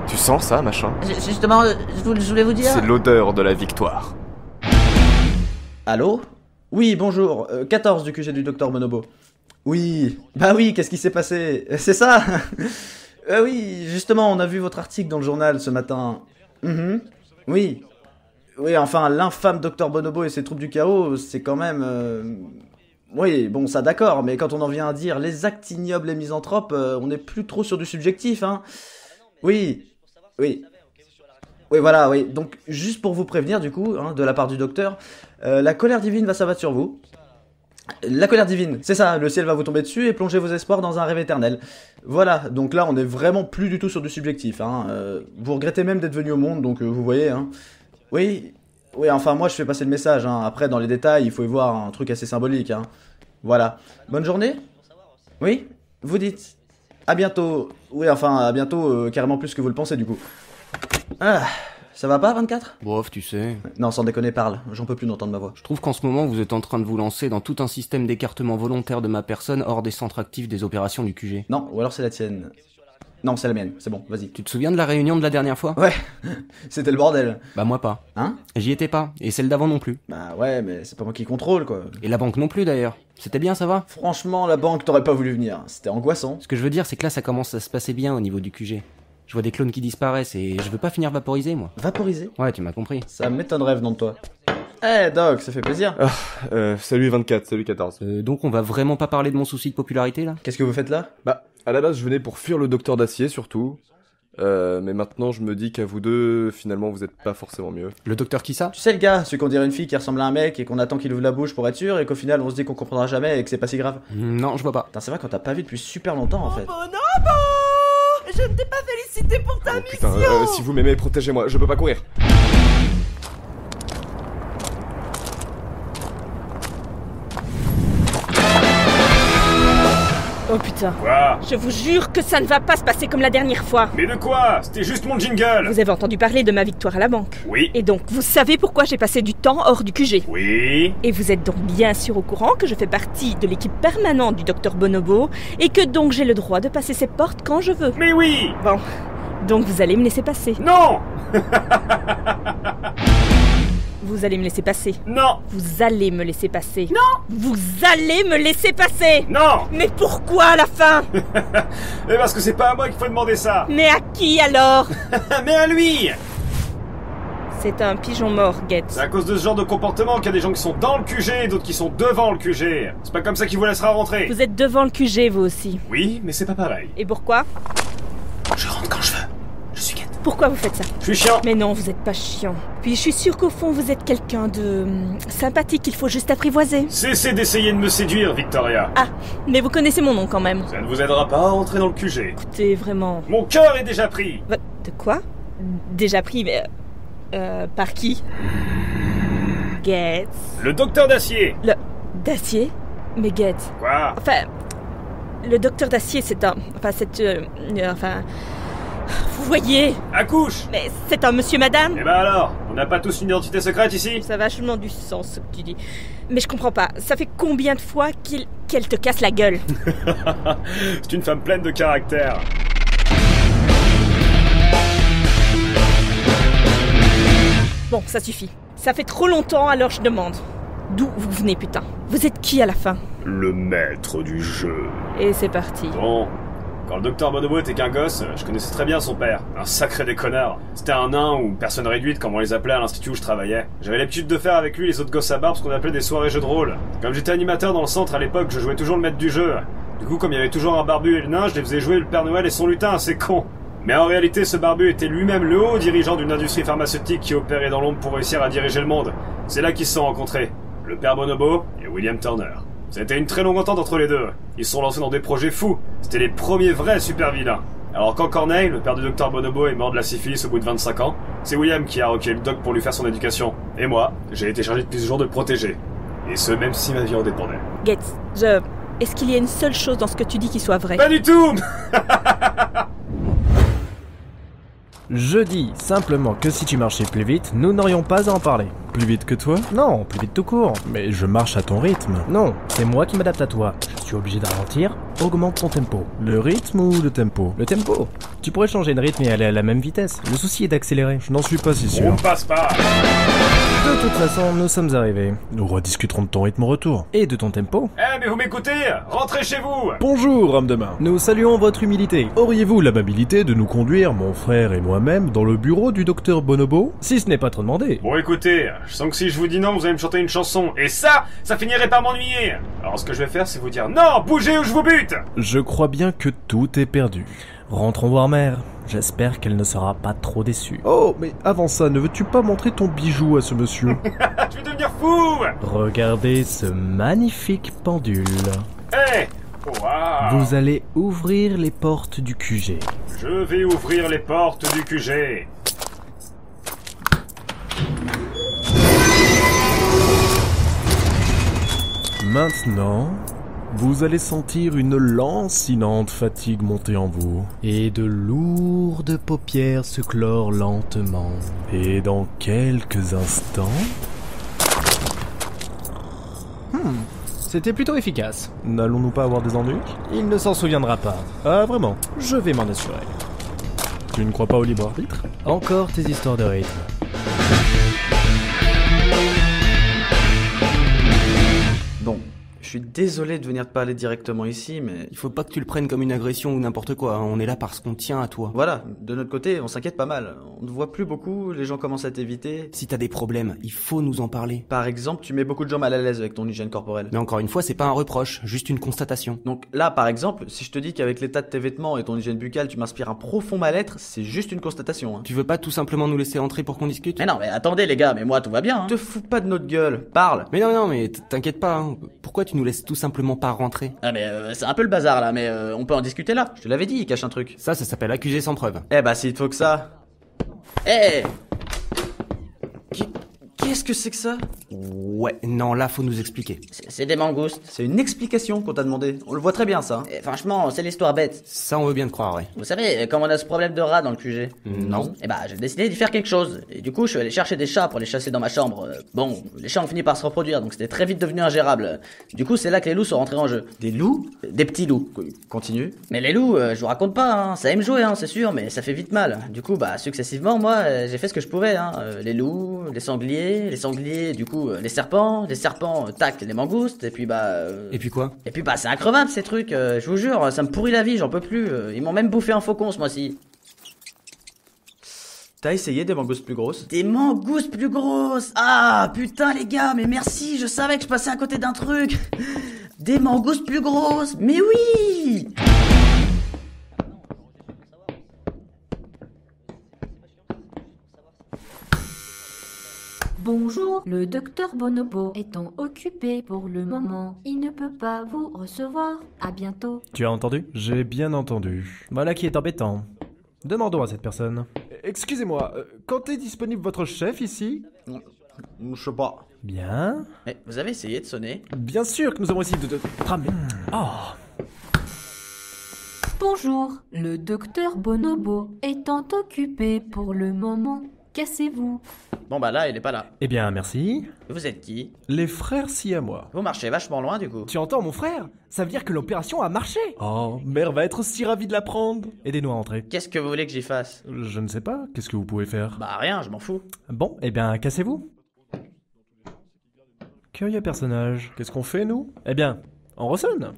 Tu sens ça, machin? Justement, je voulais vous dire... C'est l'odeur de la victoire. Allô? Oui, bonjour, 14 du QG du Docteur Bonobo. Oui, bah oui, qu'est-ce qui s'est passé? C'est ça. Oui, justement, on a vu votre article dans le journal ce matin. Oui. Oui, enfin, l'infâme Docteur Bonobo et ses troupes du chaos, c'est quand même... Oui, bon, ça d'accord, mais quand on en vient à dire les actes ignobles et misanthropes, on n'est plus trop sur du subjectif, hein. Oui. Oui. Oui, voilà, oui. Donc, juste pour vous prévenir, du coup, hein, de la part du docteur, la colère divine va s'abattre sur vous. La colère divine, c'est ça, le ciel va vous tomber dessus et plonger vos espoirs dans un rêve éternel. Voilà, donc là, on est vraiment plus du tout sur du subjectif, hein. Vous regrettez même d'être venu au monde, donc vous voyez, hein. Oui, enfin, moi, je fais passer le message, hein. Après, dans les détails, il faut y voir un truc assez symbolique, hein. Voilà. Bonne journée? Oui? Vous dites? À bientôt. Oui, enfin, à bientôt, carrément plus que vous le pensez, du coup. Ah, ça va pas, 24? Bof, tu sais. Non, sans déconner, parle. J'en peux plus d'entendre ma voix. Je trouve qu'en ce moment, vous êtes en train de vous lancer dans tout un système d'écartement volontaire de ma personne hors des centres actifs des opérations du QG. Non, ou alors c'est la tienne. Non, c'est la mienne, c'est bon, vas-y. Tu te souviens de la réunion de la dernière fois? Ouais, c'était le bordel. Bah moi pas. Hein? J'y étais pas, et celle d'avant non plus. Bah ouais, mais c'est pas moi qui contrôle, quoi. Et la banque non plus d'ailleurs. C'était bien, ça va? Franchement, la banque t'aurait pas voulu venir, c'était angoissant. Ce que je veux dire, c'est que là ça commence à se passer bien au niveau du QG. Je vois des clones qui disparaissent et je veux pas finir vaporisé, moi. Vaporisé? Ouais, tu m'as compris. Ça m'étonnerait venant de toi. Eh Doc, ça fait plaisir. Salut 24, salut 14. Donc on va vraiment pas parler de mon souci de popularité là? Qu'est-ce que vous faites là? Bah, à la base je venais pour fuir le docteur d'acier surtout. Mais maintenant je me dis qu'à vous deux, finalement vous êtes pas forcément mieux. Le docteur qui ça? Tu sais le gars, celui qu'on dirait une fille qui ressemble à un mec et qu'on attend qu'il ouvre la bouche pour être sûr et qu'au final on se dit qu'on comprendra jamais et que c'est pas si grave. Non, je vois pas. Putain, c'est vrai qu'on t'a pas vu depuis super longtemps en fait. Bonobo! Je ne t'ai pas félicité pour ta mission! Putain, si vous m'aimez, protégez-moi, je peux pas courir. Oh putain. Quoi? Je vous jure que ça ne va pas se passer comme la dernière fois. Mais de quoi? C'était juste mon jingle. Vous avez entendu parler de ma victoire à la banque? Oui. Et donc, vous savez pourquoi j'ai passé du temps hors du QG? Oui. Et vous êtes donc bien sûr au courant que je fais partie de l'équipe permanente du Docteur Bonobo et que donc j'ai le droit de passer ses portes quand je veux. Mais oui. Bon, donc vous allez me laisser passer. Non. Vous allez me laisser passer. Non. Vous allez me laisser passer. Non. Vous allez me laisser passer. Non. Mais pourquoi à la fin? Mais parce que c'est pas à moi qu'il faut demander ça. Mais à qui alors? Mais à lui. C'est un pigeon mort, Getz. C'est à cause de ce genre de comportement qu'il y a des gens qui sont dans le QG et d'autres qui sont devant le QG. C'est pas comme ça qu'il vous laissera rentrer. Vous êtes devant le QG, vous aussi. Oui, mais c'est pas pareil. Et pourquoi? Je rentre quand je veux. Je suis Getz. Pourquoi vous faites ça? Je suis chiant. Mais non, vous êtes pas chiant. Puis je suis sûre qu'au fond, vous êtes quelqu'un de... sympathique qu'il faut juste apprivoiser. Cessez d'essayer de me séduire, Victoria. Ah, mais vous connaissez mon nom quand même. Ça ne vous aidera pas à entrer dans le QG. Écoutez, vraiment... Mon cœur est déjà pris. De quoi? Déjà pris, mais... par qui? Getz. Le docteur d'acier. D'acier? Mais Getz. Quoi? Enfin... Le docteur d'acier, c'est un... Enfin, c'est... Enfin... Vous voyez? Accouche! Mais c'est un monsieur madame? Eh ben alors, on n'a pas tous une identité secrète ici? Ça a vachement du sens ce que tu dis. Mais je comprends pas, ça fait combien de fois qu'elle te casse la gueule? C'est une femme pleine de caractère. Bon, ça suffit. Ça fait trop longtemps, alors je demande. D'où vous venez, putain? Vous êtes qui à la fin? Le maître du jeu. Et c'est parti. Bon, quand le docteur Bonobo était qu'un gosse, je connaissais très bien son père. Un sacré déconneur. C'était un nain ou personne réduite, comme on les appelait à l'institut où je travaillais. J'avais l'habitude de faire avec lui les autres gosses à barbe ce qu'on appelait des soirées jeux de rôle. Comme j'étais animateur dans le centre à l'époque, je jouais toujours le maître du jeu. Du coup, comme il y avait toujours un barbu et le nain, je les faisais jouer le Père Noël et son lutin, c'est con. Mais en réalité, ce barbu était lui-même le haut dirigeant d'une industrie pharmaceutique qui opérait dans l'ombre pour réussir à diriger le monde. C'est là qu'ils se sont rencontrés. Le père Bonobo et William Turner. Ça a été une très longue entente entre les deux. Ils se sont lancés dans des projets fous. C'était les premiers vrais super vilains. Alors quand Corneille, le père du docteur Bonobo, est mort de la syphilis au bout de 25 ans, c'est William qui a requis le doc pour lui faire son éducation. Et moi, j'ai été chargé depuis ce jour de le protéger. Et ce, même si ma vie en dépendait. Getz, est-ce qu'il y a une seule chose dans ce que tu dis qui soit vrai? Pas du tout. Je dis simplement que si tu marchais plus vite, nous n'aurions pas à en parler. Plus vite que toi? Non, plus vite tout court. Mais je marche à ton rythme. Non, c'est moi qui m'adapte à toi. Je suis obligé de ralentir, augmente ton tempo. Le rythme ou le tempo? Le tempo. Tu pourrais changer de rythme et aller à la même vitesse. Le souci est d'accélérer. Je n'en suis pas si sûr. On passe pas. De toute façon, nous sommes arrivés. Nous rediscuterons de ton rythme au retour. Et de ton tempo. Eh, mais vous m'écoutez? Rentrez chez vous. Bonjour, homme de main. Nous saluons votre humilité. Auriez-vous l'amabilité de nous conduire, mon frère et moi-même, dans le bureau du docteur Bonobo? Si ce n'est pas trop demandé. Bon, écoutez, je sens que si je vous dis non, vous allez me chanter une chanson. Et ça finirait par m'ennuyer. Alors ce que je vais faire, c'est vous dire non, bougez ou je vous bute. Je crois bien que tout est perdu. Rentrons voir mère. J'espère qu'elle ne sera pas trop déçue. Oh, mais avant ça, ne veux-tu pas montrer ton bijou à ce monsieur? Je vais devenir fou. Regardez ce magnifique pendule. Hey, wow. Vous allez ouvrir les portes du QG. Je vais ouvrir les portes du QG. Maintenant, vous allez sentir une lancinante fatigue monter en vous. Et de lourdes paupières se clore lentement. Et dans quelques instants... C'était plutôt efficace. N'allons-nous pas avoir des ennuis? Il ne s'en souviendra pas. Ah, vraiment? Je vais m'en assurer. Tu ne crois pas au libre arbitre? Encore tes histoires de rythme. Bon, je suis désolé de venir te parler directement ici, mais... Il faut pas que tu le prennes comme une agression ou n'importe quoi, hein. On est là parce qu'on tient à toi. Voilà, de notre côté, on s'inquiète pas mal. On ne voit plus beaucoup, les gens commencent à t'éviter. Si t'as des problèmes, il faut nous en parler. Par exemple, tu mets beaucoup de gens mal à l'aise avec ton hygiène corporelle. Mais encore une fois, c'est pas un reproche, juste une constatation. Donc là, par exemple, si je te dis qu'avec l'état de tes vêtements et ton hygiène buccale, tu m'inspires un profond mal-être, c'est juste une constatation. Hein. Tu veux pas tout simplement nous laisser entrer pour qu'on discute? Mais non, mais attendez les gars, mais moi tout va bien. Hein. Te fous pas de notre gueule, parle. Mais non, mais t'inquiète pas, hein. Pourquoi tu nous laisses tout simplement pas rentrer? Ah mais c'est un peu le bazar là, mais on peut en discuter là. Je te l'avais dit, il cache un truc. Ça s'appelle accuser sans preuve. Eh bah s'il te faut que ça... Eh Qu'est-ce que c'est que ça? Ouais, non, là faut nous expliquer. C'est des mangoustes. C'est une explication qu'on t'a demandé. On le voit très bien ça. Et franchement, c'est l'histoire bête. Ça on veut bien te croire, ouais. Vous savez, comme on a ce problème de rats dans le QG. Non. Eh bah j'ai décidé d'y faire quelque chose. Et du coup, je suis allé chercher des chats pour les chasser dans ma chambre. Bon, les chats ont fini par se reproduire, donc c'était très vite devenu ingérable. Du coup, c'est là que les loups sont rentrés en jeu. Des loups? Des petits loups. Continue. Mais les loups, je vous raconte pas, hein. Ça aime jouer, hein, c'est sûr, mais ça fait vite mal. Du coup, bah successivement, moi, j'ai fait ce que je pouvais, hein. Les loups, les sangliers, du coup, les serpents, tac, les mangoustes, et puis bah... Et puis quoi? Et puis bah c'est increvable ces trucs, je vous jure, ça me pourrit la vie, j'en peux plus. Ils m'ont même bouffé un faucon ce mois-ci. T'as essayé des mangoustes plus grosses? Des mangoustes plus grosses? Ah putain les gars, mais merci, je savais que je passais à côté d'un truc. Des mangoustes plus grosses, mais oui! Bonjour, le docteur Bonobo étant occupé pour le moment, il ne peut pas vous recevoir. À bientôt. Tu as entendu? J'ai bien entendu. Voilà qui est embêtant. Demandons à cette personne. Excusez-moi, quand est disponible votre chef ici? Je sais pas. Bien. Mais vous avez essayé de sonner? Bien sûr que nous avons essayé de tramer. Oh. Bonjour, le docteur Bonobo étant occupé pour le moment. Cassez-vous. Bon bah là, il est pas là. Eh bien, merci. Vous êtes qui? Les frères Siamois. Vous marchez vachement loin du coup. Tu entends, mon frère? Ça veut dire que l'opération a marché. Oh, mère va être aussi ravie de l'apprendre. Aidez-nous à entrer. Qu'est-ce que vous voulez que j'y fasse? Je ne sais pas, qu'est-ce que vous pouvez faire? Bah rien, je m'en fous. Bon, eh bien, cassez-vous. Curieux personnage. Qu'est-ce qu'on fait, nous? Eh bien, on ressonne.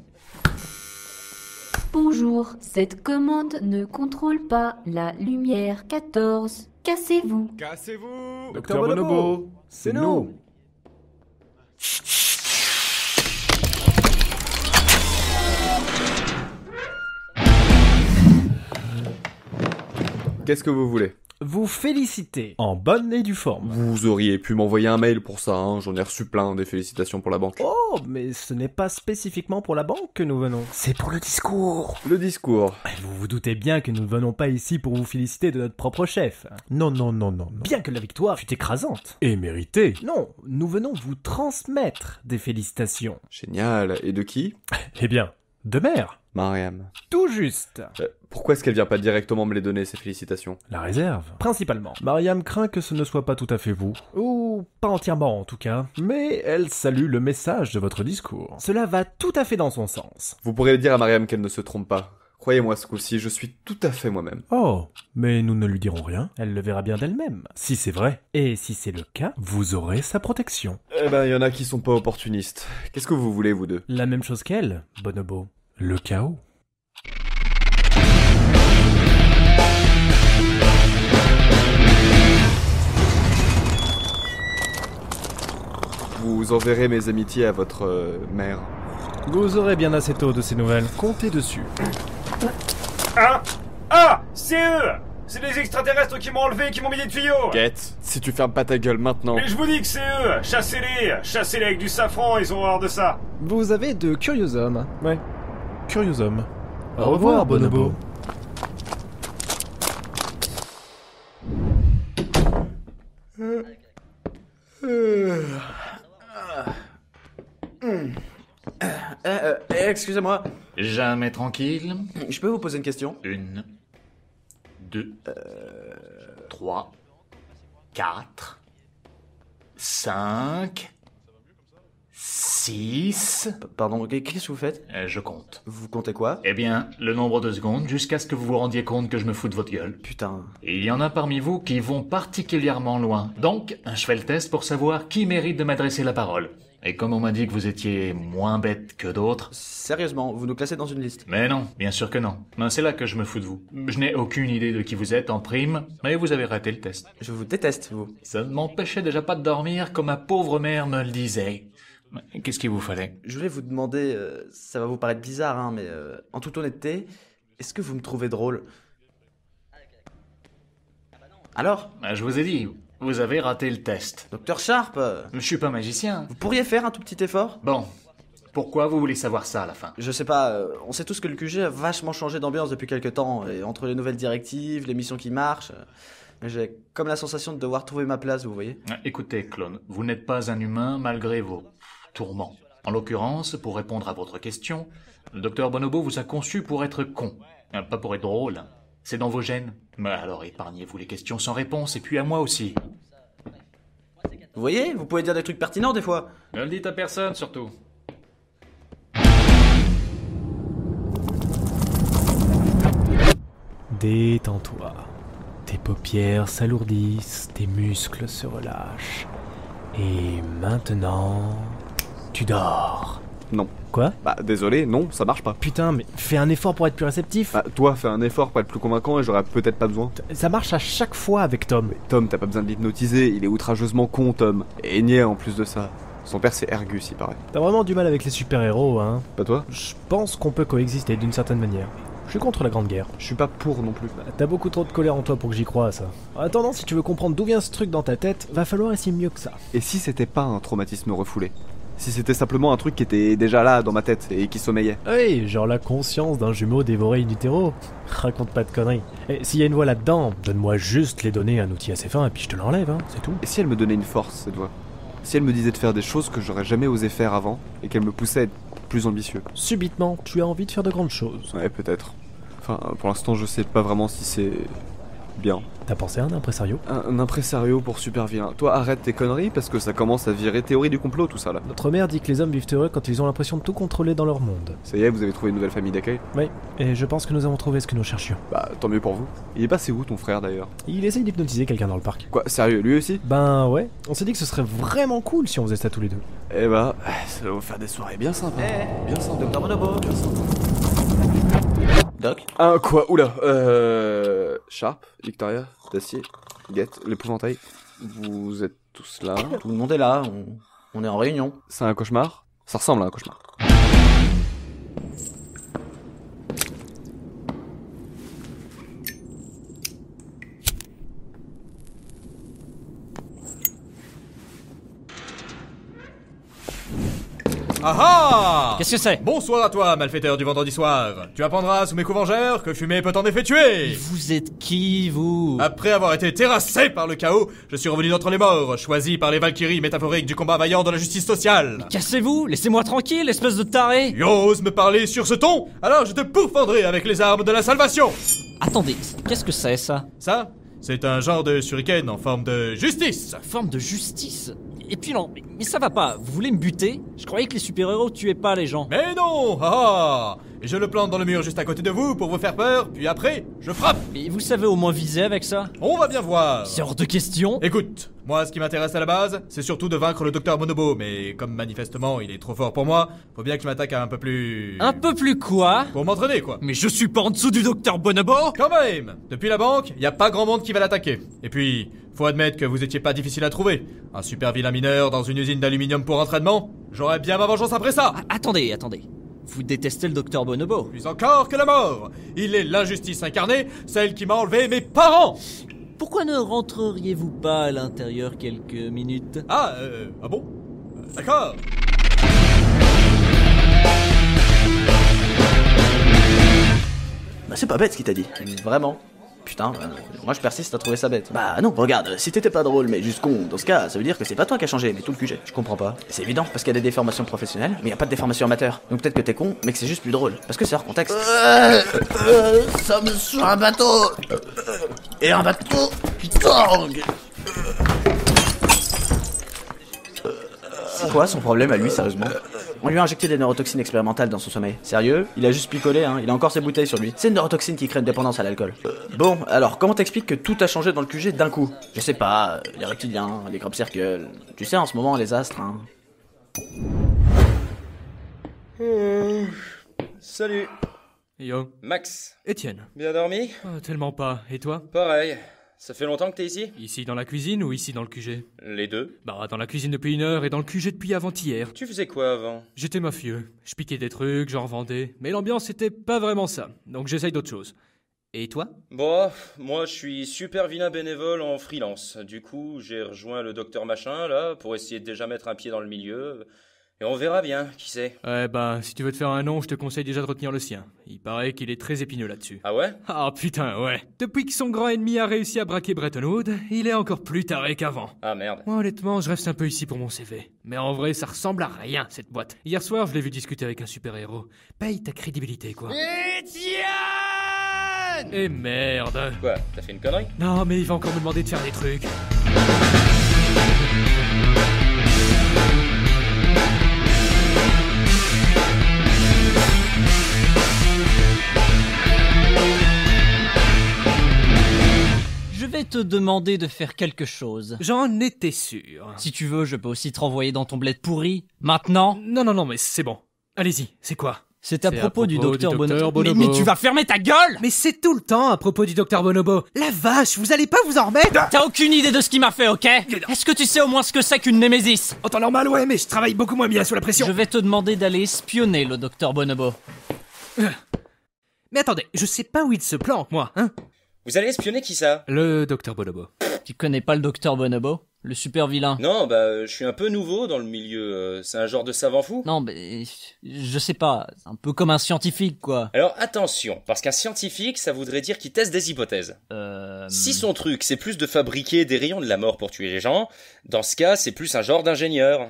Bonjour, cette commande ne contrôle pas la lumière 14. Cassez-vous. Cassez-vous. Docteur Bonobo, c'est nous. Qu'est-ce que vous voulez? Vous féliciter. En bonne et due forme. Vous auriez pu m'envoyer un mail pour ça, hein. J'en ai reçu plein, des félicitations pour la banque. Oh, mais ce n'est pas spécifiquement pour la banque que nous venons. C'est pour le discours. Le discours. Vous vous doutez bien que nous ne venons pas ici pour vous féliciter de notre propre chef. Non. Bien que la victoire fût écrasante. Et méritée. Non, nous venons vous transmettre des félicitations. Génial. Et de qui? Eh bien, de mère. Mariam. Tout juste. Pourquoi est-ce qu'elle vient pas directement me les donner, ces félicitations? La réserve, principalement. Mariam craint que ce ne soit pas tout à fait vous. Ou pas entièrement en tout cas. Mais elle salue le message de votre discours. Cela va tout à fait dans son sens. Vous pourrez dire à Mariam qu'elle ne se trompe pas. Croyez-moi ce coup-ci, je suis tout à fait moi-même. Oh, mais nous ne lui dirons rien. Elle le verra bien d'elle-même. Si c'est vrai. Et si c'est le cas, vous aurez sa protection. Eh ben, il y en a qui sont pas opportunistes. Qu'est-ce que vous voulez, vous deux? La même chose qu'elle, Bonobo. Le chaos. Vous enverrez mes amitiés à votre mère. Vous aurez bien assez tôt de ces nouvelles. Comptez dessus. Ah, c'est eux! C'est les extraterrestres qui m'ont enlevé et qui m'ont mis des tuyaux! Quête, si tu fermes pas ta gueule maintenant... Mais je vous dis que c'est eux! Chassez-les! Chassez-les avec du safran, ils ont horreur de ça! Vous avez de curieux hommes. Ouais. Curieux hommes. Au revoir, Bonobo. Excusez-moi. Jamais tranquille. Je peux vous poser une question? 1, 2, 3, 4, 5, 6... Pardon, qu'est-ce que vous faites? Je compte. Vous comptez quoi? Eh bien, le nombre de secondes jusqu'à ce que vous vous rendiez compte que je me fous de votre gueule. Putain. Il y en a parmi vous qui vont particulièrement loin. Donc, je fais le test pour savoir qui mérite de m'adresser la parole. Et comme on m'a dit que vous étiez moins bête que d'autres... Sérieusement, vous nous classez dans une liste? Mais non, bien sûr que non. Ben, c'est là que je me fous de vous. Je n'ai aucune idée de qui vous êtes en prime, mais vous avez raté le test. Je vous déteste, vous. Ça ne m'empêchait déjà pas de dormir comme ma pauvre mère me le disait. Qu'est-ce qu'il vous fallait? Je voulais vous demander, ça va vous paraître bizarre, hein, mais en toute honnêteté, est-ce que vous me trouvez drôle? Alors? Je vous ai dit, vous avez raté le test. Docteur Sharp Je suis pas magicien. Vous pourriez faire un tout petit effort? Bon, pourquoi vous voulez savoir ça à la fin? Je sais pas, on sait tous que le QG a vachement changé d'ambiance depuis quelques temps, et entre les nouvelles directives, les missions qui marchent... J'ai comme la sensation de devoir trouver ma place, vous voyez? Écoutez, clone, vous n'êtes pas un humain malgré vos tourments. En l'occurrence, pour répondre à votre question, le docteur Bonobo vous a conçu pour être con, pas pour être drôle. C'est dans vos gènes. Mais alors épargnez-vous les questions sans réponse, et puis à moi aussi. Vous voyez? Vous pouvez dire des trucs pertinents des fois. Ne le dites à personne, surtout. Détends-toi. Tes paupières s'alourdissent, tes muscles se relâchent. Et maintenant, tu dors. Non. Quoi? Bah désolé, non, ça marche pas. Putain, mais fais un effort pour être plus réceptif. Bah toi, fais un effort pour être plus convaincant et j'aurais peut-être pas besoin. Ça marche à chaque fois avec Tom. Mais Tom, t'as pas besoin de l'hypnotiser, il est outrageusement con, Tom. Et niais en plus de ça. Son père c'est Ergus, il paraît. T'as vraiment du mal avec les super-héros, hein? Pas toi? Je pense qu'on peut coexister d'une certaine manière. Je suis contre la Grande Guerre. Je suis pas pour non plus. T'as beaucoup trop de colère en toi pour que j'y croie à ça. En attendant, si tu veux comprendre d'où vient ce truc dans ta tête, va falloir essayer mieux que ça. Et si c'était pas un traumatisme refoulé? Si c'était simplement un truc qui était déjà là dans ma tête et qui sommeillait? Oui, genre la conscience d'un jumeau dévoré in utero. Raconte pas de conneries. Et s'il y a une voix là-dedans, donne-moi juste les données, un outil assez fin, et puis je te l'enlève, hein, c'est tout. Et si elle me donnait une force, cette voix? Si elle me disait de faire des choses que j'aurais jamais osé faire avant, et qu'elle me poussait à être plus ambitieux? Subitement, tu as envie de faire de grandes choses. Ouais, peut-être. Enfin, pour l'instant, je sais pas vraiment si c'est bien. T'as pensé à un impresario? Un impresario pour super vilain. Toi, arrête tes conneries parce que ça commence à virer théorie du complot tout ça là. Notre mère dit que les hommes vivent heureux quand ils ont l'impression de tout contrôler dans leur monde. Ça y est, vous avez trouvé une nouvelle famille d'accueil? Oui, et je pense que nous avons trouvé ce que nous cherchions. Bah, tant mieux pour vous. Il est passé où ton frère d'ailleurs? Il essaye d'hypnotiser quelqu'un dans le parc. Quoi, sérieux, lui aussi? Ben ouais, on s'est dit que ce serait vraiment cool si on faisait ça tous les deux. Eh bah, ça va vous faire des soirées bien sympas. Bien sympas. Docteur Bonobo. Bien sympas. Doc. Ah, quoi? Oula, Sharp, Victoria, Dacier, Guette, l'épouvantail. Vous êtes tous là? Tout le monde est là, on est en réunion. C'est un cauchemar? Ça ressemble à un cauchemar. Ah ah! Qu'est-ce que c'est? Bonsoir à toi, malfaiteur du vendredi soir. Tu apprendras sous mes couvangères que fumer peut en effet tuer. Vous êtes qui, vous? Après avoir été terrassé par le chaos, je suis revenu d'entre les morts, choisi par les Valkyries métaphoriques du combat vaillant de la justice sociale. Cassez-vous, laissez-moi tranquille, espèce de taré. Tu oses me parler sur ce ton? Alors je te pourfendrai avec les armes de la salvation. Attendez, qu'est-ce que c'est ça? Ça, c'est un genre de shuriken en forme de justice. Forme de justice? Et puis non, mais ça va pas, vous voulez me buter? Je croyais que les super-héros tuaient pas les gens. Mais non! Ah! Et je le plante dans le mur juste à côté de vous pour vous faire peur, puis après, je frappe! Et vous savez au moins viser avec ça? On va bien voir! C'est hors de question! Écoute, moi ce qui m'intéresse à la base, c'est surtout de vaincre le docteur Bonobo, mais comme manifestement il est trop fort pour moi, faut bien que je m'attaque à un peu plus... Un peu plus quoi? Pour m'entraîner quoi! Mais je suis pas en dessous du docteur Bonobo! Quand même! Depuis la banque, y a pas grand monde qui va l'attaquer. Et puis, faut admettre que vous étiez pas difficile à trouver. Un super vilain mineur dans une usine d'aluminium pour entraînement, j'aurais bien ma vengeance après ça! Attendez. Vous détestez le docteur Bonobo? Plus encore que la mort! Il est l'injustice incarnée, celle qui m'a enlevé mes parents! Pourquoi ne rentreriez-vous pas à l'intérieur quelques minutes? Ah bon? D'accord. Bah c'est pas bête ce qu'il t'a dit, vraiment. Putain, moi je persiste à trouver ça bête. Bah non, regarde, si t'étais pas drôle mais juste con, dans ce cas, ça veut dire que c'est pas toi qui a changé, mais tout le QG. Je comprends pas. C'est évident, parce qu'il y a des déformations professionnelles, mais y a pas de déformation amateur. Donc peut-être que t'es con, mais que c'est juste plus drôle. Parce que c'est hors contexte. Sommes sur un bateau. Et un bateau qui tangue. C'est quoi son problème à lui, sérieusement? On lui a injecté des neurotoxines expérimentales dans son sommeil. Sérieux? Il a juste picolé, hein, il a encore ses bouteilles sur lui. C'est une neurotoxine qui crée une dépendance à l'alcool. Bon, alors, comment t'expliques que tout a changé dans le QG d'un coup? Je sais pas, les reptiliens, les crop circles... Tu sais, en ce moment, les astres, hein... Salut. Yo. Max. Étienne. Bien dormi? Tellement pas. Et toi? Pareil. Ça fait longtemps que t'es ici? Ici dans la cuisine ou ici dans le QG? Les deux. Bah, dans la cuisine depuis 1 heure et dans le QG depuis avant-hier. Tu faisais quoi avant? J'étais mafieux. Je piquais des trucs, j'en revendais. Mais l'ambiance était pas vraiment ça. Donc j'essaye d'autre chose. Et toi? Bon, moi je suis super vilain bénévole en freelance. Du coup, j'ai rejoint le docteur machin là pour essayer de déjà mettre un pied dans le milieu. Et on verra bien, qui sait. Ouais, bah, si tu veux te faire un nom, je te conseille déjà de retenir le sien. Il paraît qu'il est très épineux là-dessus. Ah ouais? Ah putain, ouais. Depuis que son grand ennemi a réussi à braquer Bretton Woods, il est encore plus taré qu'avant. Ah merde. Moi, honnêtement, je reste un peu ici pour mon CV. Mais en vrai, ça ressemble à rien, cette boîte. Hier soir, je l'ai vu discuter avec un super-héros. Paye ta crédibilité, quoi. Étienne! Et merde. Quoi? T'as fait une connerie? Non, mais il va encore me demander de faire des trucs. Je vais te demander de faire quelque chose. J'en étais sûr. Si tu veux, je peux aussi te renvoyer dans ton bled pourri. Maintenant? Non, mais c'est bon. Allez-y, c'est quoi? C'est à propos du docteur Bonobo. Mais tu vas fermer ta gueule! Mais c'est tout le temps à propos du docteur Bonobo. La vache, vous allez pas vous en remettre? T'as aucune idée de ce qu'il m'a fait, ok? Est-ce que tu sais au moins ce que c'est qu'une némésis? En temps normal, ouais, mais je travaille beaucoup moins bien sous la pression. Je vais te demander d'aller espionner le docteur Bonobo. Mais attendez, je sais pas où il se planque, moi, hein? Vous allez espionner qui ça? Le docteur Bonobo. Tu connais pas le docteur Bonobo? le super vilain? Non, je suis un peu nouveau dans le milieu. C'est un genre de savant fou? Non, mais je sais pas. Un peu comme un scientifique, quoi. Alors attention, parce qu'un scientifique, ça voudrait dire qu'il teste des hypothèses. Si son truc, c'est plus de fabriquer des rayons de la mort pour tuer les gens, dans ce cas, c'est plus un genre d'ingénieur.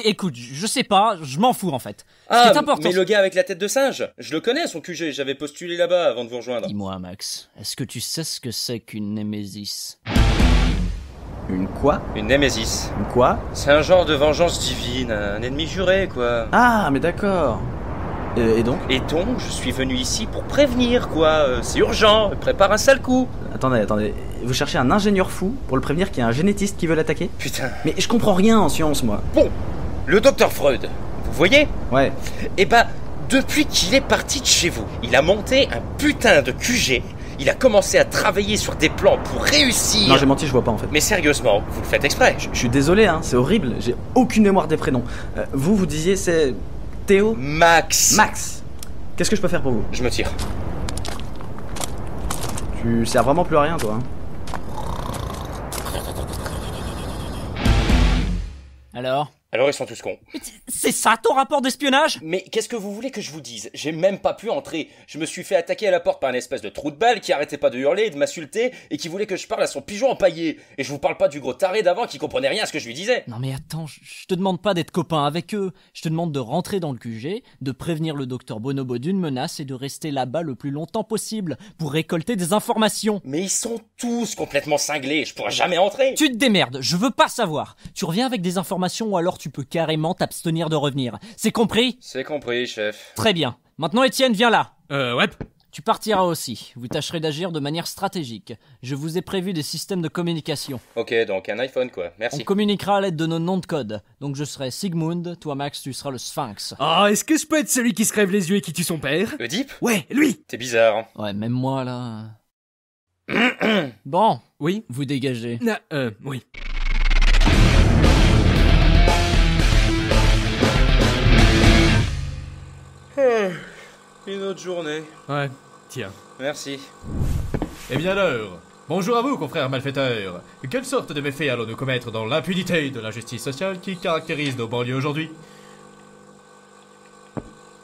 Écoute, je sais pas, je m'en fous en fait. Ah, Ce qui est important, mais le gars avec la tête de singe, je le connais, son QG, j'avais postulé là-bas avant de vous rejoindre. Dis-moi, Max, est-ce que tu sais ce que c'est qu'une némésis? Une quoi? Une némésis. Une quoi? C'est un genre de vengeance divine, un ennemi juré, quoi. Ah, mais d'accord. Et donc? Et donc, je suis venu ici pour prévenir, quoi. C'est urgent, prépare un sale coup. Attendez. Vous cherchez un ingénieur fou pour le prévenir qu'il y a un génétiste qui veut l'attaquer? Putain. Mais je comprends rien en science, moi. Bon, le docteur Freud, vous voyez? Ouais. Eh depuis qu'il est parti de chez vous, il a monté un putain de QG. Il a commencé à travailler sur des plans pour réussir. Non, j'ai menti, je vois pas en fait. Mais sérieusement, vous le faites exprès. Je suis désolé, hein, c'est horrible. J'ai aucune mémoire des prénoms. Vous disiez c'est Théo? Max. Max. Qu'est-ce que je peux faire pour vous? Je me tire. Tu sers vraiment plus à rien, toi. Hein. Alors ils sont tous cons. C'est ça ton rapport d'espionnage? Mais qu'est-ce que vous voulez que je vous dise? J'ai même pas pu entrer. Je me suis fait attaquer à la porte par un espèce de trou de balle qui arrêtait pas de hurler et de m'insulter et qui voulait que je parle à son pigeon empaillé. Et je vous parle pas du gros taré d'avant qui comprenait rien à ce que je lui disais. Non mais attends, je te demande pas d'être copain avec eux. Je te demande de rentrer dans le QG, de prévenir le docteur Bonobo d'une menace et de rester là-bas le plus longtemps possible pour récolter des informations. Mais ils sont tous complètement cinglés, je pourrais jamais entrer. Tu te démerdes, je veux pas savoir. Tu reviens avec des informations ou alors tu peux carrément t'abstenir de revenir. C'est compris? C'est compris, chef. Très bien. Maintenant, Étienne, viens là. Ouais. Tu partiras aussi. Vous tâcherez d'agir de manière stratégique. Je vous ai prévu des systèmes de communication. Ok, donc un iPhone quoi, merci. On communiquera à l'aide de nos noms de code. Donc je serai Sigmund, toi Max, tu seras le Sphinx. Ah, est-ce que je peux être celui qui se crève les yeux et qui tue son père? Oedipe? Ouais, lui. T'es bizarre. Ouais, même moi là... Bon. Oui? Vous dégagez. Oui. Une autre journée. Ouais, tiens. Merci. Eh bien alors, bonjour à vous, confrères malfaiteurs. Quelle sorte de méfaits allons-nous commettre dans l'impunité de l'injustice sociale qui caractérise nos banlieues aujourd'hui?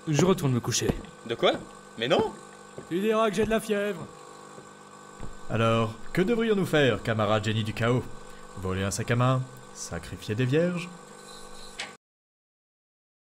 Je retourne me coucher. De quoi? Mais non. Tu diras que j'ai de la fièvre. Alors, que devrions-nous faire, camarade génie du chaos? Voler un sac à main? Sacrifier des vierges?